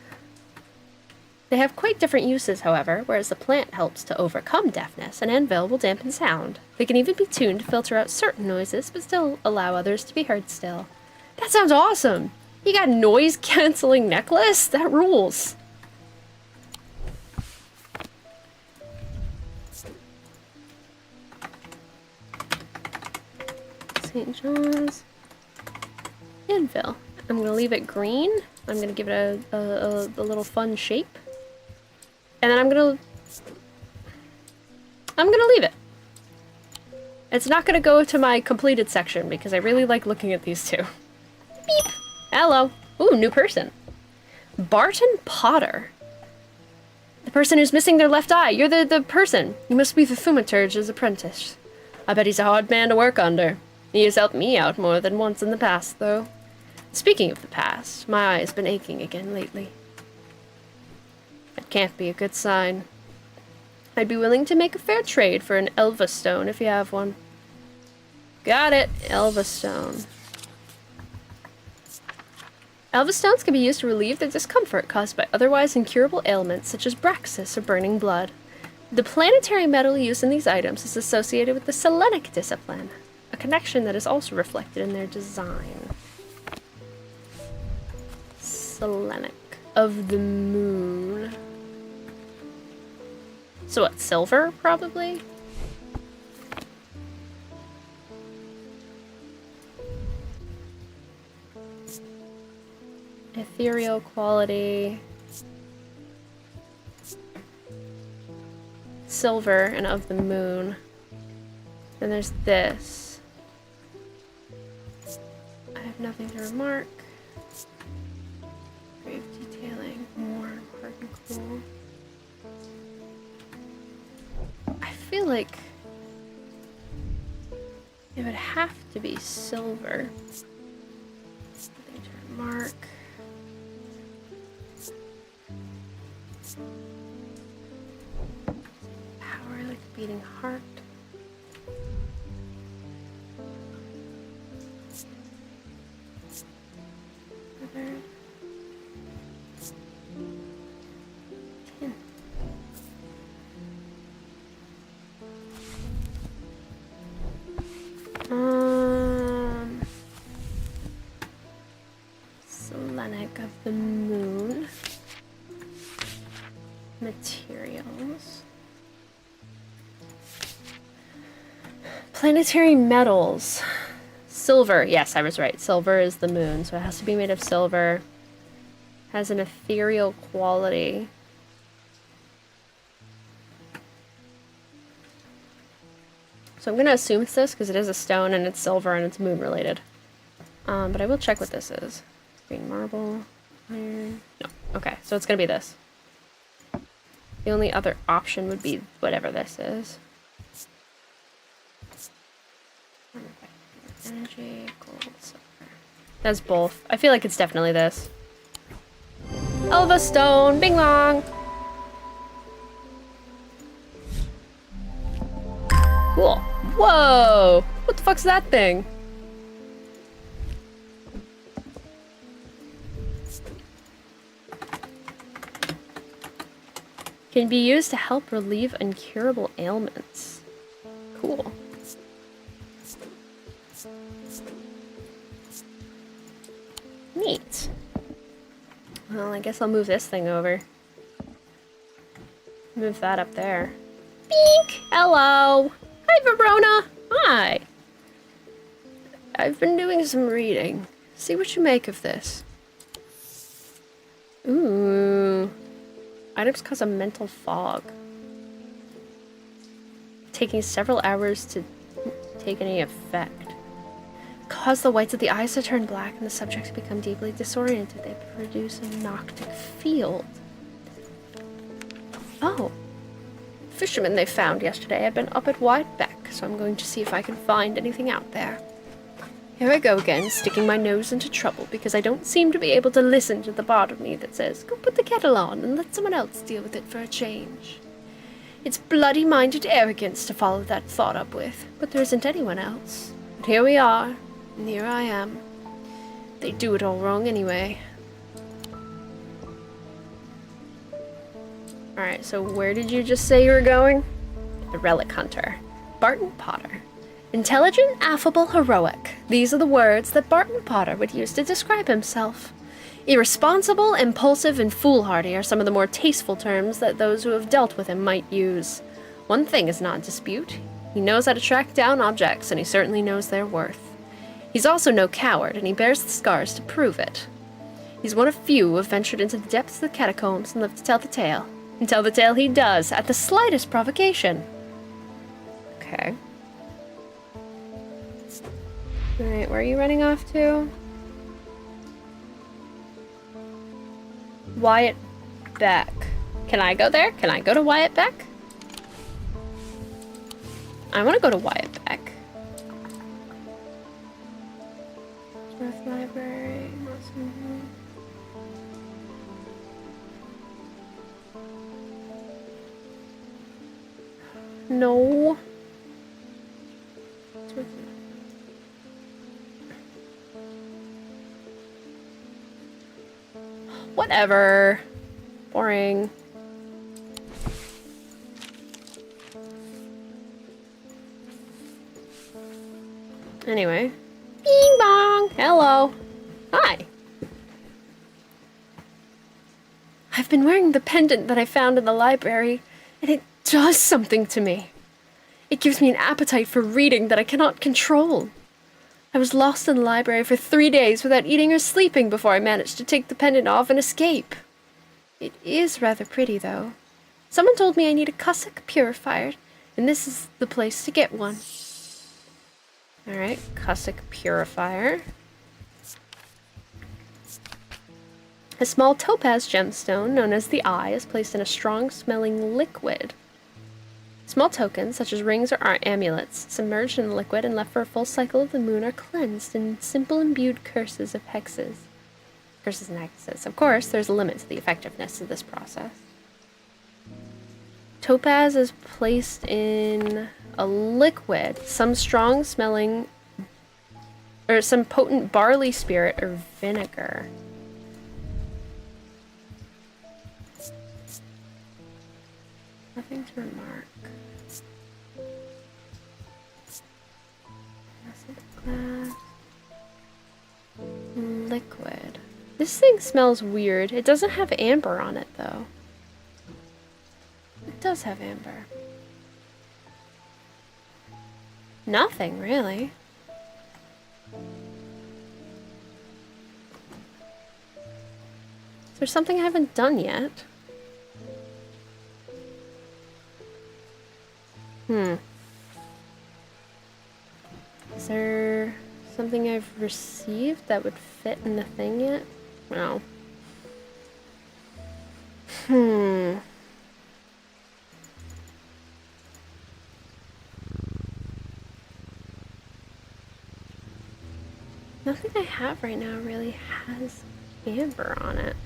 They have quite different uses, however, whereas the plant helps to overcome deafness, an anvil will dampen sound. They can even be tuned to filter out certain noises, but still allow others to be heard still. That sounds awesome! You got a noise-canceling necklace? That rules! St. John's Anvil. I'm gonna leave it green. I'm gonna give it a little fun shape. And then I'm gonna leave it. It's not gonna go to my completed section because I really like looking at these two. Beep. Hello. Ooh, new person. Barton Potter. The person who's missing their left eye. You're the person. You must be the thaumaturge's apprentice. I bet he's a hard man to work under. He has helped me out more than once in the past, though. Speaking of the past, my eye's been aching again lately. That can't be a good sign. I'd be willing to make a fair trade for an Elva stone if you have one. Got it, Elva stone. Elva stones can be used to relieve the discomfort caused by otherwise incurable ailments such as Braxis or burning blood. The planetary metal used in these items is associated with the Selenic discipline, a connection that is also reflected in their design. Selenic of the moon. So what, silver, probably? Ethereal quality. Silver and of the moon. Then there's this. I have nothing to remark. Grave detailing, more hard and cool. I feel like it would have to be silver. Nothing to remark. Power like a beating heart. Feathered. Tin. Selenic of the moon. Materials. Planetary metals. Silver. Yes, I was right. Silver is the moon, so it has to be made of silver. Has an ethereal quality. So I'm gonna assume it's this because it is a stone and it's silver and it's moon related. But I will check what this is. Green marble. Iron. No. Okay, so it's gonna be this. The only other option would be whatever this is. Energy, gold, silver. That's both. I feel like it's definitely this. Elva stone, bing long. Cool. Whoa! What the fuck's that thing? Can be used to help relieve incurable ailments. Cool. Neat. Well, I guess I'll move this thing over. Move that up there. Beak! Hello! Hi, Verona! Hi! I've been doing some reading. See what you make of this. Ooh. Items cause a mental fog. Taking several hours to take any effect. Cause the whites of the eyes to turn black and the subjects become deeply disoriented. They produce a noctic field. Oh. Fishermen they found yesterday had been up at Whitebeck, so I'm going to see if I can find anything out there. Here I go again, sticking my nose into trouble because I don't seem to be able to listen to the part of me that says, go put the kettle on and let someone else deal with it for a change. It's bloody-minded arrogance to follow that thought up with, but there isn't anyone else. But here we are, and here I am. They do it all wrong anyway. Alright, so where did you just say you were going? The Relic Hunter. Barton Potter. Intelligent, affable, heroic. These are the words that Barton Potter would use to describe himself. Irresponsible, impulsive, and foolhardy are some of the more tasteful terms that those who have dealt with him might use. One thing is not in dispute. He knows how to track down objects, and he certainly knows their worth. He's also no coward, and he bears the scars to prove it. He's one of few who have ventured into the depths of the catacombs and lived to tell the tale. And tell the tale he does, at the slightest provocation. Okay. Alright, where are you running off to? Wyatt Beck. Can I go there? Can I go to Wyatt Beck? I want to go to Wyatt Beck. North Library. No. Whatever. Boring. Anyway. Bing bong! Hello. Hi. I've been wearing the pendant that I found in the library, and it does something to me. It gives me an appetite for reading that I cannot control. I was lost in the library for 3 days without eating or sleeping before I managed to take the pendant off and escape. It is rather pretty, though. Someone told me I need a Cossack purifier, and this is the place to get one. Alright, Cossack purifier. A small topaz gemstone, known as the Eye, is placed in a strong-smelling liquid. Small tokens, such as rings or amulets, submerged in the liquid and left for a full cycle of the moon, are cleansed in simple imbued curses of hexes. Curses and hexes. Of course, there's a limit to the effectiveness of this process. Topaz is placed in a liquid, some strong-smelling, or some potent barley spirit or vinegar. Nothing to remark. Glass. Liquid. This thing smells weird. It doesn't have amber on it, though. It does have amber. Nothing, really. Is there something I haven't done yet? Is there something I've received that would fit in the thing yet? No. Nothing I have right now really has amber on it.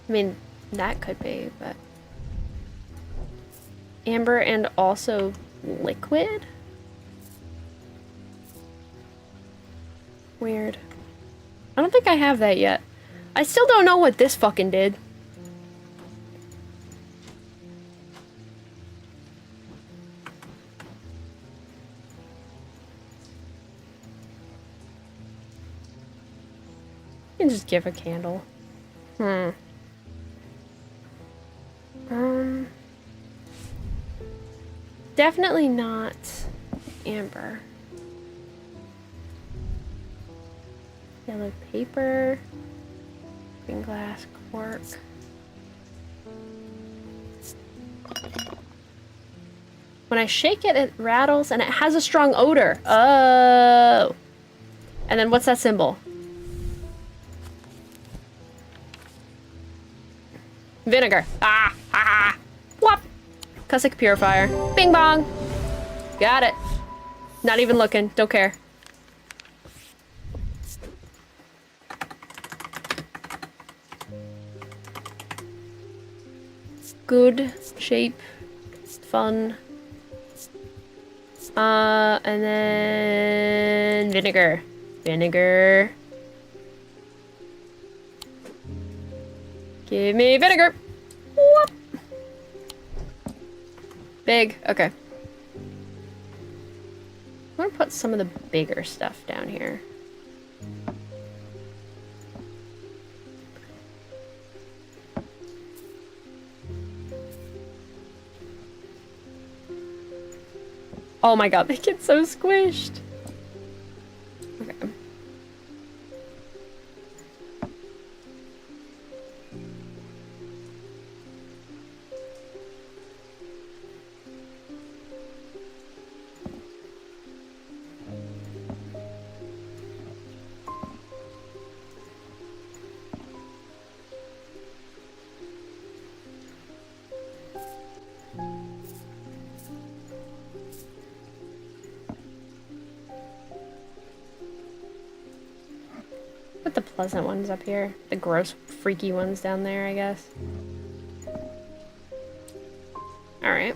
I mean, that could be, but... Amber and also liquid? Weird. I don't think I have that yet. I still don't know what this fucking did. You can just give a candle. Definitely not amber. Yellow paper. Green glass cork. When I shake it, it rattles and it has a strong odor. Oh. And then what's that symbol? Vinegar. Ah, ah, whoop. Cossack purifier. Bing bong. Got it. Not even looking. Don't care. Good shape. Fun. And then vinegar. Vinegar. Give me vinegar. Whoop. Big. Okay. I'm gonna put some of the bigger stuff down here. Oh my god, they get so squished. pleasant ones up here. The gross, freaky ones down there, I guess. Alright.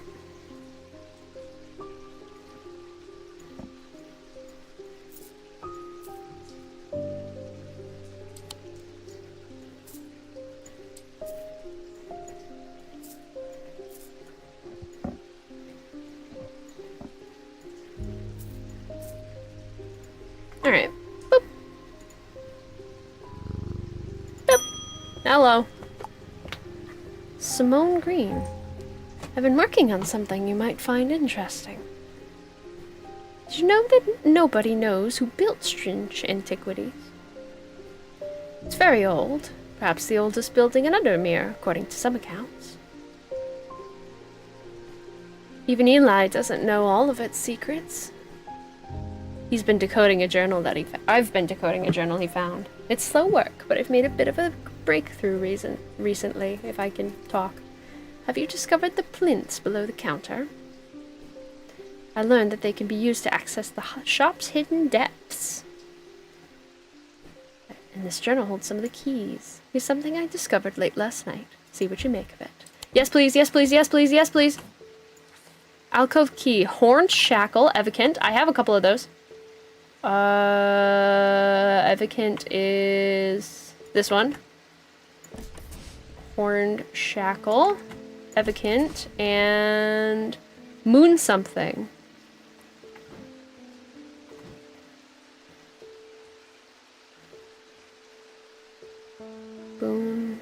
Alright. Boop. Boop. Hello. Simone Green. I've been working on something you might find interesting. Did you know that nobody knows who built Strange Antiquities? It's very old, perhaps the oldest building in Undermere, according to some accounts. Even Eli doesn't know all of its secrets. He's been decoding a journal that I've been decoding a journal he found. It's slow work, but I've made a bit of a breakthrough recently, if I can talk. Have you discovered the plinths below the counter? I learned that they can be used to access the shop's hidden depths. And this journal holds some of the keys. Here's something I discovered late last night. See what you make of it. Yes, please, yes, please, yes, please, yes, please. Alcove key. Horned shackle, Evocant. I have a couple of those. Evocant is this one. Horned shackle, Evocant, and moon something. Boom.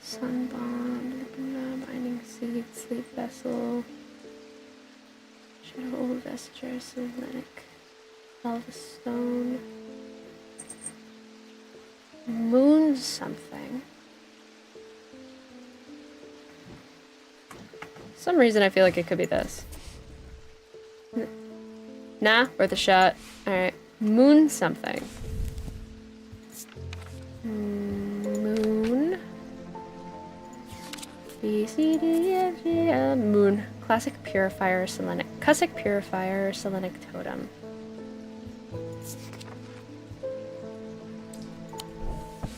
Sunbond, binding seed, sleep vessel, shadow old vesture, Sylvatic, Stone, moon something. For some reason I feel like it could be this. Nah, worth a shot. Alright, moon something. Moon. B, C, D, F, G, L. Moon. Classic Purifier Selenic. Cussic Purifier Selenic Totem.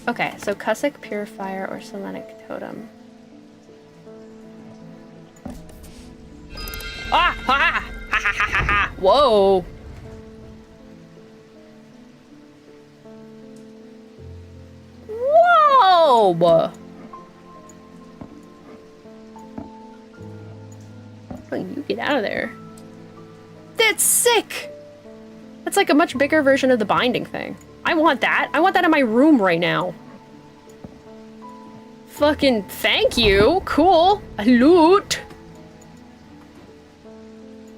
Okay, so Cussic Purifier or Selenic Totem. Ah! Ha! Ha ha ha ha ha! Whoa! Whoa! Oh, you get out of there. That's sick! That's like a much bigger version of the binding thing. I want that. I want that in my room right now. Fucking thank you. Cool. A loot.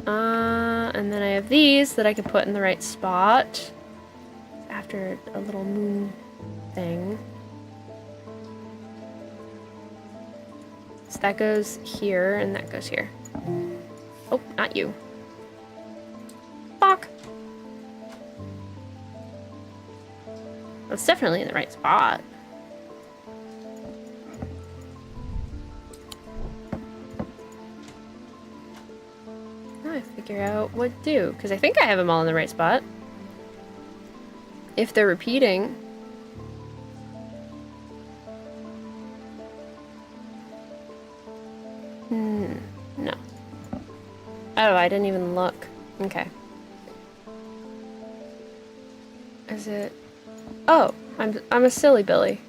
And then I have these that I can put in the right spot. After a little moon thing. So that goes here, and that goes here. Oh, not you. Fuck. That's definitely in the right spot. Now I figure out what to do, because I think I have them all in the right spot. If they're repeating. No. Oh, I didn't even look. Okay. Is it? Oh, I'm a silly Billy.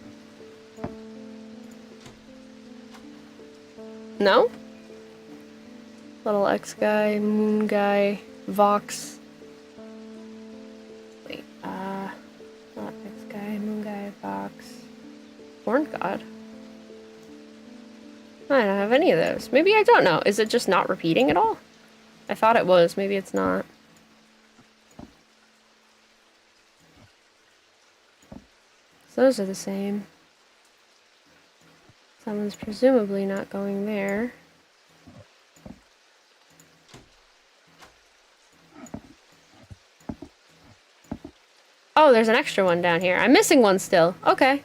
No? Little X guy, moon guy, Vox. Wait, not X guy, moon guy, Vox. Horn God. I don't have any of those. Maybe I don't know. Is it just not repeating at all? I thought it was. Maybe it's not. So those are the same. Someone's presumably not going there. Oh, there's an extra one down here. I'm missing one still. Okay.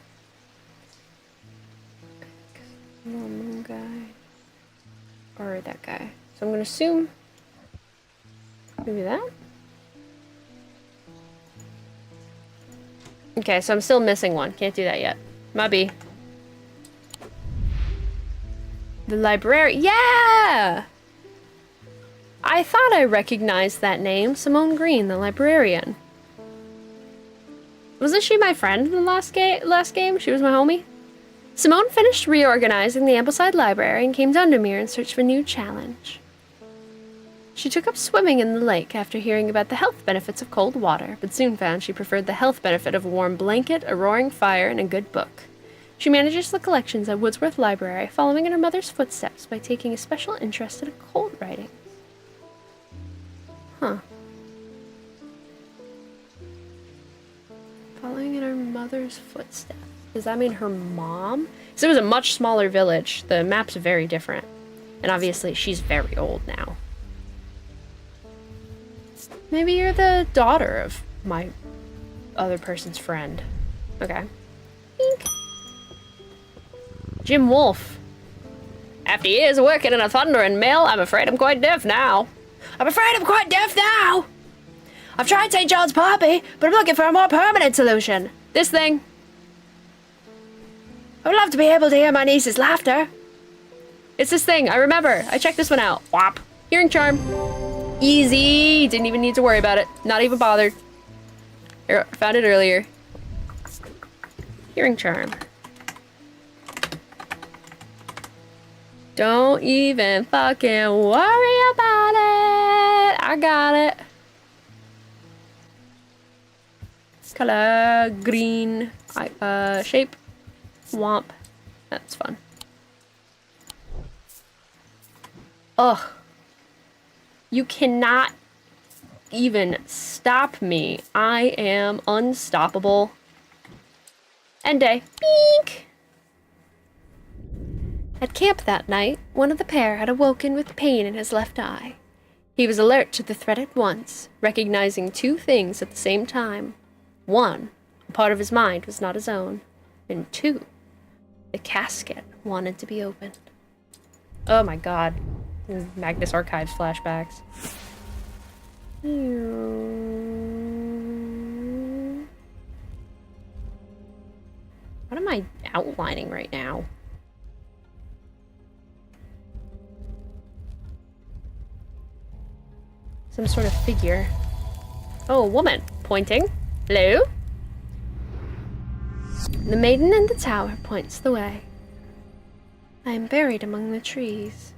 Moon guy. Or that guy. So I'm gonna assume maybe that? Okay, so I'm still missing one. Can't do that yet. Might be. The library. Yeah! I thought I recognized that name. Simone Green, the librarian. Wasn't she my friend in the last game? She was my homie? Simone finished reorganizing the Ambleside Library and came down to me in search of a new challenge. She took up swimming in the lake after hearing about the health benefits of cold water, but soon found she preferred the health benefit of a warm blanket, a roaring fire, and a good book. She manages the collections at Wordsworth Library, following in her mother's footsteps by taking a special interest in occult writing. Huh. Following in her mother's footsteps. Does that mean her mom? Because it was a much smaller village. The map's very different. And obviously she's very old now. Maybe you're the daughter of my other person's friend. Okay. Bink. Jim Wolfe. After years of working in a thundering mill, I'm afraid I'm quite deaf now. I've tried St. John's Poppy, but I'm looking for a more permanent solution. This thing. I would love to be able to hear my niece's laughter. It's this thing, I remember. I checked this one out. Whop. Hearing charm. Easy. Didn't even need to worry about it. Not even bothered. Here, found it earlier. Hearing charm. Don't even fucking worry about it. I got it. Color green. Shape. Womp. That's fun. Ugh. You cannot even stop me. I am unstoppable. End day. Beak. At camp that night, one of the pair had awoken with pain in his left eye. He was alert to the threat at once, recognizing two things at the same time. One, a part of his mind was not his own. And two, the casket wanted to be opened. Oh my god. Magnus Archives flashbacks. What am I outlining right now? Some sort of figure. Oh, a woman. Pointing. Hello? The maiden in the tower points the way. I am buried among the trees.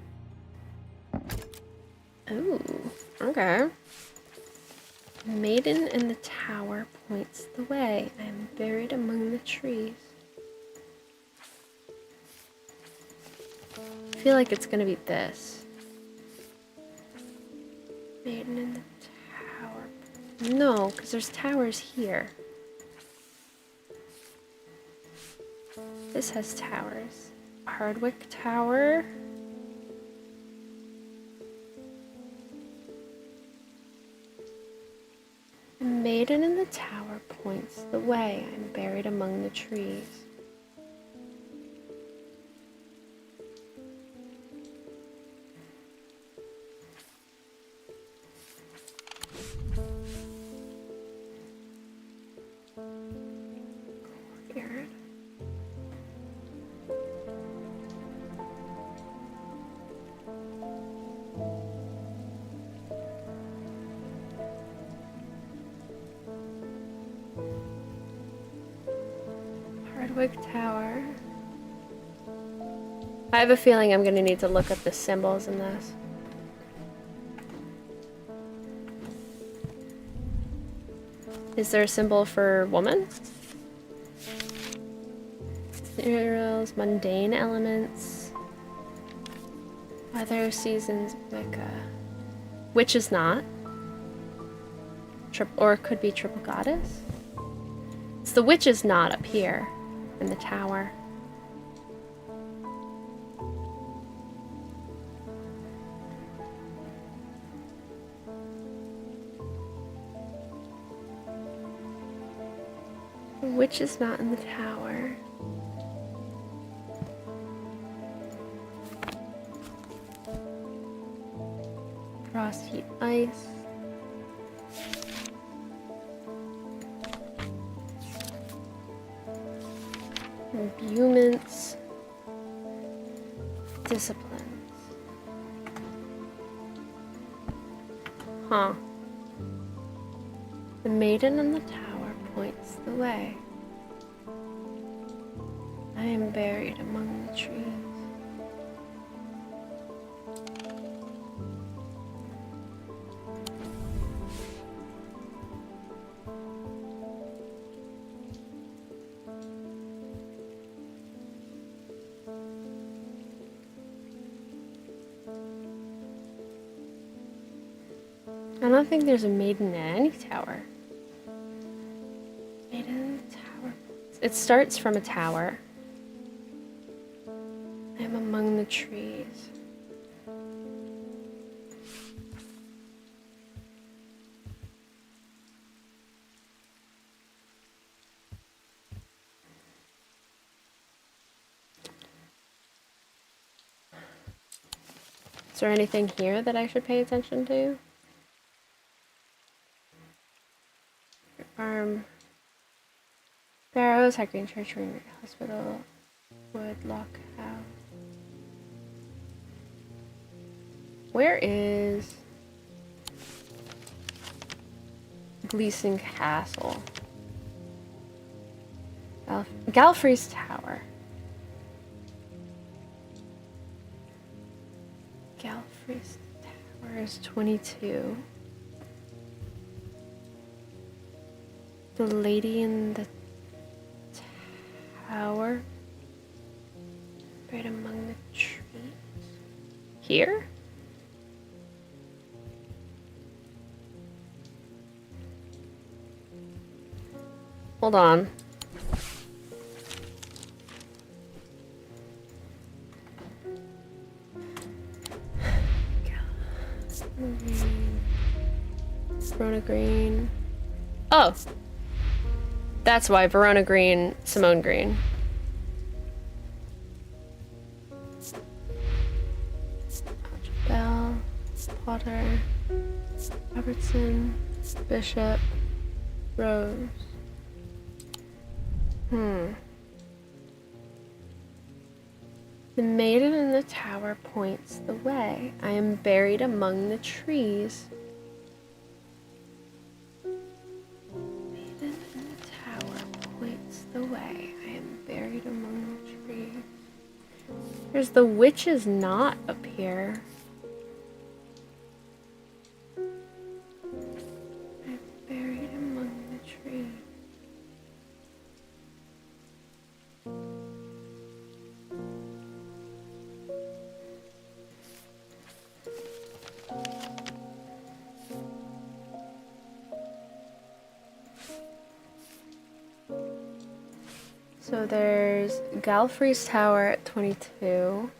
Oh, okay. The maiden in the tower points the way. I am buried among the trees. I feel like it's gonna be this. Maiden in the tower. No, because there's towers here. This has towers. Hardwick Tower. The maiden in the tower points the way. I'm buried among the trees. Courtyard. Hardwick Tower. I have a feeling I'm gonna need to look up the symbols in this. Is there a symbol for woman? Materials, mundane elements. Weather, seasons, Wicca. Which is not. Or it could be triple goddess. It's the witch is not up here in the tower. The witch is not in the tower. Frost, heat, ice. Imbuments. Disciplines. Huh. The maiden on the tower points the way. I am buried among the trees. I don't think there's a maiden in any tower. Maiden in the tower. It starts from a tower. I am among the trees. Is there anything here that I should pay attention to? Farm. Barrows, Hacking Church, Hospital, Woodlock House. Where is Gleeson Castle? Galfrey's Tower. Galfrey's Tower is 22. The lady in the tower, right among the trees. Here? Hold on. Verona Green. Oh! That's why. Verona Green, Simone Green. Bell, Potter, Robertson, Bishop, Rose. The maiden in the tower points the way. I am buried among the trees. Maiden in the tower points the way. I am buried among the trees. There's the witch's knot up here. I'm buried among the trees. So there's Galfrey's Tower at 22.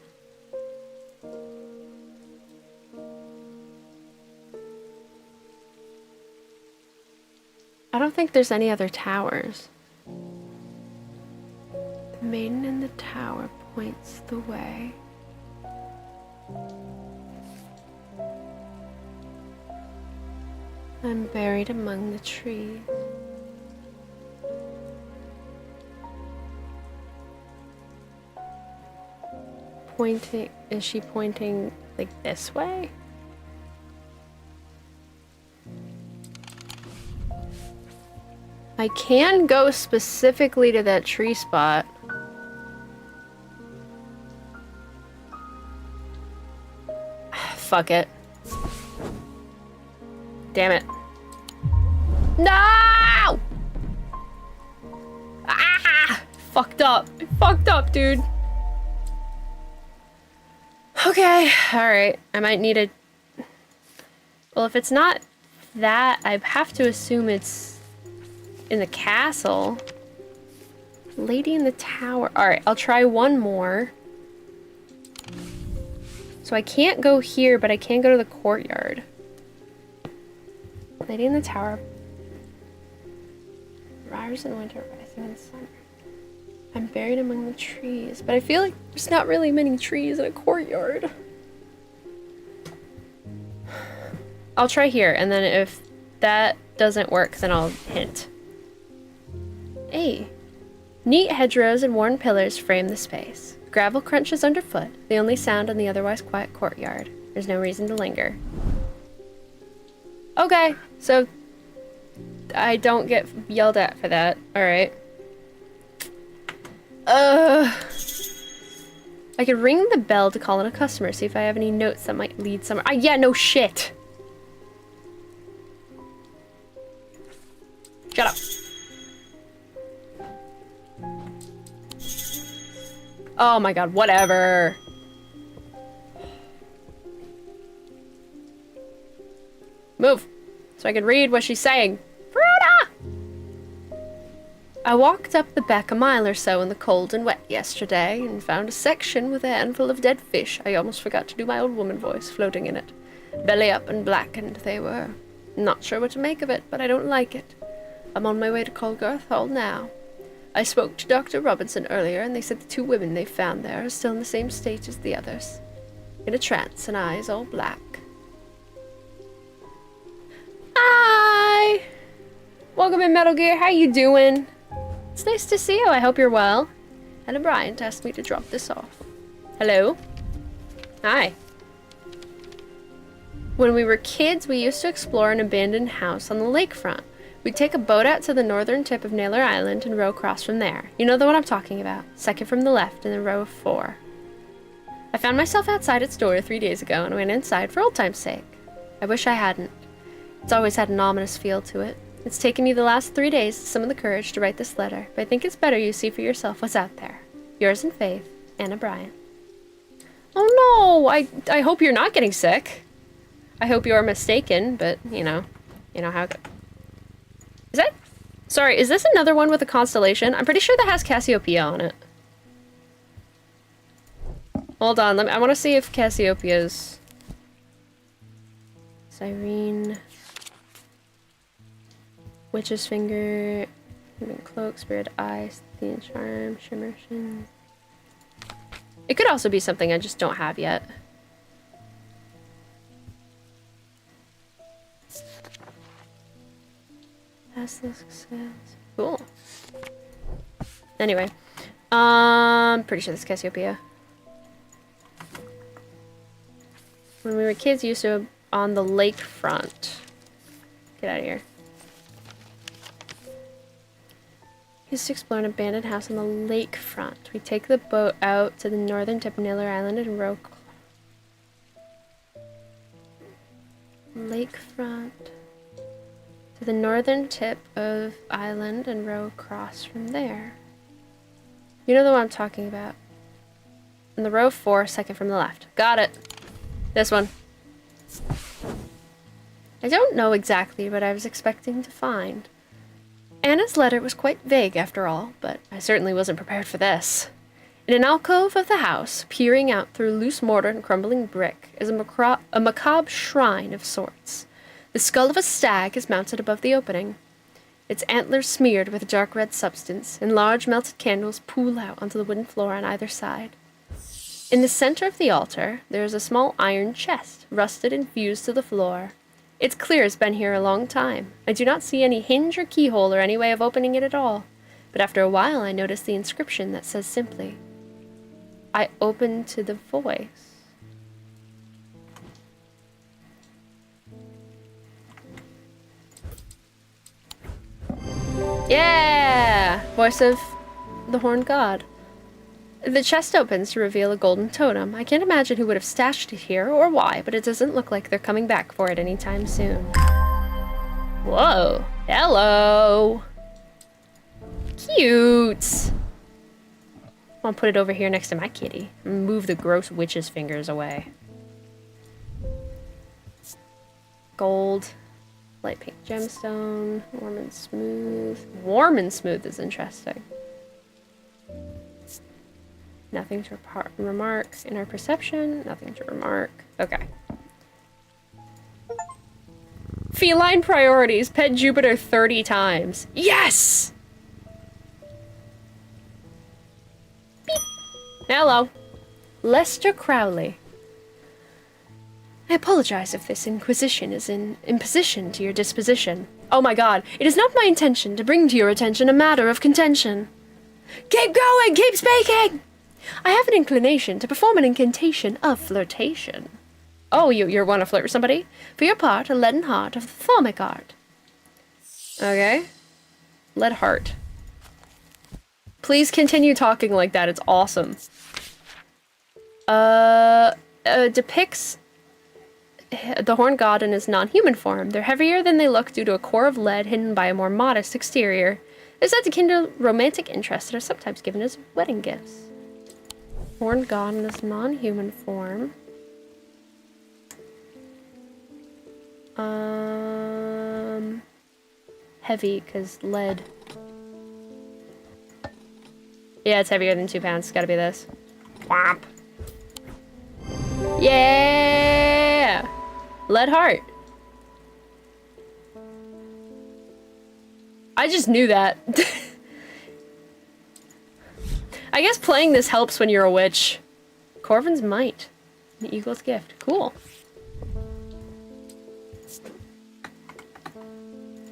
I don't think there's any other towers. The maiden in the tower points the way. I'm buried among the trees. Pointing, is she pointing like this way? I can go specifically to that tree spot. Fuck it. Damn it. No! Ah! Fucked up. I fucked up, dude. Okay, alright. I might need a... Well, if it's not that, I have to assume it's in the castle. Lady in the tower. Alright, I'll try one more. So I can't go here, but I can go to the courtyard. Lady in the tower. Rise in winter, rising in summer. I'm buried among the trees, but I feel like there's not really many trees in a courtyard. I'll try here, and then if that doesn't work, then I'll hint. Hey, Neat hedgerows and worn pillars frame the space. Gravel crunches underfoot, the only sound in the otherwise quiet courtyard. There's no reason to linger. Okay, so I don't get yelled at for that. Alright. I could ring the bell to call in a customer, see if I have any notes that might lead somewhere. Yeah, no shit! Shut up. Oh my god, whatever. Move, so I can read what she's saying. Fruta! I walked up the beck a mile or so in the cold and wet yesterday and found a section with a handful of dead fish. I almost forgot to do my old woman voice floating in it. Belly up and blackened they were. Not sure what to make of it, but I don't like it. I'm on my way to Colgarth Hall now. I spoke to Dr. Robinson earlier, and they said the 2 women they found there are still in the same state as the others. In a trance and eyes all black. Hi! Welcome in, Metal Gear. How you doing? It's nice to see you. I hope you're well. Anna Bryant asked me to drop this off. Hello? Hi. When we were kids, we used to explore an abandoned house on the lakefront. We'd take a boat out to the northern tip of Naylor Island and row across from there. You know the one I'm talking about. Second from the left in the row of 4. I found myself outside its door 3 days ago and went inside for old time's sake. I wish I hadn't. It's always had an ominous feel to it. It's taken me the last 3 days to summon the courage to write this letter, but I think it's better you see for yourself what's out there. Yours in faith, Anna Bryant. Oh no! I hope you're not getting sick. I hope you are mistaken, but you know how it goes. Is that? Sorry, is this another one with a constellation? I'm pretty sure that has Cassiopeia on it. Hold on, I want to see if Cassiopeia's... Cyrene... Witch's Finger... Human Cloak, Spirit Eye, Thean Charm, Shimmershin... It could also be something I just don't have yet. Cool. Anyway, pretty sure this is Cassiopeia. When we were kids, we used to on the lakefront. Get out of here. Used to explore an abandoned house on the lakefront. We take the boat out to the northern tip of Naylor Island and row. Lakefront. To the northern tip of island and row across from there. You know the one I'm talking about. In the row 4, second from the left. Got it. This one. I don't know exactly what I was expecting to find. Anna's letter was quite vague after all, but I certainly wasn't prepared for this. In an alcove of the house, peering out through loose mortar and crumbling brick, is a macabre shrine of sorts. The skull of a stag is mounted above the opening, its antlers smeared with dark red substance, and large melted candles pool out onto the wooden floor on either side. In the center of the altar, there is a small iron chest, rusted and fused to the floor. It's clear it's been here a long time. I do not see any hinge or keyhole or any way of opening it at all, but after a while I notice the inscription that says simply, "I open to the voice." Yeah! Voice of the Horned God. The chest opens to reveal a golden totem. I can't imagine who would have stashed it here or why, but it doesn't look like they're coming back for it anytime soon. Whoa! Hello! Cute! I'll put it over here next to my kitty. Move the gross witch's fingers away. Gold. Light pink gemstone, warm and smooth. Warm and smooth is interesting. Nothing to remark. Inner perception, nothing to remark. Okay. Feline priorities. Pet Jupiter 30 times. Yes! Beep. Hello. Lester Crowley. I apologize if this inquisition is an imposition to your disposition. Oh my god, it is not my intention to bring to your attention a matter of contention. Keep going! Keep speaking! I have an inclination to perform an incantation of flirtation. Oh, you want to flirt with somebody? For your part, a leaden heart of the formic art. Okay. Lead heart. Please continue talking like that. It's awesome. Depicts the horned god in his non-human form. They're heavier than they look due to a core of lead hidden by a more modest exterior. It's said to kindle romantic interest and are sometimes given as wedding gifts. Horned god in his non-human form. Heavy, because lead. Yeah, it's heavier than 2 pounds. It's gotta be this. Whomp. Yeah! Lead heart. I just knew that. I guess playing this helps when you're a witch. Corvin's Might. The Eagle's Gift. Cool.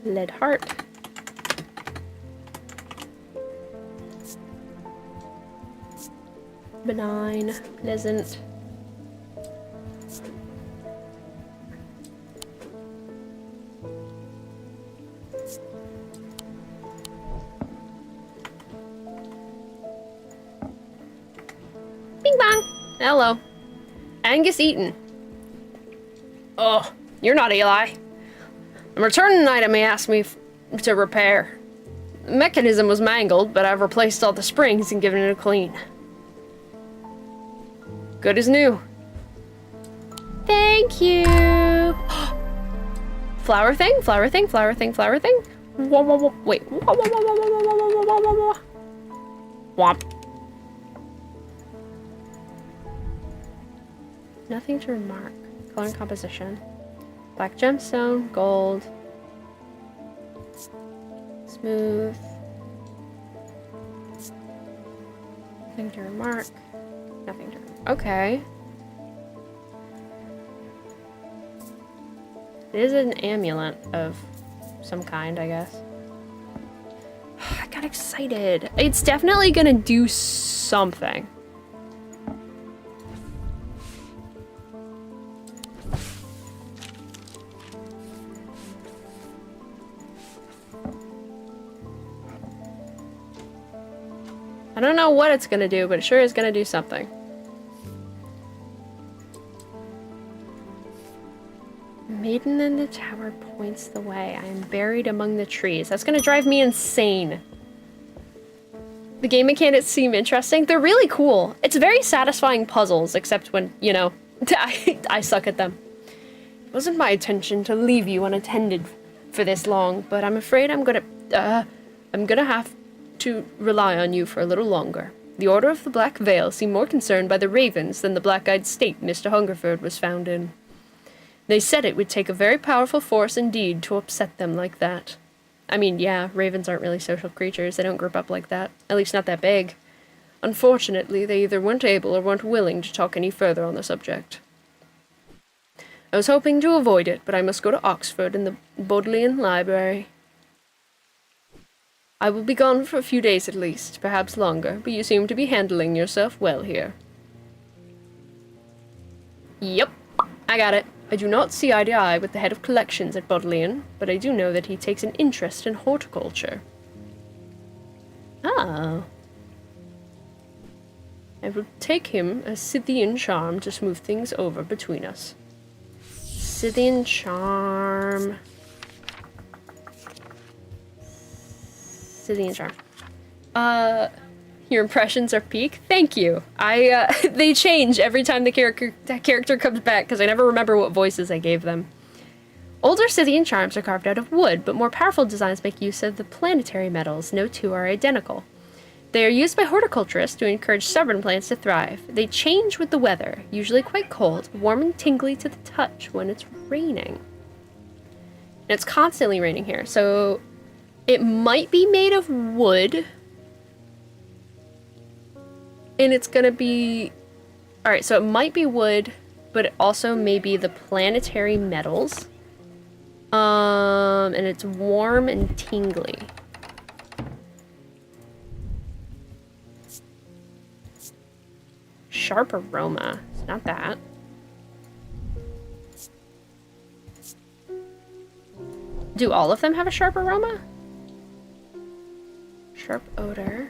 Lead heart. Benign. Pleasant. Bing bong. Hello. Angus Eaton. Oh, you're not Eli. I'm returning an item he asked me to repair. The mechanism was mangled, but I've replaced all the springs and given it a clean. Good as new. Thank you. Flower thing, flower thing, flower thing, flower thing. Whoa, whoa, whoa. Wait. Whoa, whoa, whoa, whoa, whoa, whoa, whoa, whoa, whoa, whoa. Womp. Nothing to remark. Color and composition. Black gemstone, gold. Smooth. Nothing to remark. Nothing to remark. Okay. It is an amulet of some kind, I guess. I got excited. It's definitely gonna do something. I don't know what it's gonna do, but it sure is gonna do something. Maiden in the tower points the way. I am buried among the trees. That's gonna drive me insane. The game mechanics seem interesting. They're really cool. It's very satisfying puzzles, except when, you know, I suck at them. It wasn't my intention to leave you unattended for this long, but I'm afraid I'm gonna have to rely on you for a little longer. The Order of the Black Veil seemed more concerned by the ravens than the black-eyed state Mr. Hungerford was found in. They said it would take a very powerful force indeed to upset them like that. I mean, yeah, ravens aren't really social creatures. They don't group up like that. At least not that big. Unfortunately, they either weren't able or weren't willing to talk any further on the subject. I was hoping to avoid it, but I must go to Oxford in the Bodleian Library. I will be gone for a few days at least, perhaps longer, but you seem to be handling yourself well here. Yep, I got it. I do not see eye to eye with the head of collections at Bodleian, but I do know that he takes an interest in horticulture. Ah. I will take him a Scythian charm to smooth things over between us. Scythian charm. Scythian charm. Your impressions are peak. Thank you. They change every time the character comes back because I never remember what voices I gave them. Older Scythian charms are carved out of wood, but more powerful designs make use of the planetary metals. No two are identical. They are used by horticulturists to encourage stubborn plants to thrive. They change with the weather, usually quite cold, warm and tingly to the touch when it's raining. And it's constantly raining here, so it might be made of wood. And it's gonna be... Alright, so it might be wood, but it also may be the planetary metals. And it's warm and tingly. sharp aroma. It's not that. Do all of them have a sharp aroma? Sharp odor.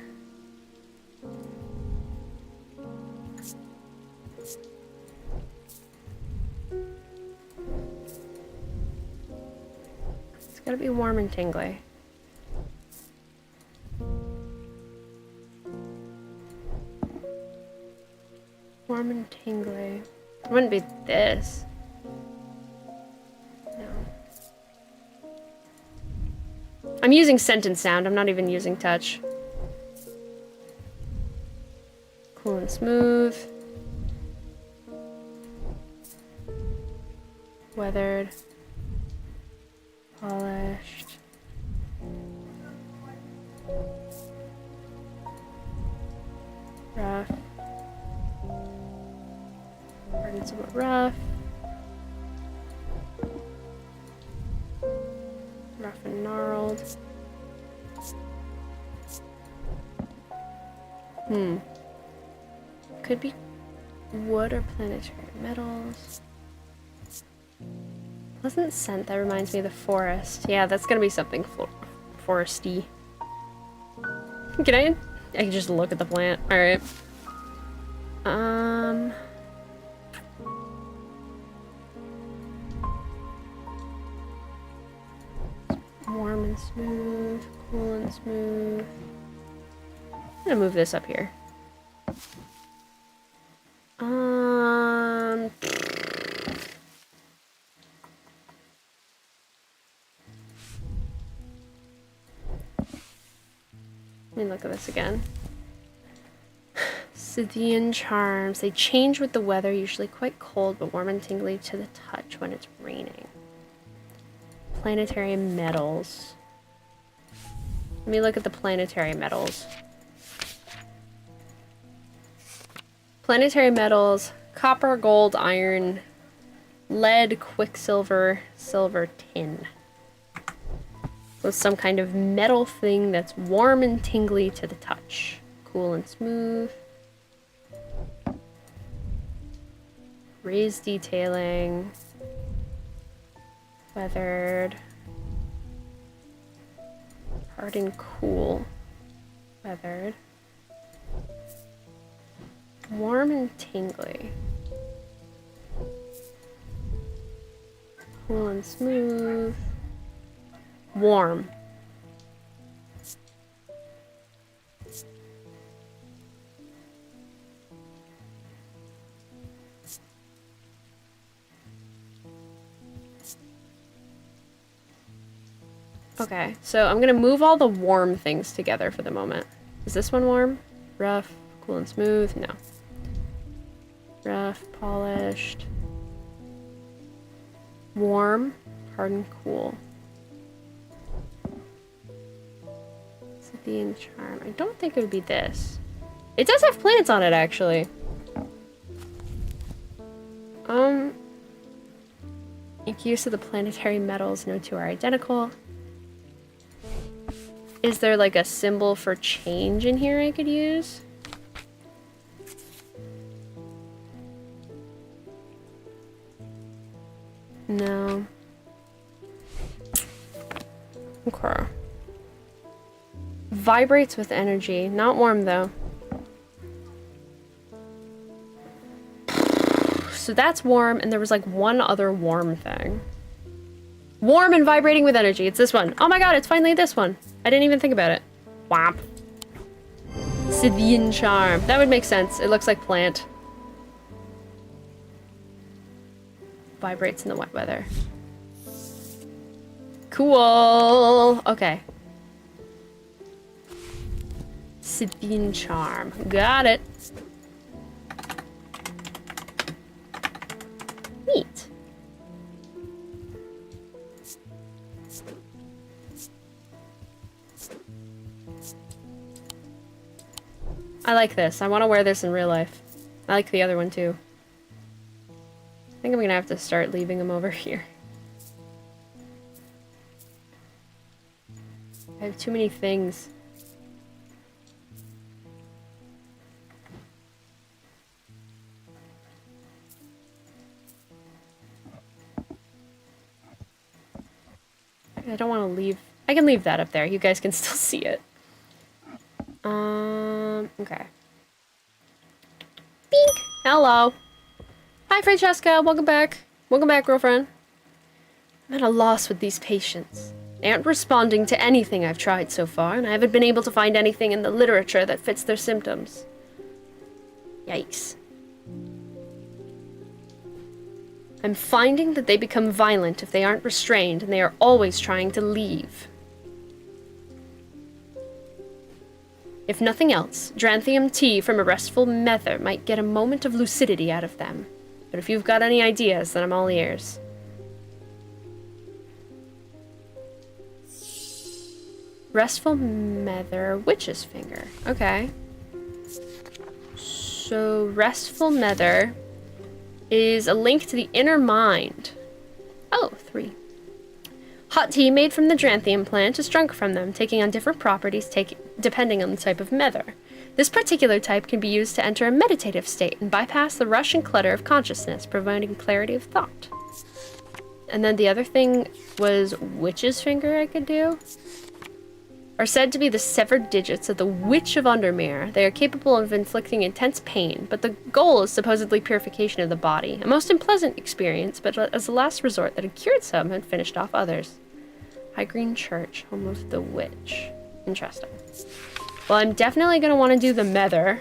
It's gotta be warm and tingly. Warm and tingly. It wouldn't be this. No. I'm using scent and sound. I'm not even using touch. Cool and smooth. Weathered. Polished. Rough. Hard and somewhat rough. Rough and gnarled. Could be wood or planetary metals. Pleasant scent, that reminds me of the forest. Yeah, that's gonna be something foresty. Can I can just look at the plant. Alright. Warm and smooth, cool and smooth. I'm gonna move this up here. Let me look at this again. Scythian charms. They change with the weather, usually quite cold, but warm and tingly to the touch when it's raining. Planetary metals. Let me look at the planetary metals. Planetary metals, copper, gold, iron, lead, quicksilver, silver, tin. So some kind of metal thing that's warm and tingly to the touch. Cool and smooth. Raised detailing. Weathered. Hard and cool. Weathered. Warm and tingly. Cool and smooth. Warm. Okay, so I'm gonna move all the warm things together for the moment. Is this one warm? Rough, cool and smooth? No. Rough, polished. Warm, hard and cool. Scythian charm. I don't think it would be this. It does have plants on it, actually. Make use of the planetary metals. No two are identical. Is there like a symbol for change in here I could use? No. Okay. Vibrates with energy. Not warm though. So that's warm, and there was like one other warm thing. Warm and vibrating with energy. It's this one. Oh my god, it's finally this one. I didn't even think about it. Womp. Scythian charm. That would make sense. It looks like plant. Vibrates in the wet weather. Cool. Okay. Scythian charm. Got it. Neat. I like this. I want to wear this in real life. I like the other one too. I think I'm gonna have to start leaving them over here. I have too many things. I don't want to leave. I can leave that up there. You guys can still see it. Okay. Bink! Hello. Hi, Francesca. Welcome back. Welcome back, girlfriend. I'm at a loss with these patients. They aren't responding to anything I've tried so far, and I haven't been able to find anything in the literature that fits their symptoms. Yikes. I'm finding that they become violent if they aren't restrained, and they are always trying to leave. If nothing else, Dranthium tea from a restful mether might get a moment of lucidity out of them. But if you've got any ideas, then I'm all ears. Restful mether, witch's finger. Okay. So, restful mether is a link to the inner mind. Oh, 3. Hot tea made from the Dranthium plant is drunk from them, taking on different properties depending on the type of mether. This particular type can be used to enter a meditative state and bypass the rush and clutter of consciousness, providing clarity of thought. And then the other thing was witch's finger I could do. Are said to be the severed digits of the Witch of Undermere. They are capable of inflicting intense pain, but the goal is supposedly purification of the body. A most unpleasant experience, but as a last resort that had cured some and finished off others. High Green Church, home of the witch. Interesting. Well, I'm definitely going to want to do the mether.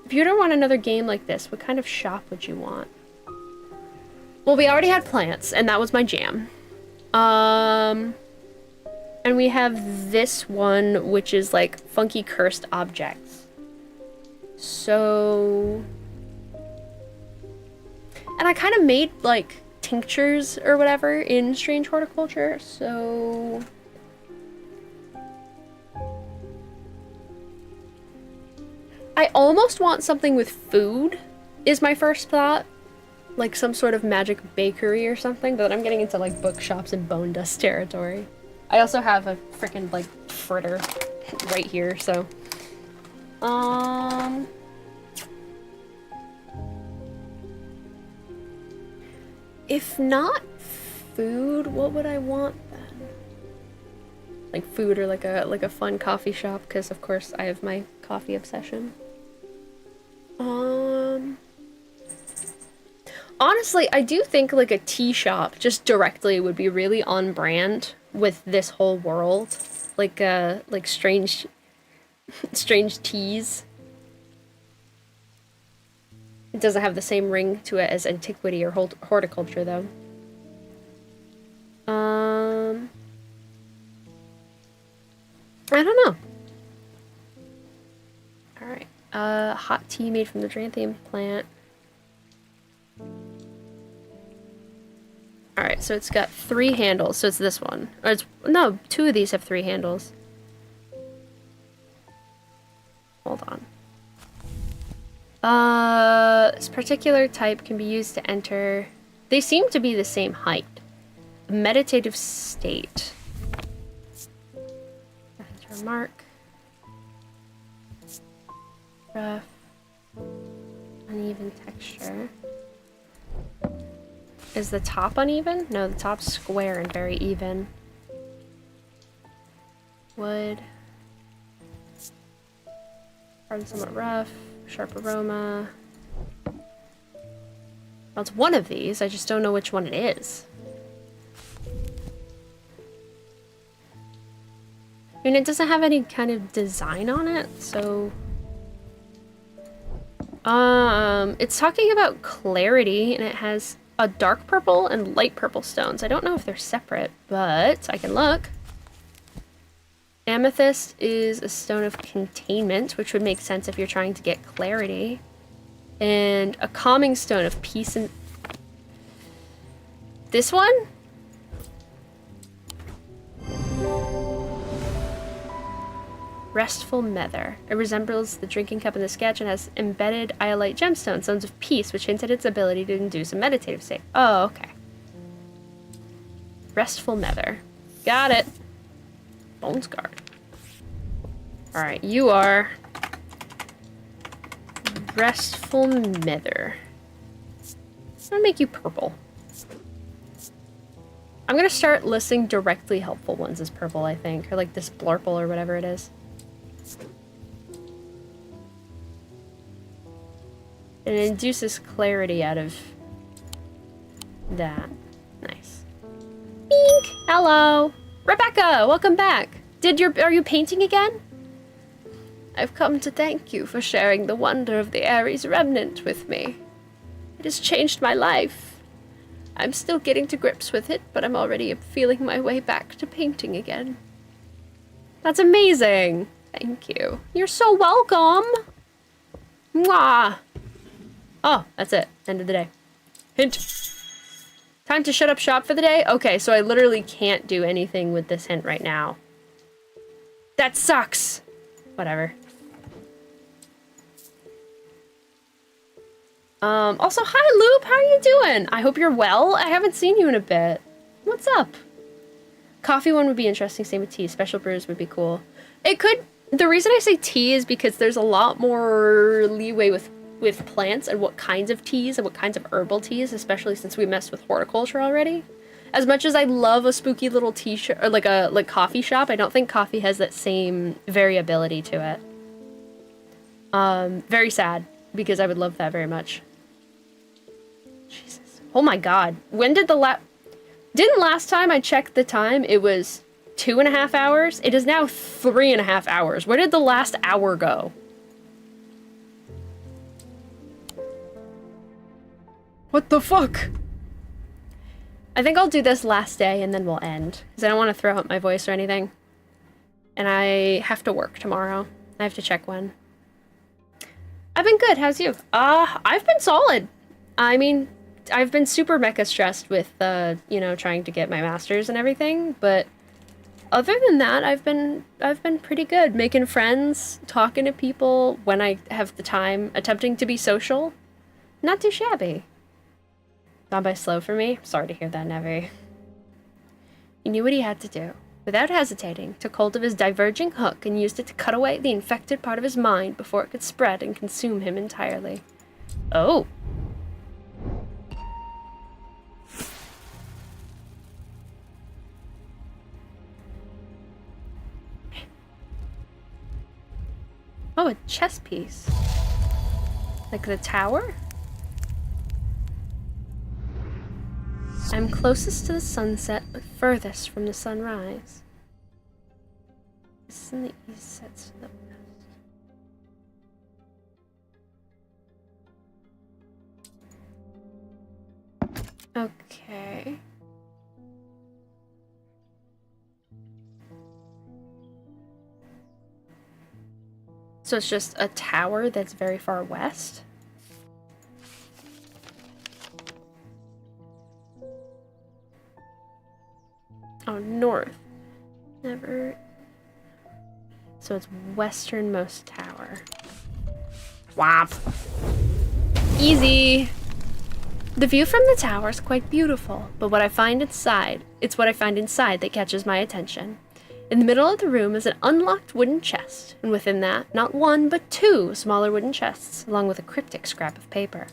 If you don't want another game like this, what kind of shop would you want? Well, we already had plants, and that was my jam. And we have this one, which is like funky cursed objects. So... And I kind of made like tinctures or whatever in Strange Horticulture, so... I almost want something with food, is my first thought. Like some sort of magic bakery or something, but I'm getting into like bookshops and bone dust territory. I also have a freaking like fritter right here, so if not food, what would I want then? Like food or like a fun coffee shop, because of course I have my coffee obsession. Honestly, I do think like a tea shop just directly would be really on brand with this whole world, like strange teas. It doesn't have the same ring to it as Antiquity or Horticulture, though. I don't know. All right, hot tea made from the Dranthium plant. Alright, so it's got 3 handles, so it's this one. Or no, 2 of these have 3 handles. Hold on. This particular type can be used to enter... They seem to be the same height. A meditative state. Enter mark. Rough. Uneven texture. Is the top uneven? No, the top's square and very even. Wood. Hard and somewhat rough. Sharp aroma. Well, it's one of these. I just don't know which one it is. I mean, it doesn't have any kind of design on it, so... It's talking about clarity, and it has a dark purple and light purple stones. I don't know if they're separate, but I can look. Amethyst is a stone of containment, which would make sense if you're trying to get clarity. And a calming stone of peace and... This one? Restful Mether. It resembles the drinking cup in the sketch and has embedded iolite gemstones, stones of peace, which hint at its ability to induce a meditative state. Oh, okay. Restful Mether. Got it. Bones guard. Alright, you are... Restful Mether. I'm gonna make you purple. I'm gonna start listing directly helpful ones as purple, I think. Or like this blurple or whatever it is. And it induces clarity out of that. Nice. Bink! Hello! Rebecca! Welcome back! Are you painting again? I've come to thank you for sharing the wonder of the Ares remnant with me. It has changed my life. I'm still getting to grips with it, but I'm already feeling my way back to painting again. That's amazing! Thank you. You're so welcome! Mwah! Oh, that's it. End of the day. Hint. Time to shut up shop for the day? Okay, so I literally can't do anything with this hint right now. That sucks! Whatever. Also, hi Loop, how are you doing? I hope you're well. I haven't seen you in a bit. What's up? Coffee one would be interesting, same with tea. Special brews would be cool. It could, the reason I say tea is because there's a lot more leeway with plants and what kinds of teas and what kinds of herbal teas, especially since we messed with horticulture already. As much as I love a spooky little tea shop, or like coffee shop, I don't think coffee has that same variability to it. Very sad, because I would love that very much. Jesus. Oh my god. When did didn't last time I checked the time, it was 2.5 hours? It is now 3.5 hours. Where did the last hour go? What the fuck? I think I'll do this last day and then we'll end. Because I don't want to throw out my voice or anything. And I have to work tomorrow. I have to check when. I've been good. How's you? I've been solid. I mean, I've been super mecha stressed with, you know, trying to get my master's and everything. But other than that, I've been pretty good. Making friends, talking to people when I have the time, attempting to be social. Not too shabby. Gone by slow for me? Sorry to hear that, Nevi. He knew what he had to do. Without hesitating, took hold of his diverging hook and used it to cut away the infected part of his mind before it could spread and consume him entirely. Oh. Oh, a chess piece. Like the tower? I'm closest to the sunset, but furthest from the sunrise. This is in the east, sets to the west. Okay. So it's just a tower that's very far west? Oh, north. Never. So it's westernmost tower. Whop. Easy. The view from the tower is quite beautiful, but what I find inside, it's what I find inside that catches my attention. In the middle of the room is an unlocked wooden chest, and within that, not one, but 2 smaller wooden chests, along with a cryptic scrap of paper.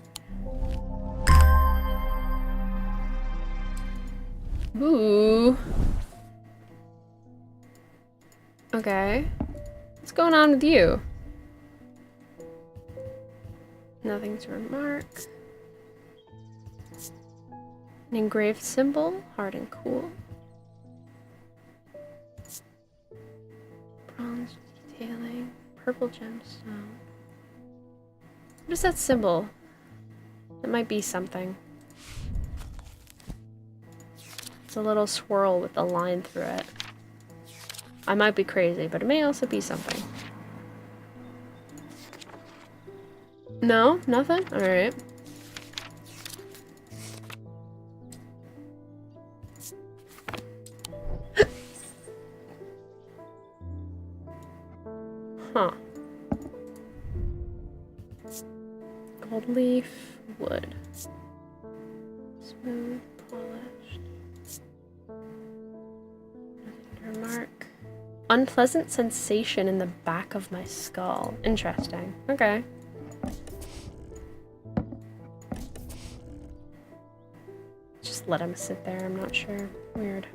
Ooh. Okay. What's going on with you? Nothing to remark. An engraved symbol, hard and cool. Bronze detailing, purple gemstone. What is that symbol? That might be something. It's a little swirl with a line through it. I might be crazy, but it may also be something. No? Nothing? Alright. Huh. Gold leaf, wood. Smooth, polished. Nothing to remark. Unpleasant sensation in the back of my skull. Interesting. Okay. Just let him sit there, I'm not sure. Weird.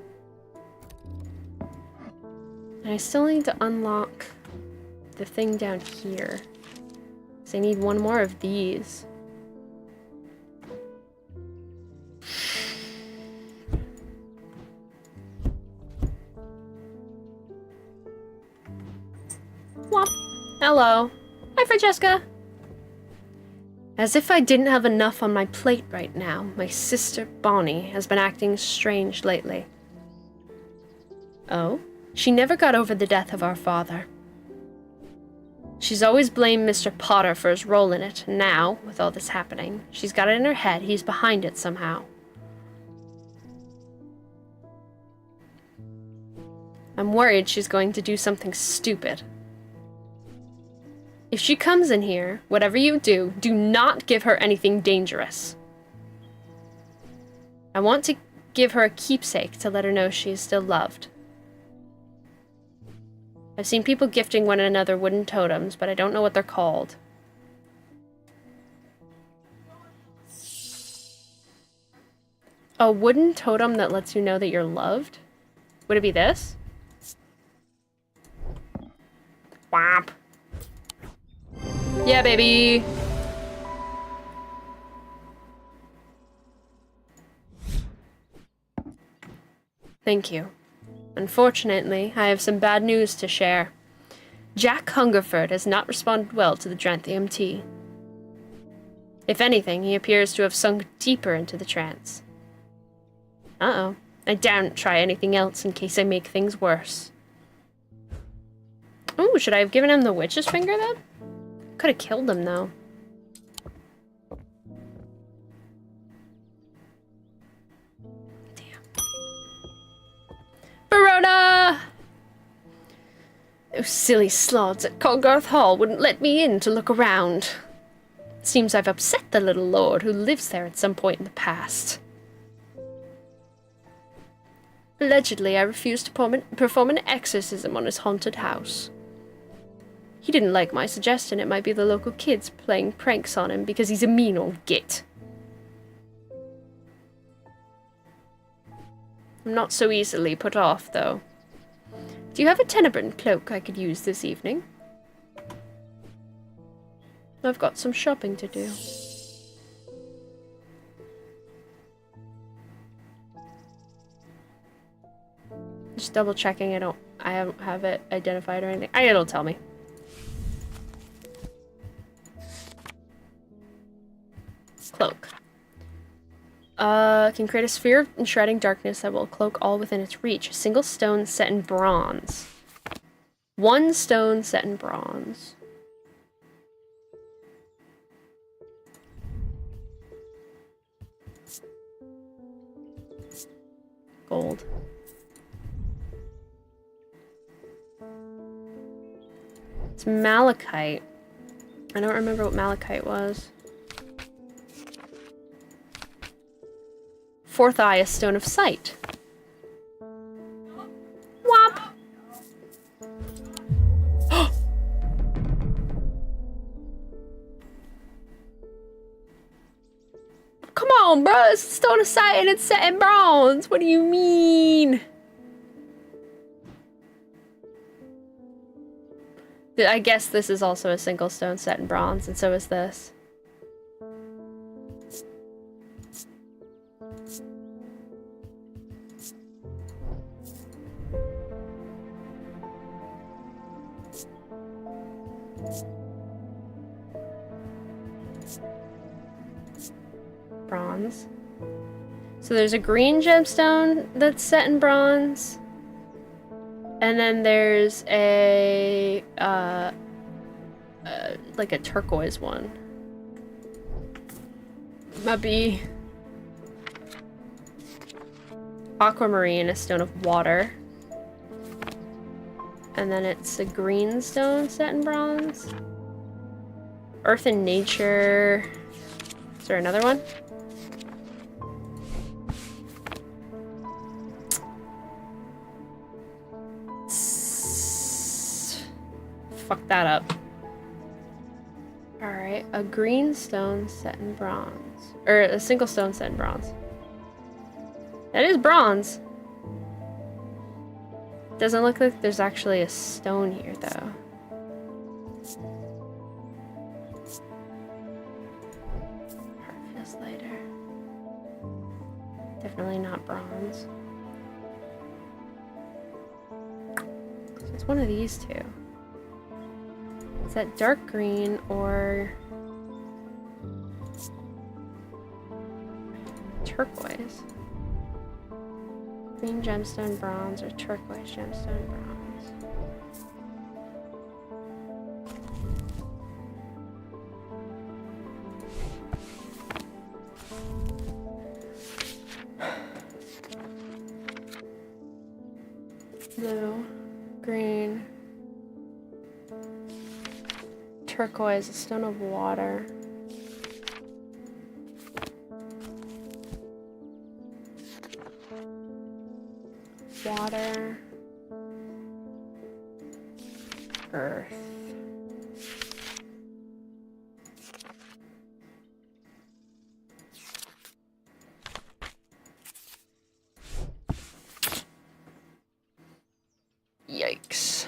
And I still need to unlock the thing down here. So I need one more of these. Womp. Hello. Hi, Francesca. As if I didn't have enough on my plate right now, my sister Bonnie has been acting strange lately. Oh? She never got over the death of our father. She's always blamed Mr. Potter for his role in it, and now, with all this happening, she's got it in her head he's behind it somehow. I'm worried she's going to do something stupid. If she comes in here, whatever you do, do not give her anything dangerous. I want to give her a keepsake to let her know she is still loved. I've seen people gifting one another wooden totems, but I don't know what they're called. A wooden totem that lets you know that you're loved? Would it be this? Whomp. Yeah, baby! Thank you. Unfortunately, I have some bad news to share. Jack Hungerford has not responded well to the Dranthium tea. If anything, he appears to have sunk deeper into the trance. Uh-oh. I daren't try anything else in case I make things worse. Ooh, should I have given him the witch's finger then? Could have killed him, though. Damn. Verona! Those silly slods at Colgarth Hall wouldn't let me in to look around. Seems I've upset the little lord who lives there at some point in the past. Allegedly, I refused to perform an exorcism on his haunted house. He didn't like my suggestion it might be the local kids playing pranks on him because he's a mean old git. I'm not so easily put off, though. Do you have a tenebrine cloak I could use this evening? I've got some shopping to do. Just double checking I don't have it identified or anything. It'll tell me. Cloak. Can create a sphere of enshrouding darkness that will cloak all within its reach. A single stone set in bronze. One stone set in bronze. Gold. It's malachite. I don't remember what malachite was. Fourth eye, a stone of sight. Womp! Come on, bro! It's a stone of sight and it's set in bronze! What do you mean? I guess this is also a single stone set in bronze, and so is this. Bronze. So there's a green gemstone that's set in bronze. And then there's a, like a turquoise one. Might be aquamarine, a stone of water. And then it's a green stone set in bronze. Earth and nature. Is there another one? Fuck that up. Alright, a green stone set in bronze. Or a single stone set in bronze. That is bronze. Doesn't look like there's actually a stone here, though. Heart feels lighter. Definitely not bronze. So it's one of these two. Is that dark green or turquoise? Green gemstone bronze or turquoise gemstone bronze. Blue, green, turquoise, a stone of water. Water, earth. Yikes.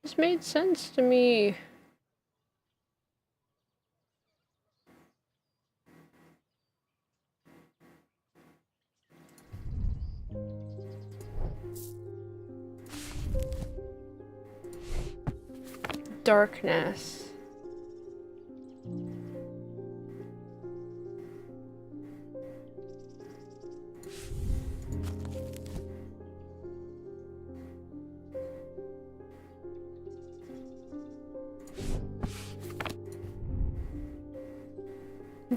This made sense to me. Darkness.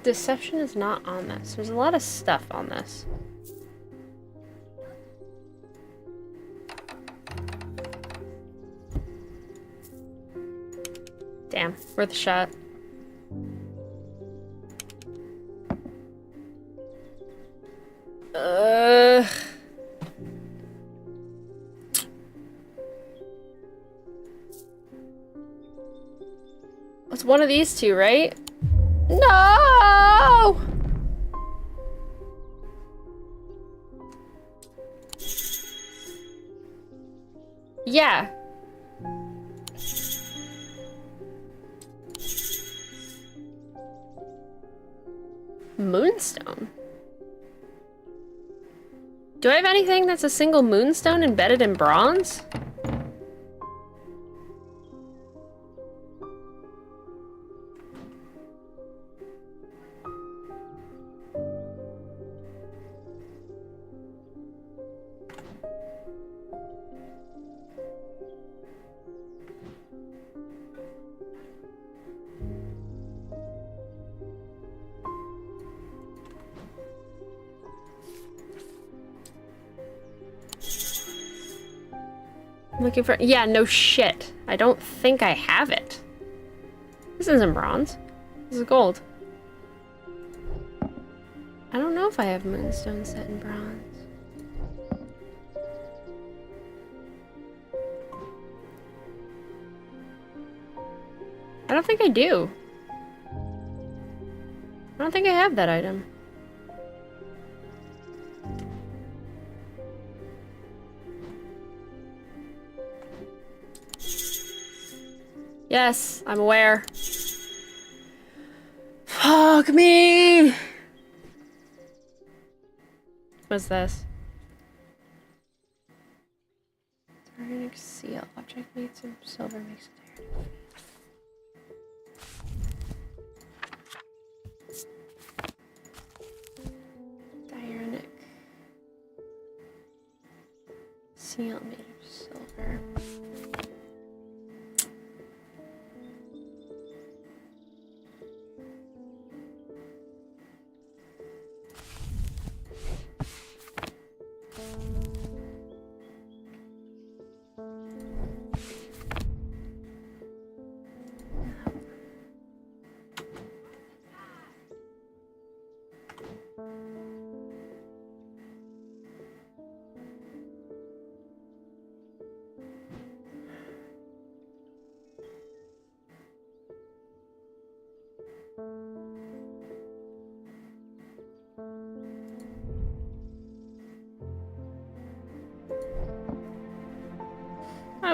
Deception is not on this. There's a lot of stuff on this. Damn, worth a shot. It's one of these two, right? No! Yeah. Moonstone? Do I have anything that's a single moonstone embedded in bronze? I'm looking for— yeah, no shit. I don't think I have it. This isn't bronze. This is gold. I don't know if I have moonstone set in bronze. I don't think I do. I don't think I have that item. Yes, I'm aware. Fuck me! What's this? Organic seal. Object needs some silver makes it there. Diuronic. Seal made of silver.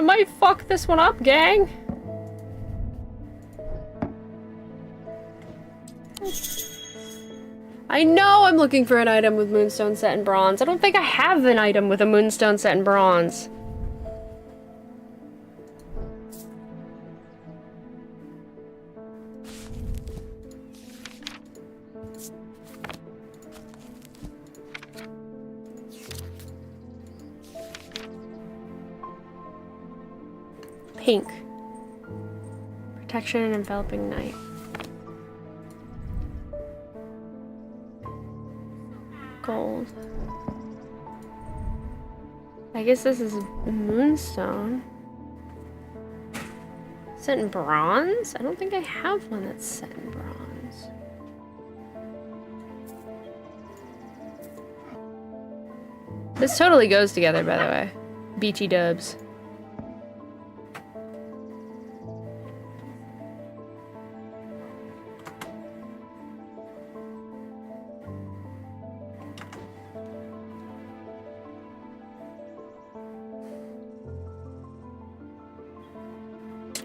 might fuck this one up, gang. I know I'm looking for an item with moonstone set in bronze. I don't think I have an item with a moonstone set in bronze. Pink. Protection and enveloping night. Gold. I guess this is moonstone. Set in bronze? I don't think I have one that's set in bronze. This totally goes together, by the way. BT dubs.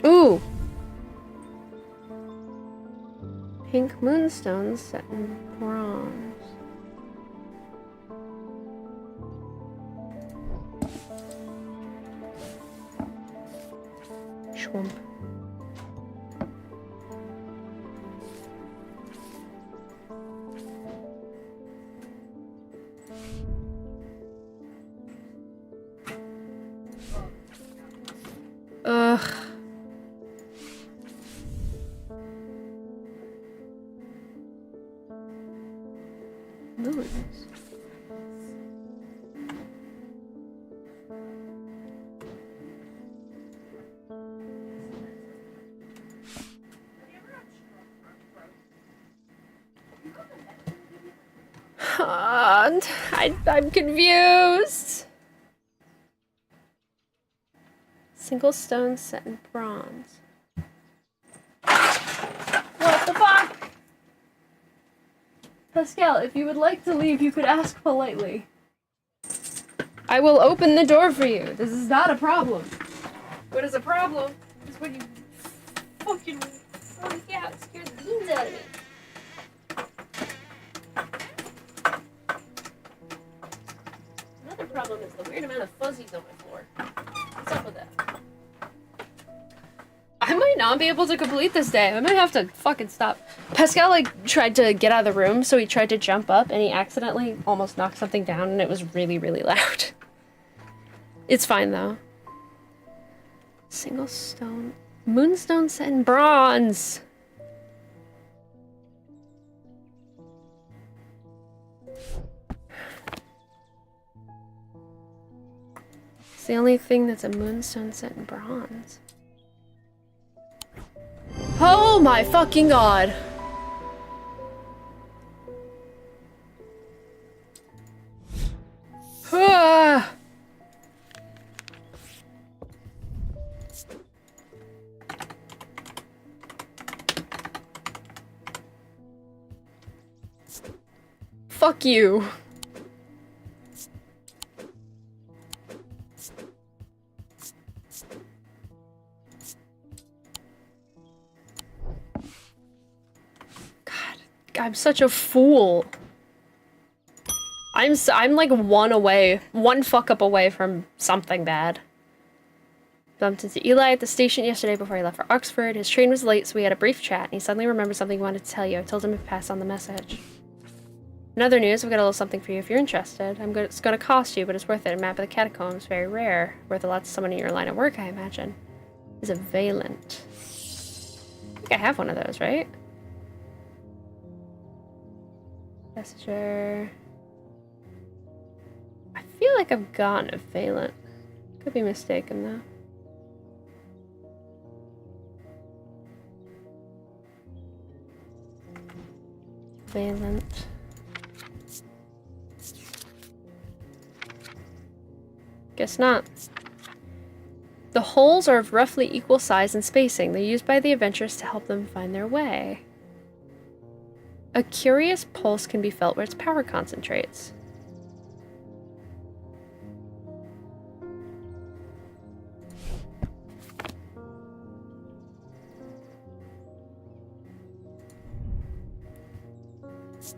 Ooh! Pink moonstones set in bronze. Schwump. Ugh. Moons. I'm confused. Single stone set in bronze. What the fuck? Pascal, if you would like to leave, you could ask politely. I will open the door for you. This is not a problem. What is a problem is when you fucking freak out, scare the beans out of me. Another problem is the weird amount of fuzzies on my floor. What's up with that? I might not be able to complete this day. I might have to fucking stop. Pascal, like, tried to get out of the room, so he tried to jump up, and he accidentally almost knocked something down, and it was really, really loud. It's fine, though. Single stone. Moonstone set in bronze! It's the only thing that's a moonstone set in bronze. Oh my fucking god! Ah. Fuck you. I'm such a fool. I'm like one fuck up away from something bad. Bumped into Eli at the station yesterday before he left for Oxford. His train was late, so we had a brief chat, and he suddenly remembered something he wanted to tell you. I told him to pass on the message. In other news, I've got a little something for you if you're interested. It's gonna cost you, but it's worth it. A map of the catacombs, very rare. Worth a lot to someone in your line of work, I imagine. Is a Valent. I think I have one of those, right? Messenger. I feel like I've gotten a Valent. Could be mistaken though. Valent. Guess not. The holes are of roughly equal size and spacing. They're used by the adventurers to help them find their way. A curious pulse can be felt where its power concentrates.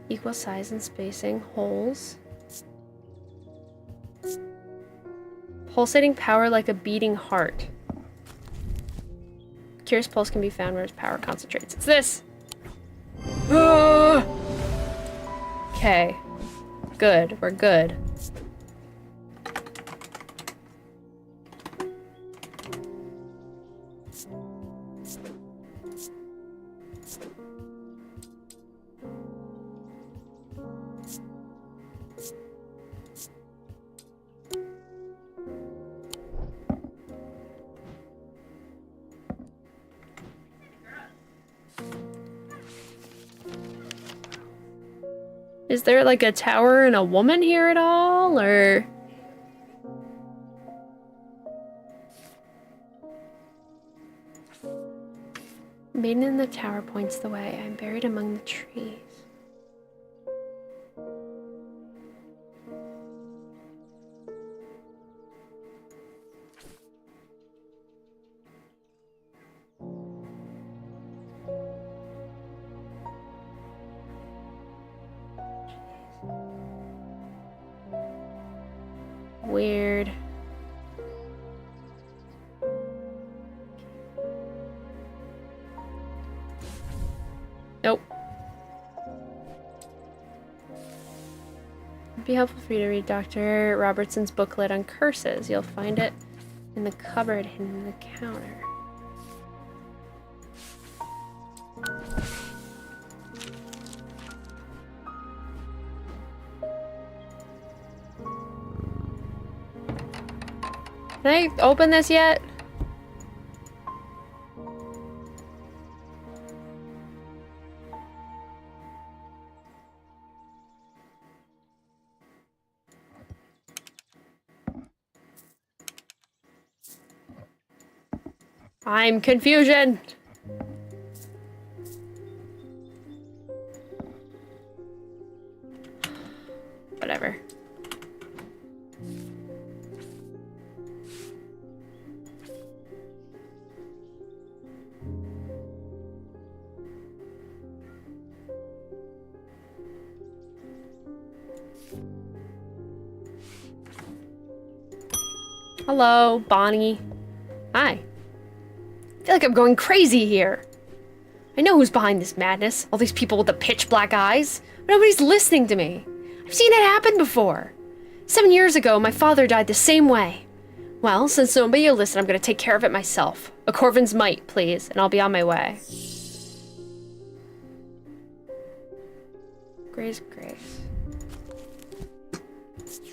Equal size and spacing. Holes. Pulsating power like a beating heart. Curious pulse can be found where its power concentrates. It's this! Okay. Good. We're good. Is there like a tower and a woman here at all, or? Maiden in the tower points the way. I'm buried among the trees. Weird. Nope. It'd be helpful for you to read Dr. Robertson's booklet on curses. You'll find it in the cupboard hidden in the counter. Can I open this yet? I'm confusion. Whatever. Hello, Bonnie. Hi. I feel like I'm going crazy here. I know who's behind this madness. All these people with the pitch black eyes. But nobody's listening to me. I've seen it happen before. 7 years ago, my father died the same way. Well, since nobody will listen, I'm gonna take care of it myself. A Corvin's mite, please, and I'll be on my way. Grace.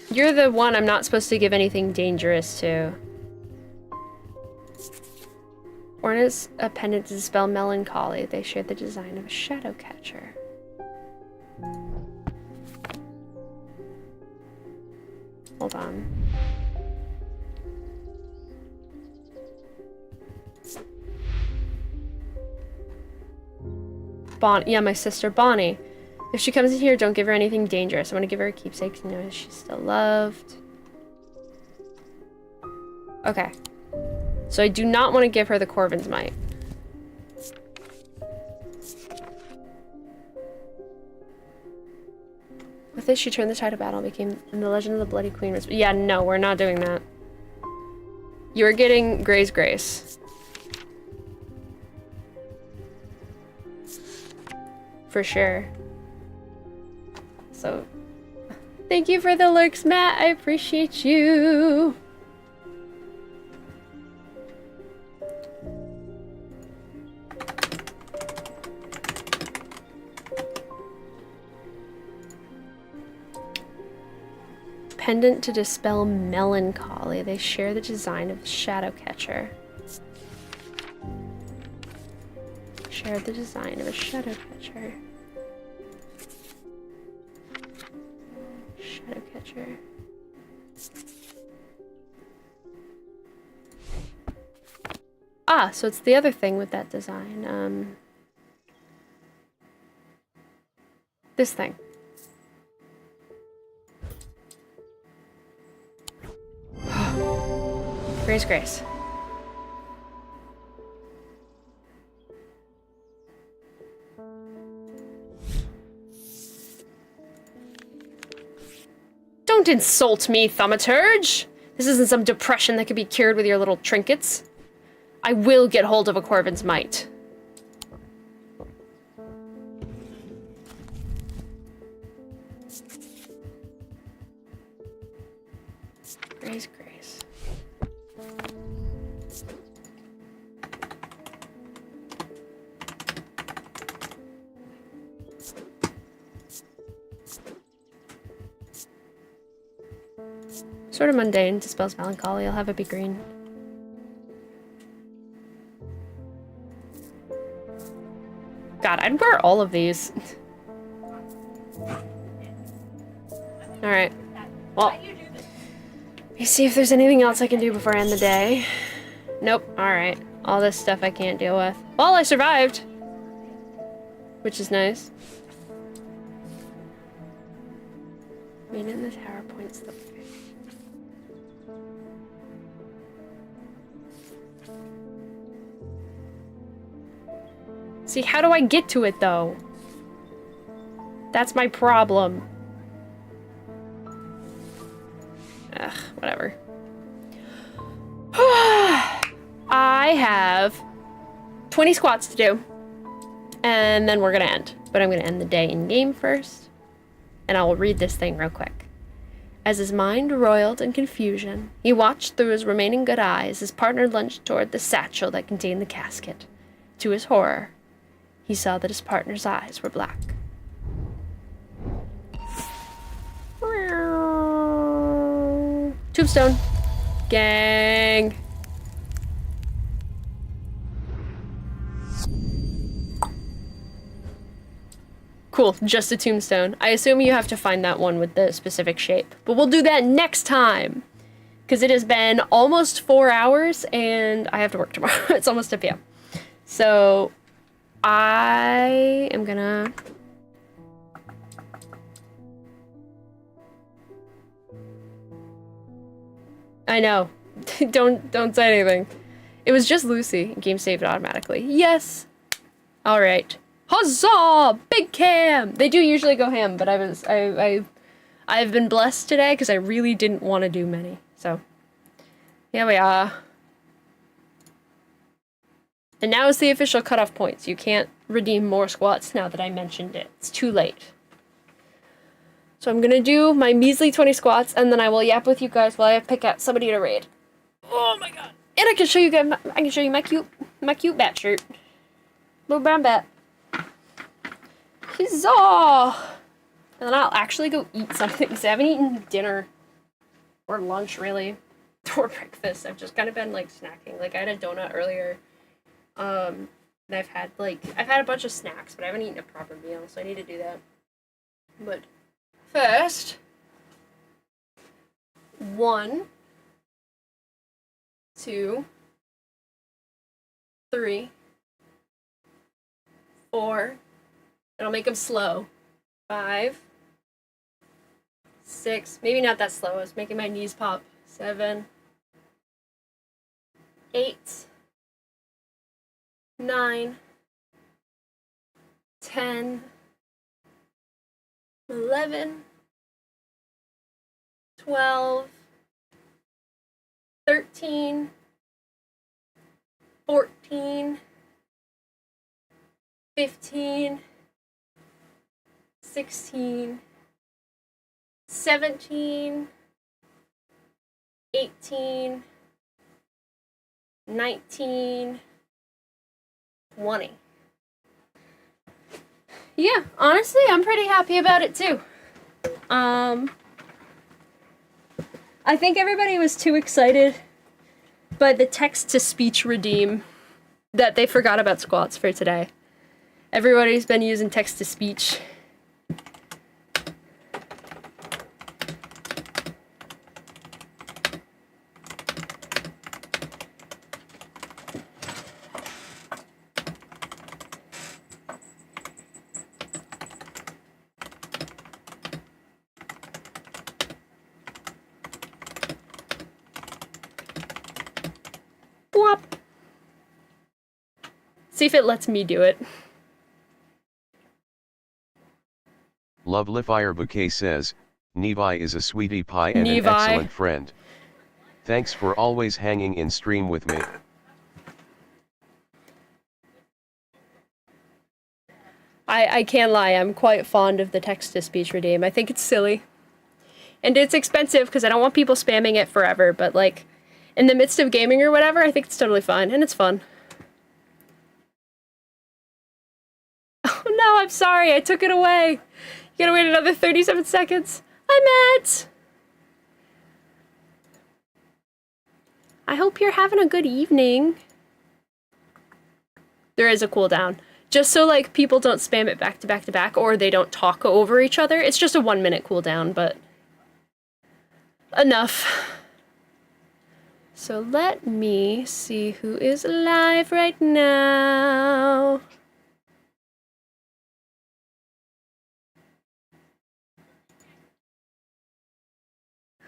You're the one I'm not supposed to give anything dangerous to. Orna's a pendant to dispel melancholy. They share the design of a shadow catcher. Hold on. Bonnie, yeah, my sister Bonnie. If she comes in here, don't give her anything dangerous. I want to give her a keepsake to know she's still loved. Okay. So I do not want to give her the Corvin's Mite. With this, she turned the tide of battle and became in the legend of the Bloody Queen. Yeah, no, we're not doing that. You're getting Gray's Grace. For sure. So, thank you for the lurks, Matt. I appreciate you. Pendant to dispel melancholy. They share the design of the shadow catcher. Share the design of a shadow catcher. Shadow catcher. Ah, so it's the other thing with that design. This thing. Grace. Don't insult me, thaumaturge! This isn't some depression that could be cured with your little trinkets. I will get hold of a Corvin's mite. Grace. Sort of mundane, dispels melancholy. I'll have it be green. God, I'd wear all of these. Alright. Well, let me see if there's anything else I can do before I end the day. Nope. Alright. All this stuff I can't deal with. Well, I survived! Which is nice. Being in the tower points the way. See, how do I get to it, though? That's my problem. Ugh, whatever. I have 20 squats to do. And then we're gonna end. But I'm gonna end the day in-game first. And I will read this thing real quick. As his mind roiled in confusion, he watched through his remaining good eye as his partner lunged toward the satchel that contained the casket. To his horror, he saw that his partner's eyes were black. Tombstone. Gang. Cool, just a tombstone. I assume you have to find that one with the specific shape. But we'll do that next time. Because it has been almost 4 hours and I have to work tomorrow. It's almost 2 p.m. So I am gonna... I know. Don't say anything. It was just Lucy. Game saved automatically. Yes. All right. Huzzah! Big Cam. They do usually go ham, but I've been blessed today because I really didn't want to do many. So here we are. And now is the official cutoff points. You can't redeem more squats now that I mentioned it. It's too late. So I'm gonna do my measly 20 squats, and then I will yap with you guys while I pick out somebody to raid. Oh my god! And I can show you guys. I can show you my cute bat shirt. Little brown bat. Huzzah! And then I'll actually go eat something because I haven't eaten dinner or lunch really, or breakfast. I've just kind of been like snacking. Like I had a donut earlier. And I've had a bunch of snacks, but I haven't eaten a proper meal, so I need to do that. But first, 1, 2, 3, 4, and I'll make them slow. 5, 6, maybe not that slow, I was making my knees pop. 7, 8, 9, 10, 11, 12, 13, 14, 15, 16, 17, 18, 19, 20. Yeah, honestly, I'm pretty happy about it too. I think everybody was too excited by the text-to-speech redeem that they forgot about squats for today. Everybody's been using text-to-speech. See if it lets me do it. Lovely Fire Bouquet says, Nevi is a sweetie pie and Nevi. an excellent friend. Thanks for always hanging in stream with me. I can't lie, I'm quite fond of the text-to-speech redeem. I think it's silly. And it's expensive because I don't want people spamming it forever, but like, in the midst of gaming or whatever, I think it's totally fine, and it's fun. Oh no, I'm sorry, I took it away. You gotta wait another 37 seconds. Hi, Matt! I hope you're having a good evening. There is a cooldown. Just so, like, people don't spam it back to back to back, or they don't talk over each other. It's just a 1 minute cooldown, but... enough. So let me see who is live right now.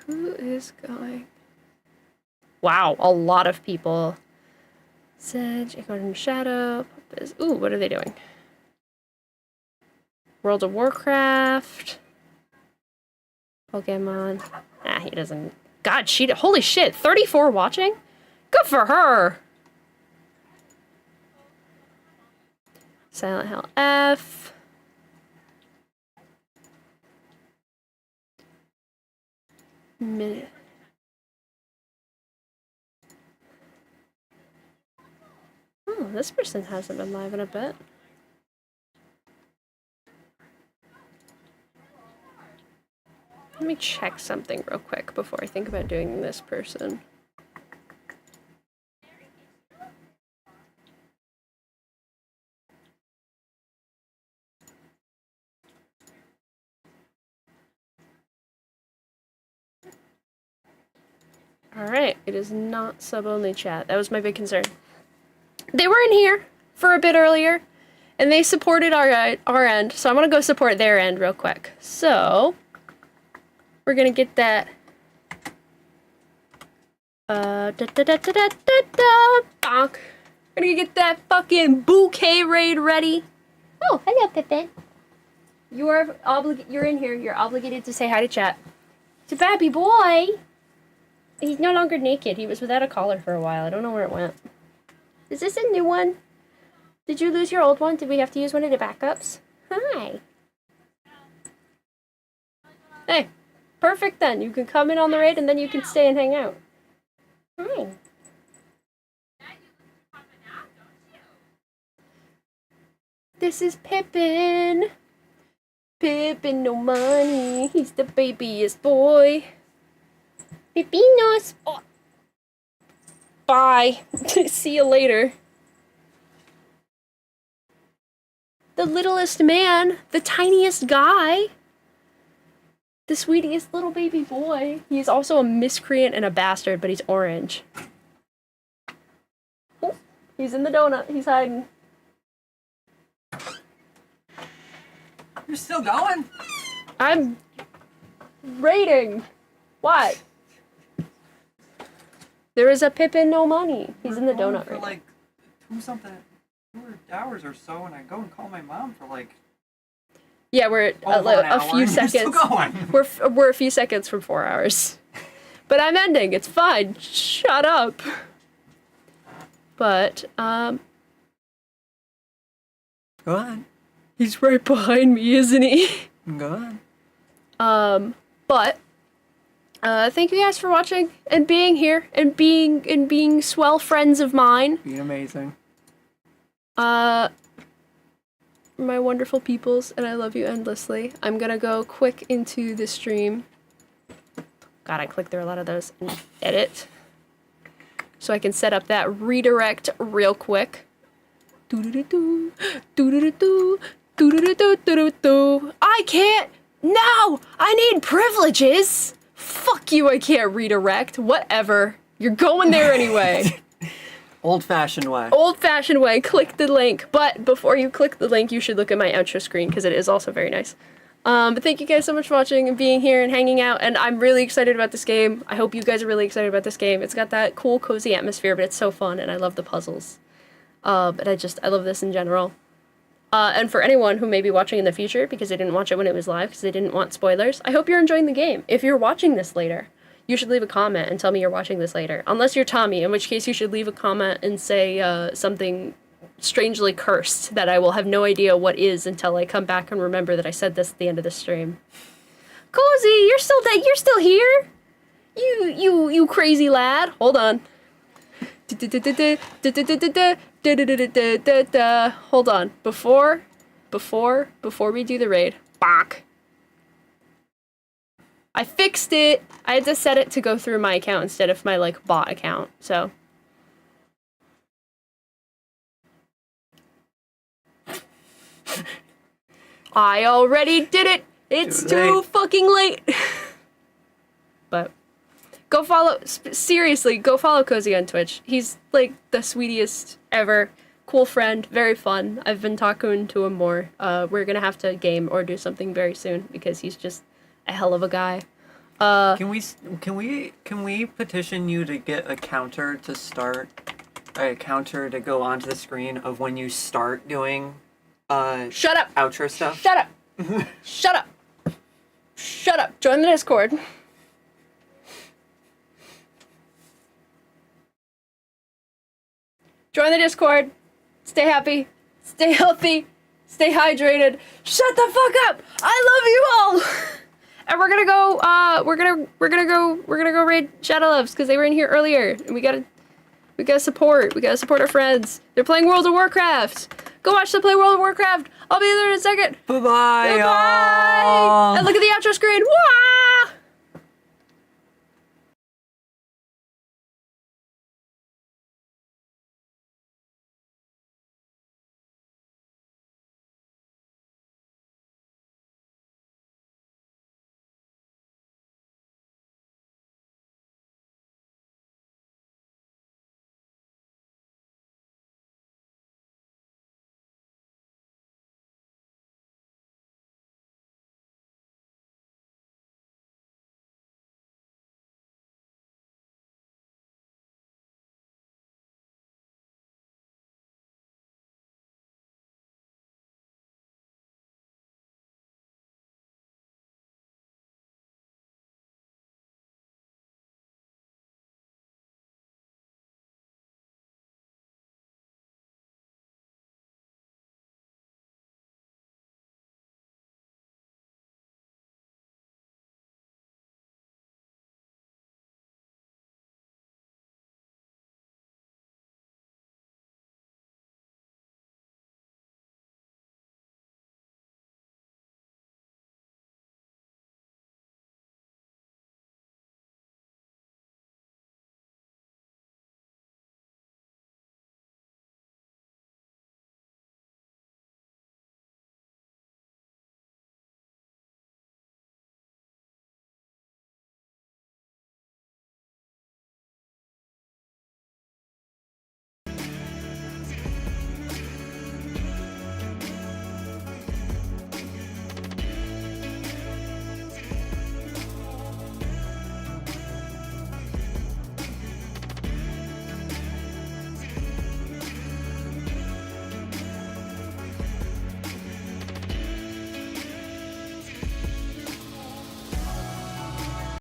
Who is going? Wow, a lot of people. Sedge, Garden Shadow, Puppet. Ooh, what are they doing? World of Warcraft. Pokemon. Ah, he doesn't. God, holy shit, 34 watching? Good for her! Silent Hill F. Minute. Oh, this person hasn't been live in a bit. Let me check something real quick before I think about doing this person. Alright, it is not sub-only chat. That was my big concern. They were in here for a bit earlier, and they supported our end, so I'm gonna go support their end real quick. So, we're gonna get that... bonk. We're gonna get that fucking Bouquet raid ready. Oh, hello, Pippin. You're in here. You're obligated to say hi to chat. It's a baby boy. He's no longer naked. He was without a collar for a while. I don't know where it went. Is this a new one? Did you lose your old one? Did we have to use one of the backups? Hi. Hey, perfect then. You can come in on the raid and then you can stay and hang out. Hi. This is Pippin. Pippin, no money. He's the babyest boy. Pippinos. Oh. Bye. See you later. The littlest man, the tiniest guy, the sweetest little baby boy. He's also a miscreant and a bastard, but he's orange. Oh, he's in the donut. He's hiding. You're still going? I'm raiding. What? There is a Pippin, no money. He's in the donut for right like 2 hours or so, and I go and call my mom for like Yeah, we're a few seconds. Still going. We're a few seconds from 4 hours. But I'm ending. It's fine. Shut up. But Go on. he's right behind me, isn't he? Go on. But thank you guys for watching and being here and being swell friends of mine. Being amazing. My wonderful peoples, and I love you endlessly. I'm gonna go quick into the stream. God, I clicked through a lot of those and edit. So I can set up that redirect real quick. Doo-doo-doo-doo, doo-doo-doo-doo, doo-doo-doo-doo-doo-doo. I can't! No! I need privileges! Fuck you, I can't redirect. Whatever. You're going there anyway. Old-fashioned way. Old-fashioned way, click the link. But before you click the link, you should look at my outro screen, because it is also very nice. But thank you guys so much for watching and being here and hanging out, and I'm really excited about this game. I hope you guys are really excited about this game. It's got that cool, cozy atmosphere, but it's so fun, and I love the puzzles. And I love this in general. And for anyone who may be watching in the future because they didn't watch it when it was live because they didn't want spoilers, I hope you're enjoying the game. If you're watching this later, you should leave a comment and tell me you're watching this later. Unless you're Tommy, in which case you should leave a comment and say something strangely cursed that I will have no idea what is until I come back and remember that I said this at the end of the stream. Cozy, you're still here? You crazy lad. Hold on. Hold on. Before we do the raid. Bonk. I fixed it. I had to set it to go through my account instead of my like bot account. So I already did it. It's too fucking late. But go follow, seriously, go follow Cozy on Twitch. He's like the sweetest ever. Cool friend, very fun. I've been talking to him more. We're gonna have to game or do something very soon because he's just a hell of a guy. Can we petition you to get a counter to start, a counter to go onto the screen of when you start doing Shut up! outro stuff? Shut up! Shut up! Shut up! Join the Discord. Join the Discord. Stay happy. Stay healthy. Stay hydrated. Shut the fuck up! I love you all! And we're gonna go, we're gonna go raid Shadow Loves, because they were in here earlier, and we gotta support our friends. They're playing World of Warcraft! Go watch them play World of Warcraft! I'll be there in a second! Bye-bye, Goodbye! y'all! And look at the outro screen! Wah!